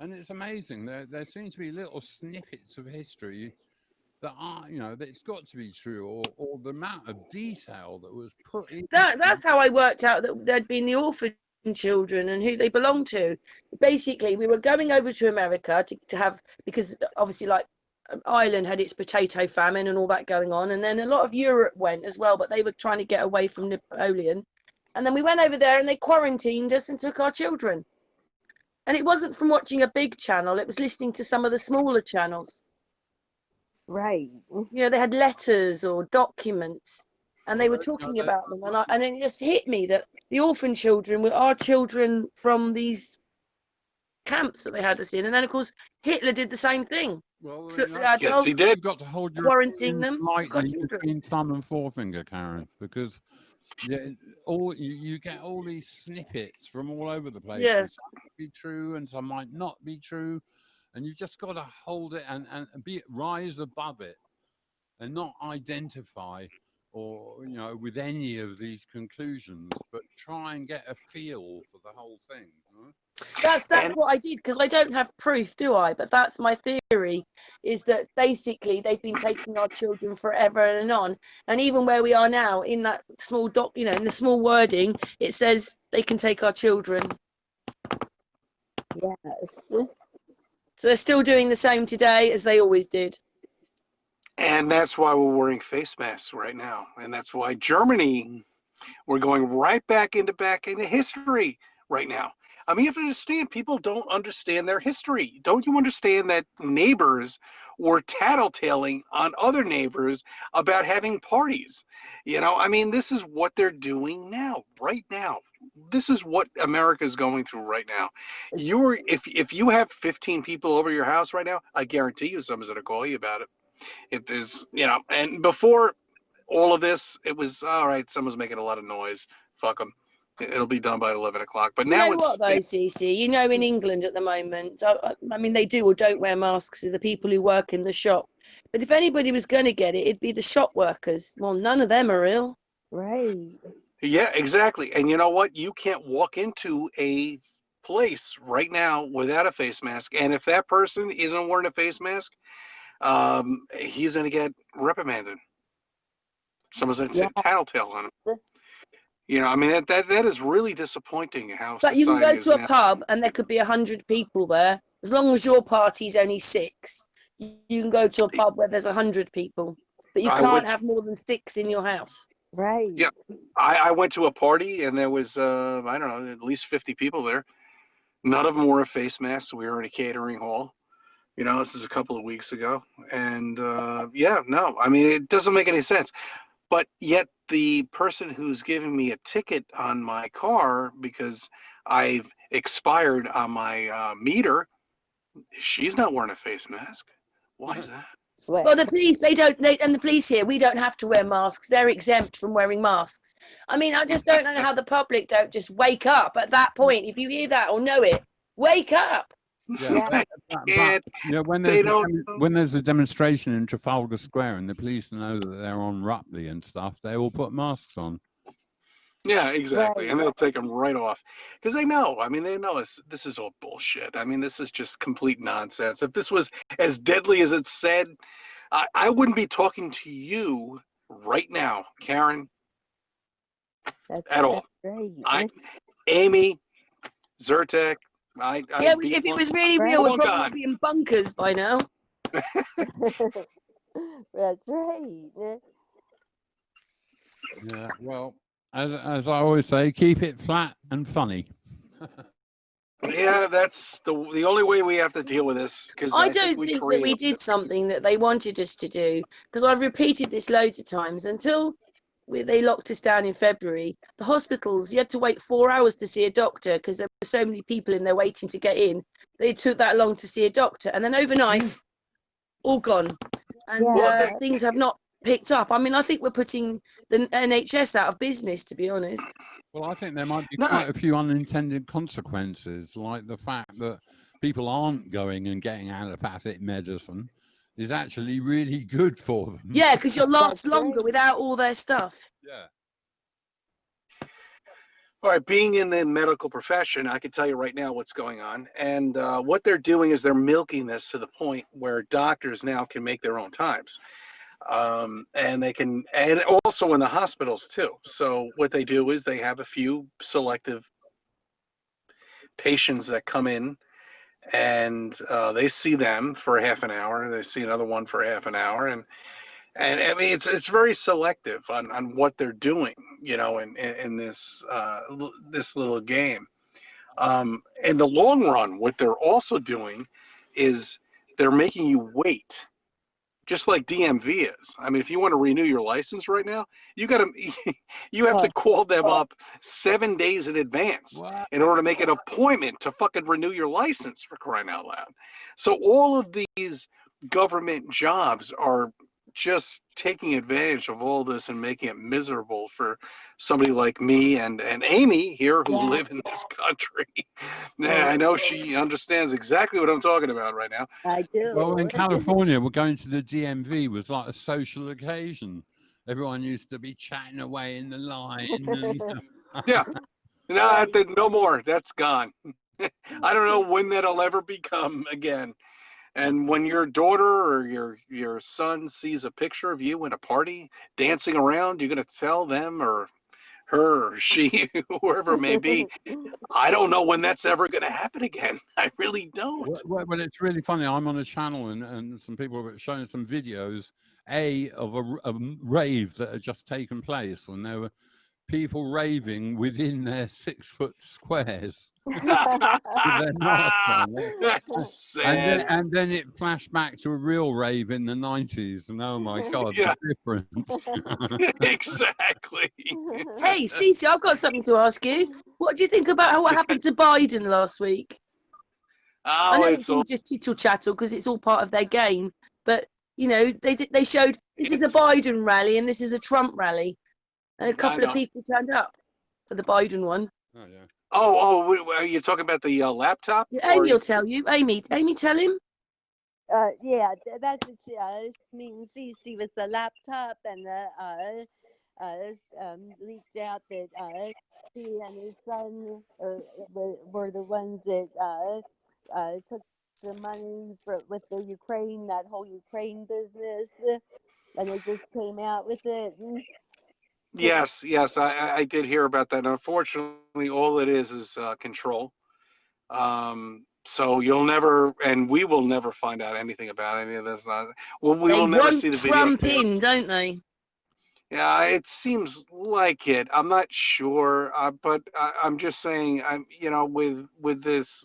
And it's amazing. There seem to be little snippets of history that are, you know, that it's got to be true, or the amount of detail that was put in. That's how I worked out that there'd been the orphan children and who they belonged to. Basically, we were going over to America to have, because obviously, like, Ireland had its potato famine and all that going on, and then a lot of Europe went as well, but they were trying to get away from Napoleon. And then we went over there and they quarantined us and took our children. And it wasn't from watching a big channel, it was listening to some of the smaller channels. Right. You know, they had letters or documents, and they were talking about them. And it just hit me that the orphan children were our children from these camps that they had us in. And then, of course, Hitler did the same thing. Well, yes, he did. You've got to hold your Quarantine them. lightly between thumb and forefinger, Karen, because you get all these snippets from all over the place. Yeah. Some might be true and some might not be true, and you just got to hold it and rise above it, and not identify or, you know, with any of these conclusions, but try and get a feel for the whole thing. Right? That's what I did, because I don't have proof, do I? But that's my theory, is that basically they've been taking our children forever and on. And even where we are now, in that small you know, in the small wording, it says they can take our children. Yes. So they're still doing the same today as they always did. And that's why we're wearing face masks right now. And that's why Germany, we're going right back into history right now. I mean, you have to understand, people don't understand their history. Don't you understand that neighbors were tattletaling on other neighbors about having parties? You know, I mean, this is what they're doing now, right now. This is what America is going through right now. If you have 15 people over your house right now, I guarantee you someone's going to call you about it. If there's, you know, and before all of this, it was, all right, someone's making a lot of noise. Fuck them. It'll be done by 11 o'clock. But Do now you know what, though, CC? You know, in England at the moment, I mean, they do or don't wear masks are the people who work in the shop. But if anybody was going to get it, it'd be the shop workers. Well, none of them are ill. Right. Yeah, exactly. And you know what? You can't walk into a place right now without a face mask. And if that person isn't wearing a face mask, he's going to get reprimanded. Someone's going to Yeah. tattletale on them. You know, I mean, that is really disappointing how But you can society go is to a now. pub and there could be 100 people there. As long as your party's only 6, you can go to a pub where there's 100 people. But you I can't went- have more than 6 in your house. Right. Yeah. I went to a party and there was, I don't know, at least 50 people there. None of them wore a face mask. We were in a catering hall. You know, this is a couple of weeks ago. And yeah, no, I mean, it doesn't make any sense. But yet the person who's giving me a ticket on my car because I've expired on my meter, she's not wearing a face mask. Why is that? Well, the police, and the police here, we don't have to wear masks. They're exempt from wearing masks. I mean, I just don't know how the public don't just wake up at that point. If you hear that or know it, wake up. Yeah, Yeah. but, And you know, when they there's when there's a demonstration in Trafalgar Square and the police know that they're on Rupley and stuff, they will put masks on. yeah, exactly. Right. And they'll take them right off because they know. I mean, they know this is all bullshit. I mean, this is just complete nonsense. If this was as deadly as it's said, I wouldn't be talking to you right now, Karen, at all. Right. Amy, Zyrtec, Yeah, I'd be if it was really Right. real, Oh, we'd probably God. be in bunkers by now. That's right. Yeah, well, as I always say, keep it flat and funny. Yeah, that's the only way we have to deal with this because I don't think that we created did something that they wanted us to do, because I've repeated this loads of times. Until they locked us down in February, the hospitals, you had to wait 4 hours to see a doctor because there were so many people in there waiting to get in. It took that long to see a doctor. And then overnight, all gone. And Yeah. things have not picked up. I mean, I think we're putting the NHS out of business, to be honest. Well, I think there might be No. quite a few unintended consequences, like the fact that people aren't going and getting allopathic medicine is actually really good for them. Yeah, because you'll last That's longer right. without all their stuff. Yeah. All right, being in the medical profession, I can tell you right now what's going on. And what they're doing is they're milking this to the point where doctors now can make their own times. And they can, and also in the hospitals too. So what they do is they have a few selective patients that come in and they see them for half an hour. They see another one for half an hour. And I mean, it's very selective on what they're doing, you know, in this this little game. In the long run, what they're also doing is they're making you wait, just like DMV is. I mean, if you want to renew your license right now, you have to call them up 7 days in advance What? in order to make an appointment to fucking renew your license, for crying out loud. So all of these government jobs are just taking advantage of all this and making it miserable for somebody like me and Amy here who Yeah. live in this country. Yeah, I know she understands exactly what I'm talking about right now. I do. Well, in California, we're going to the DMV was like a social occasion. Everyone used to be chatting away in the line. And, Yeah. No, no more. That's gone. I don't know when that'll ever become again. And when your daughter or your son sees a picture of you in a party dancing around, you're going to tell them or her or she, whoever it may be, I don't know when that's ever going to happen again. I really don't. well, it's really funny. I'm on a channel and some people are showing some videos, of a rave that had just taken place. And there were people raving within their 6-foot squares. With their masks on. That's sad. And then it flashed back to a real rave in the 90s. And oh my God, Yeah. the difference. Exactly. Hey, Cece, I've got something to ask you. What do you think about what happened to Biden last week? I Oh, know it's it's all just tittle chattle because it's all part of their game, but you know they showed this is a Biden rally and this is a Trump rally, and a couple of people turned up for the Biden one. Oh, yeah. Oh, are you talking about the laptop? Yeah, Amy will tell you. Amy, tell him. Yeah, that's what she means. Cece with the laptop and the leaked out that he and his son were the ones that took the money with the Ukraine, that whole Ukraine business. and they just came out with it. Yes, I did hear about that. Unfortunately, all it is control. So you'll never, and we will never find out anything about any of this. Well, we They will never want see the Trump videotape. in, don't they? Yeah, it seems like it. I'm not sure, but I'm just saying. With this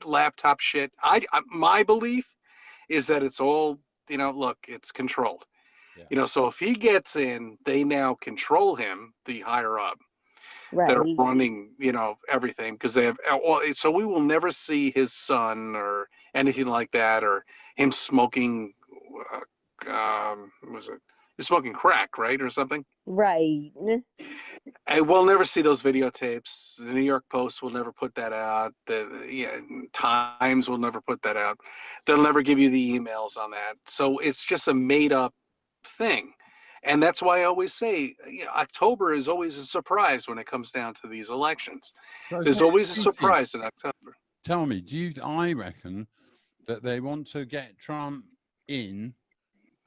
laptop shit, my belief is that it's all, look, it's controlled. Yeah. So if he gets in, they now control him, the higher up, that are Right. running, everything, because they have. So we will never see his son or anything like that, or him smoking. Was it? He's smoking crack, right, or something? Right. And we'll never see those videotapes. The New York Post will never put that out. The Times will never put that out. They'll never give you the emails on that. So it's just a made-up thing. And that's why I always say October is always a surprise when it comes down to these elections. There's always a surprise in October. Tell me, I reckon that they want to get Trump in,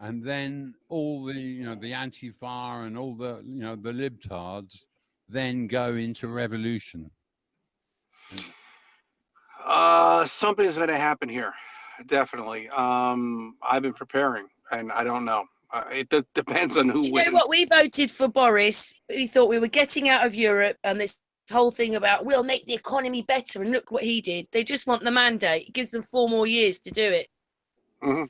and then all the, the Antifa and all the, the libtards then go into revolution. Something's going to happen here. Definitely. I've been preparing, and I don't know. It depends on who Do you wins. know what? We voted for Boris. We thought we were getting out of Europe, and this whole thing about we'll make the economy better, and look what he did. They just want the mandate. It gives them 4 more years to do it. Mm-hmm.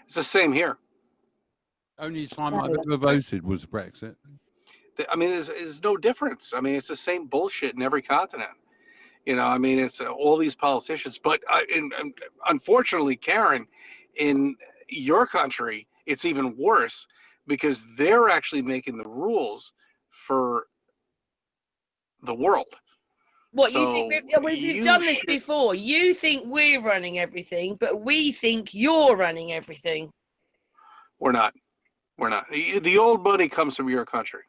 It's the same here. Only time I've ever voted was Brexit. I mean, there's no difference. I mean, it's the same bullshit in every continent. I mean, it's all these politicians. But unfortunately, Karen, in your country, it's even worse because they're actually making the rules for the world. What, you think we've done this before? You think we're running everything, but we think you're running everything. We're not. The old money comes from your country.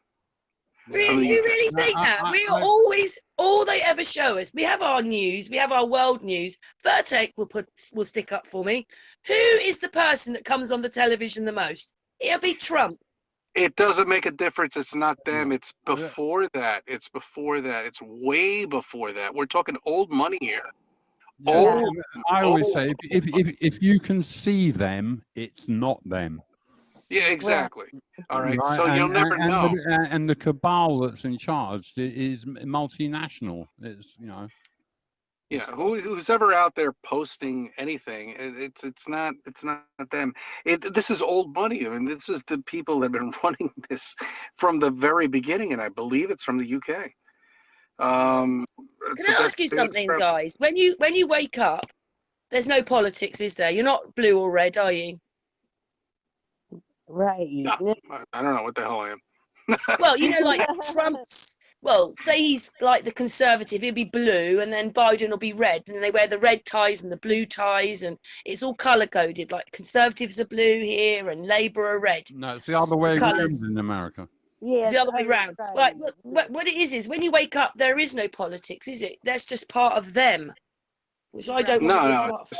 Really? You really think that? We are always, all they ever show us. We have our news, we have our world news. VIRTEC will stick up for me. Who is the person that comes on the television the most? It'll be Trump. It doesn't make a difference. It's not them. It's before that. It's before that. It's way before that. We're talking old money here. Yeah. I always say, if you can see them, it's not them. Yeah, exactly. All right. So you'll never know. And the cabal that's in charge is multinational. It's Yeah. Who's ever out there posting anything? It's not them. This is old money. I mean, this is the people that have been running this from the very beginning, and I believe it's from the UK. Can I ask you something, guys? When you wake up, there's no politics, is there? You're not blue or red, are you? Right. No, I don't know what the hell I am. Well, like Trump's, say he's like the conservative, he'll be blue, and then Biden will be red, and they wear the red ties and the blue ties, and it's all color coded. Like conservatives are blue here, and Labour are red. No, it's the other way around in America. Yeah, it's the other way around. Right. What it is when you wake up, there is no politics, is it? That's just part of them, which I don't want to be part of.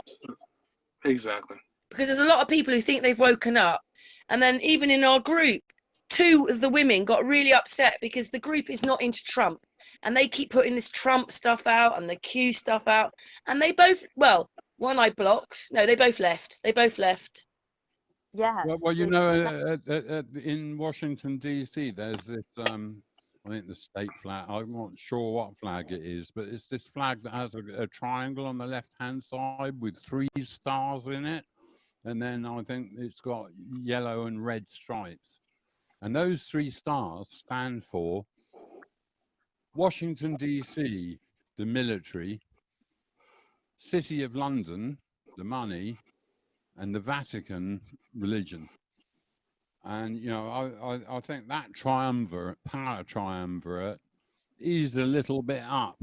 Exactly. Because there's a lot of people who think they've woken up, and then even in our group, 2 of the women got really upset because the group is not into Trump, and they keep putting this Trump stuff out and the Q stuff out, and they both, one I blocked. No, they both left. Yeah. Well, in Washington D.C., there's this. I think the state flag. I'm not sure what flag it is, but it's this flag that has a triangle on the left-hand side with 3 stars in it, and then I think it's got yellow and red stripes. And those 3 stars stand for Washington, D.C., the military, City of London, the money, and the Vatican, religion. And, I think that power triumvirate is a little bit up.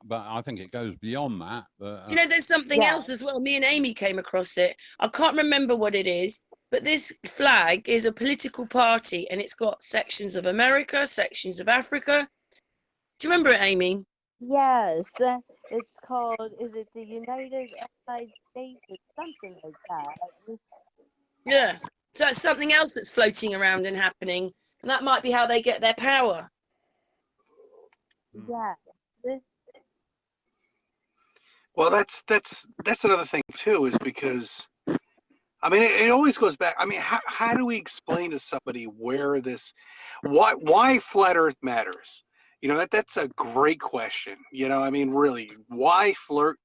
But I think it goes beyond that. But, do you know there's something else as well? Me and Amy came across it. I can't remember what it is. But this flag is a political party, and it's got sections of America, sections of Africa. Do you remember it, Amy? Yes. It's called, is it the United Allied States or something like that? Yeah. So that's something else that's floating around and happening. And that might be how they get their power. Yes. Well, that's another thing too, is because I mean it always goes back. I mean, how do we explain to somebody why flat Earth matters? You know, that's a great question. You know, I mean, really, why flat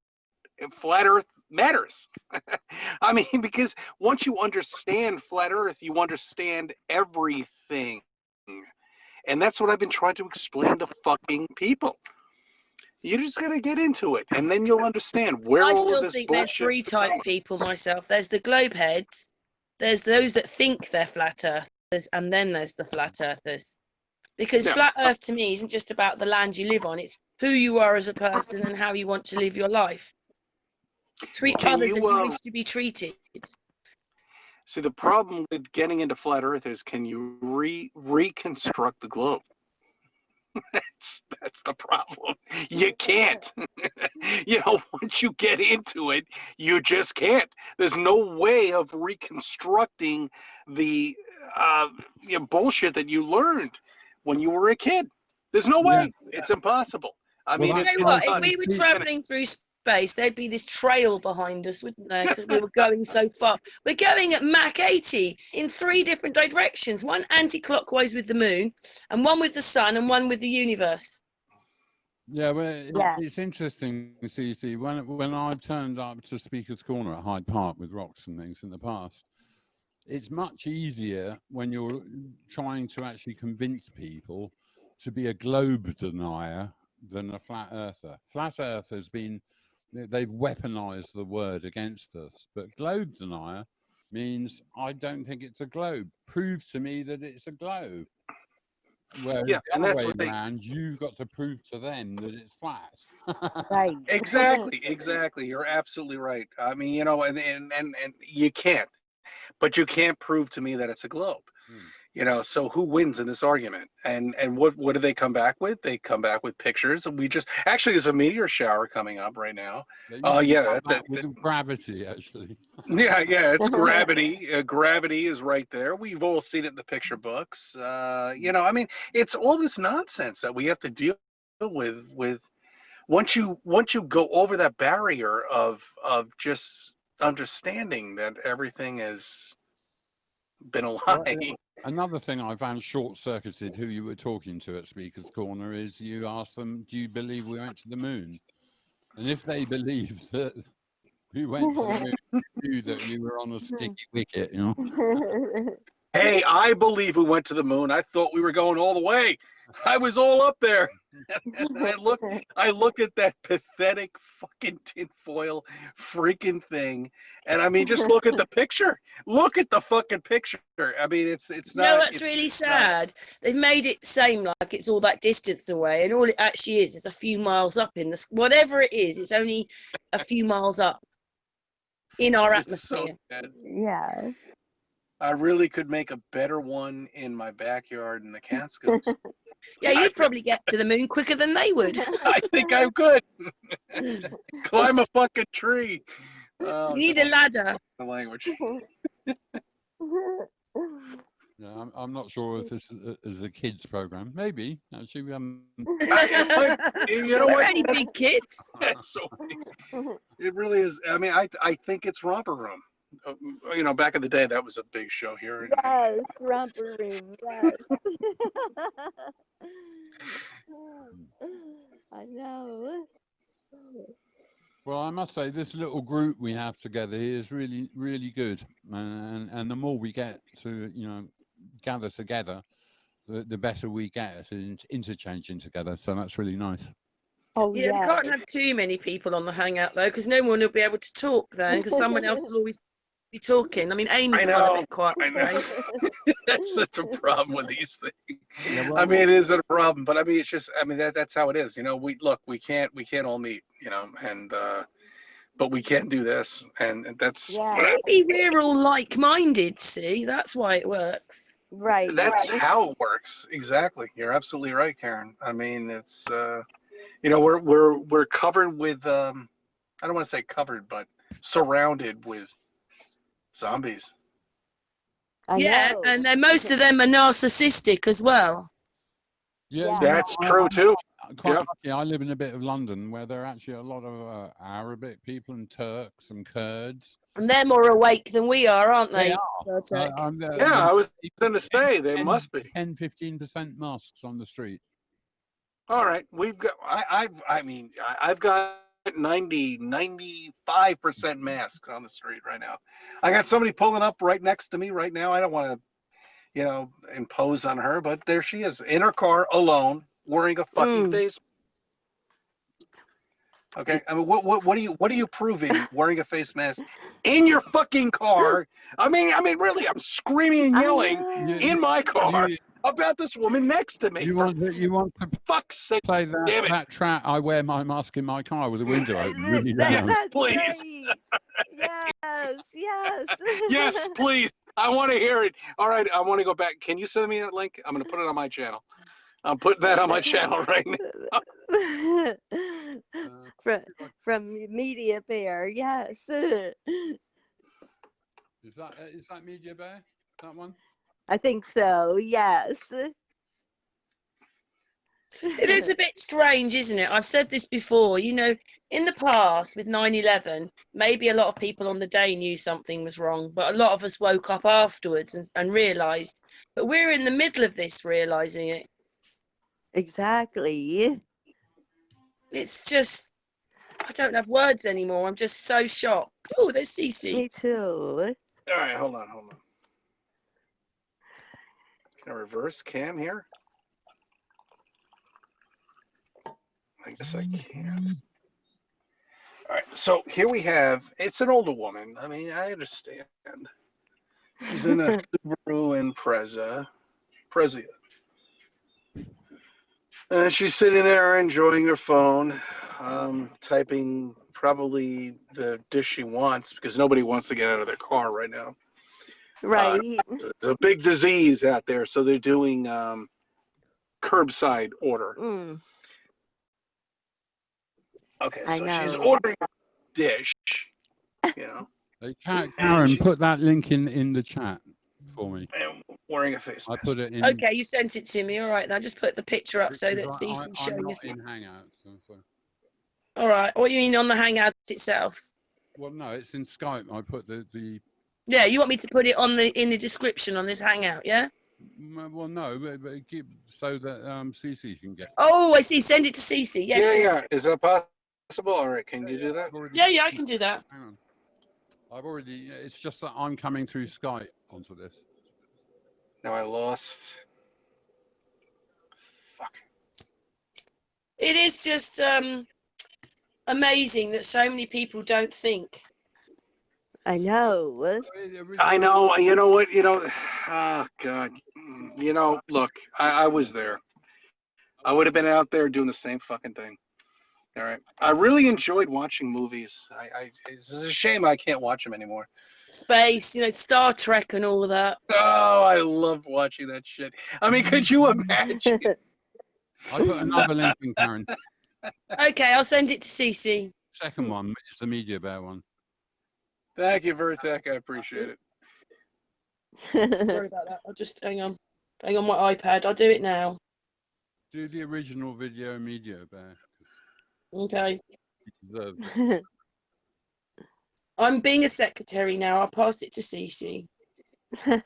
Earth matters? I mean, because once you understand flat Earth, you understand everything, and that's what I've been trying to explain to fucking people. You just gotta get into it, and then you'll understand where I all still of this think bullshit there's three is types going. of people myself. There's the globe heads, there's those that think they're flat earthers, and then there's the flat earthers. Because Yeah. flat earth to me isn't just about the land you live on, it's who you are as a person and how you want to live your life. Treat Can others you as you wish to be treated. see the problem with getting into flat Earth is can you reconstruct the globe? That's the problem. You can't. You know, once you get into it, you just can't. There's no way of reconstructing the bullshit that you learned when you were a kid. There's no Yeah. way. It's impossible. I Well, mean, You that's it's know what? If like we were the- traveling through space, there'd be this trail behind us, wouldn't there? Because we were going so far. We're going at Mach 80 in 3 different directions, one anti-clockwise with the moon, and one with the sun, and one with the universe. Yeah, well, Yeah. it's interesting, CC. When I turned up to Speaker's Corner at Hyde Park with rocks and things in the past, it's much easier when you're trying to actually convince people to be a globe denier than a flat earther. Flat earth has been, they've weaponized the word against us, but globe denier means I don't think it's a globe. Prove to me that it's a globe. Whereas yeah, the and other that's way what they around, you've got to prove to them that it's flat. Right. exactly. You're absolutely right. I mean, you know, and you can't, but you can't prove to me that it's a globe. You know, so who wins in this argument? And what do they come back with? They come back with pictures, and we just actually there's a meteor shower coming up right now. Oh Yeah, with gravity, actually. yeah, it's gravity. Gravity is right there. We've all seen it in the picture books. You know, I mean, it's all this nonsense that we have to deal with once you go over that barrier of just understanding that everything has been a lie. Another thing I found short-circuited who you were talking to at Speaker's Corner is you asked them, do you believe we went to the moon? And if they believe that we went to the moon, you knew that you were on a sticky wicket, you know? Hey, I believe we went to the moon. I thought we were going all the way. I was all up there. And I look at that pathetic fucking tinfoil freaking thing. And I mean, just look at the picture. Look at the fucking picture. I mean, it's You not. know what's really sad? They've made it seem like it's all that distance away, and all it actually is a few miles up in the whatever it is. It's only a few miles up in our It's so atmosphere. bad. Yeah. I really could make a better one in my backyard in the Catskills. Yeah, you'd probably get to the moon quicker than they would. I think I could. Climb a fucking tree. You need a ladder. The language. Yeah, I'm not sure if this is a kids program. Maybe actually. You know They're what? only big kids. That's so it really is. I mean, I think it's Romper Room. You know, back in the day, that was a big show here. Yes, romper room. Yes. I know. Well, I must say this little group we have together here is really, really good, and the more we get to, you know, gather together, the better we get at interchanging together. So that's really nice. Oh Yeah, we yeah. can't have too many people on the hangout though, because no one will be able to talk then, because someone else will always be talking. I mean, Amy's I gone a know, bit quiet I know. today. That's such a problem with these things. Yeah, well, I mean, it is a problem, but I mean, it's just, I mean, that's how it is. You know, we can't all meet, you know, and but we can do this, and that's Yeah. Maybe we're all like-minded. See, that's why it works. Right. that's how it works. Exactly. You're absolutely right, Karen. I mean, it's you know, we're covered with I don't want to say covered, but surrounded with zombies. I Yeah, know. and then most of them are narcissistic as well. Yeah, That's true too. Quite Yep. lucky. I live in a bit of London where there are actually a lot of Arabic people and Turks and Kurds. And they're more awake than we are, aren't they? They VIRTEC? Yeah, I was going to say they 10, must be. 10-15% mosques on the street. All right, we've got. I've got 95% masks on the street right now. I got somebody pulling up right next to me right now. I don't want to, impose on her, but there she is in her car alone, wearing a fucking face. Okay, I mean, what are you proving wearing a face mask in your fucking car? I mean, really, I'm screaming and yelling in my car about this woman next to me. You want to Fuck's sake, play damn it. that track? I wear my mask in my car with the window open, really loud. That's Please. great. Yes. Yes, please. I want to hear it. All right, I want to go back. Can you send me that link? I'm going to put it on my channel. I'm putting that on my channel right now. From Media Bear, yes. Is that Media Bear? That one? I think so, yes. It is a bit strange, isn't it? I've said this before, in the past with 9/11, maybe a lot of people on the day knew something was wrong, but a lot of us woke up afterwards and realised. But we're in the middle of this realising it. Exactly. It's just, I don't have words anymore. I'm just so shocked. Oh, there's Cece. Me too. All right, hold on. Can I reverse cam here? I guess I can't. All right, so here we have, it's an older woman. I mean, I understand. She's in a Subaru Impreza. She's sitting there enjoying her phone, typing probably the dish she wants because nobody wants to get out of their car right now. Right. There's a big disease out there, so they're doing curbside order. Okay, so she's ordering a dish, Hey, Karen, put that link in the chat for me. And wearing a face mask. I put it in. Okay, you sent it to me. All right, now just put the picture up so that Cece's I'm showing not us. in Hangouts. So. All right, what do you mean on the Hangout itself? Well, no, it's in Skype. I put the. Yeah, you want me to put it in the description on this Hangout, yeah? Well, no, but keep so that Cece can get. Oh, I see. Send it to Cece. Yes. Yeah. Is that possible? All right, can you do that? Yeah, I can do that. Hang on. I've already. It's just that I'm coming through Skype onto this. Now I lost. Fuck. It is just amazing that so many people don't think. I know. I know. You know what? Oh God. Look, I was there. I would have been out there doing the same fucking thing. All right. I really enjoyed watching movies. It's a shame I can't watch them anymore. Space, Star Trek and all of that. Oh, I loved watching that shit. I mean, could you imagine? I put another link in, Karen. Okay, I'll send it to Cece. Second one is the Media Bear one. Thank you, VIRTEC. I appreciate it. Sorry about that. I'll just hang on my iPad. I'll do it now. Do the original video Media Bear. Okay. He deserves it. I'm being a secretary now. I'll pass it to Cece. Hang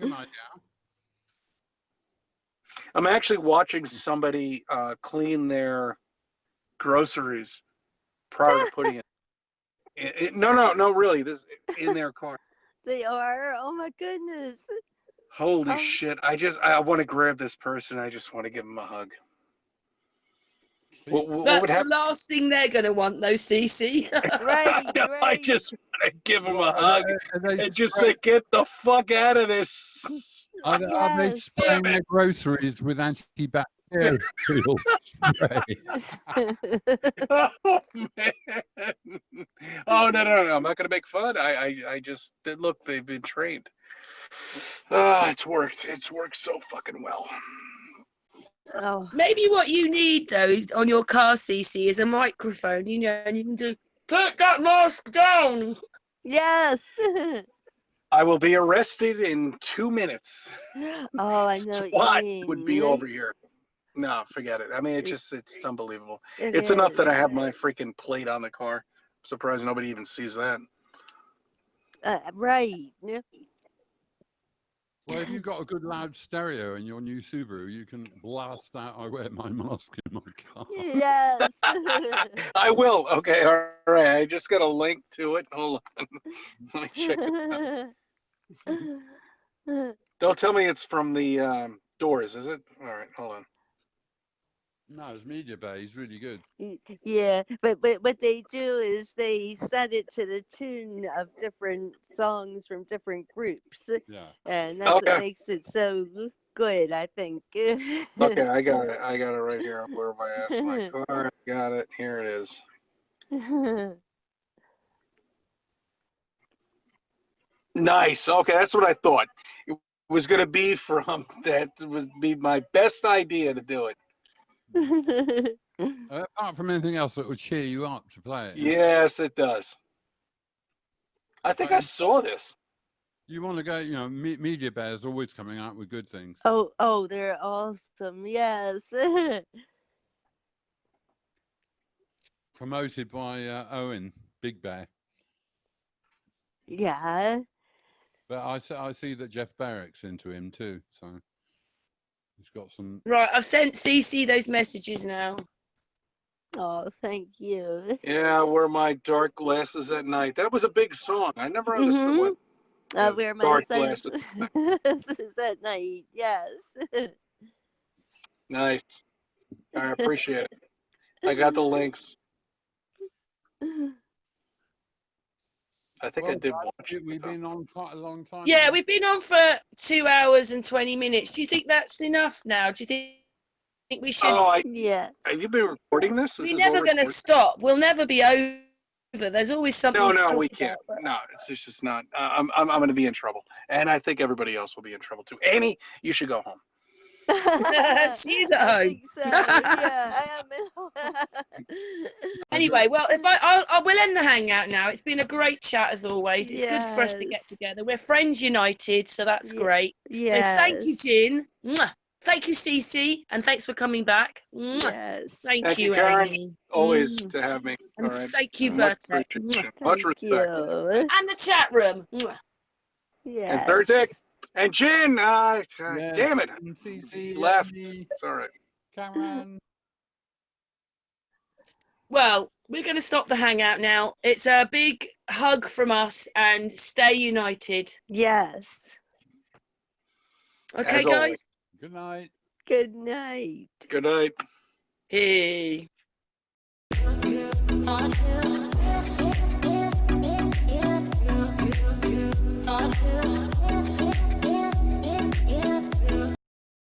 on, I'm actually watching somebody clean their groceries prior to putting it. No, really. This in their car. They are. Oh my goodness. Holy shit! I want to grab this person. I just want to give him a hug. What That's would the happen? last thing they're going to want, though, Cece. Right. I just want to give him a hug Are they and just say, "Get the fuck out of this." Are they Yes. spraying their groceries with antibacterial spray? Oh man! Oh no! I'm not gonna make fun. I just look. They've been trained. It's worked. It's worked so fucking well. Oh. Maybe what you need, though, is on your car, Cece, is a microphone, and you can do, "Put that mask down." Yes. I will be arrested in 2 minutes. Oh, I know what SWAT you mean. would be over here. No, forget it. I mean, it's unbelievable. It It's enough that I is. have my freaking plate on the car. I'm surprised nobody even sees that. Right. Well, if you've got a good loud stereo in your new Subaru, you can blast out "I Wear My Mask" in my car. Yes. I will. Okay, all right. I just got a link to it. Hold on. Let me check it out. Don't tell me it's from the Doors, is it? All right, hold on. No, it's Media Bay. He's really good. Yeah, but what they do is they set it to the tune of different songs from different groups, Yeah. and that's Okay. what makes it so good, I think. Okay, I got it. I got it right here. Where have I asked my car? I got it. Here it is. Nice. Okay, that's what I thought. It was going to be from that would be my best idea to do it. Apart from anything else that would cheer you up to play it. Yes, it does. I think I saw this. You want to go, you know, Media Bay is always coming out with good things. Oh, they're awesome. Yes. Promoted by Owen, Big Bear. Yeah. But I see that Jeff Barrick's into him too, so he's got some. Right, I've sent CC those messages now. Oh, thank you. Yeah, I wear my dark glasses at night. That was a big song. I never understood what. I wear my dark glasses. sunglasses at night. Yes. Nice. I appreciate it. I got the links. I think I did watch it. We've been on quite a long time. Yeah, we've been on for 2 hours and 20 minutes. Do you think that's enough now? Do you think we should? Oh, Yeah. have you been recording this? We're never going to stop. We'll never be over. There's always something to talk we can't. about. No, it's just not. I'm going to be in trouble, and I think everybody else will be in trouble too. Amy, you should go home. She's at I home. think so. Yeah, I am. Anyway, well, if I will end the hangout now. It's been a great chat as always. It's good for us to get Yes. together. We're friends united, so that's great. Yes. So thank you, Jin. Mwah. Thank you, Cece, and thanks for coming back. Mwah. Yes. Thank you, Karen. Amy. Always to have me. And All right. thank you, Much VIRTEC. appreciation. Mwah. Much Thank respect. you. And the chat room. Mwah. Yes. And VIRTEC and Jen. Damn it. CC Left. Amy, It's all right. Cameron. Well, we're going to stop the hangout now. It's a big hug from us and stay united. Yes. Okay, As guys? always. Good night. Good night. Good night. Hey. On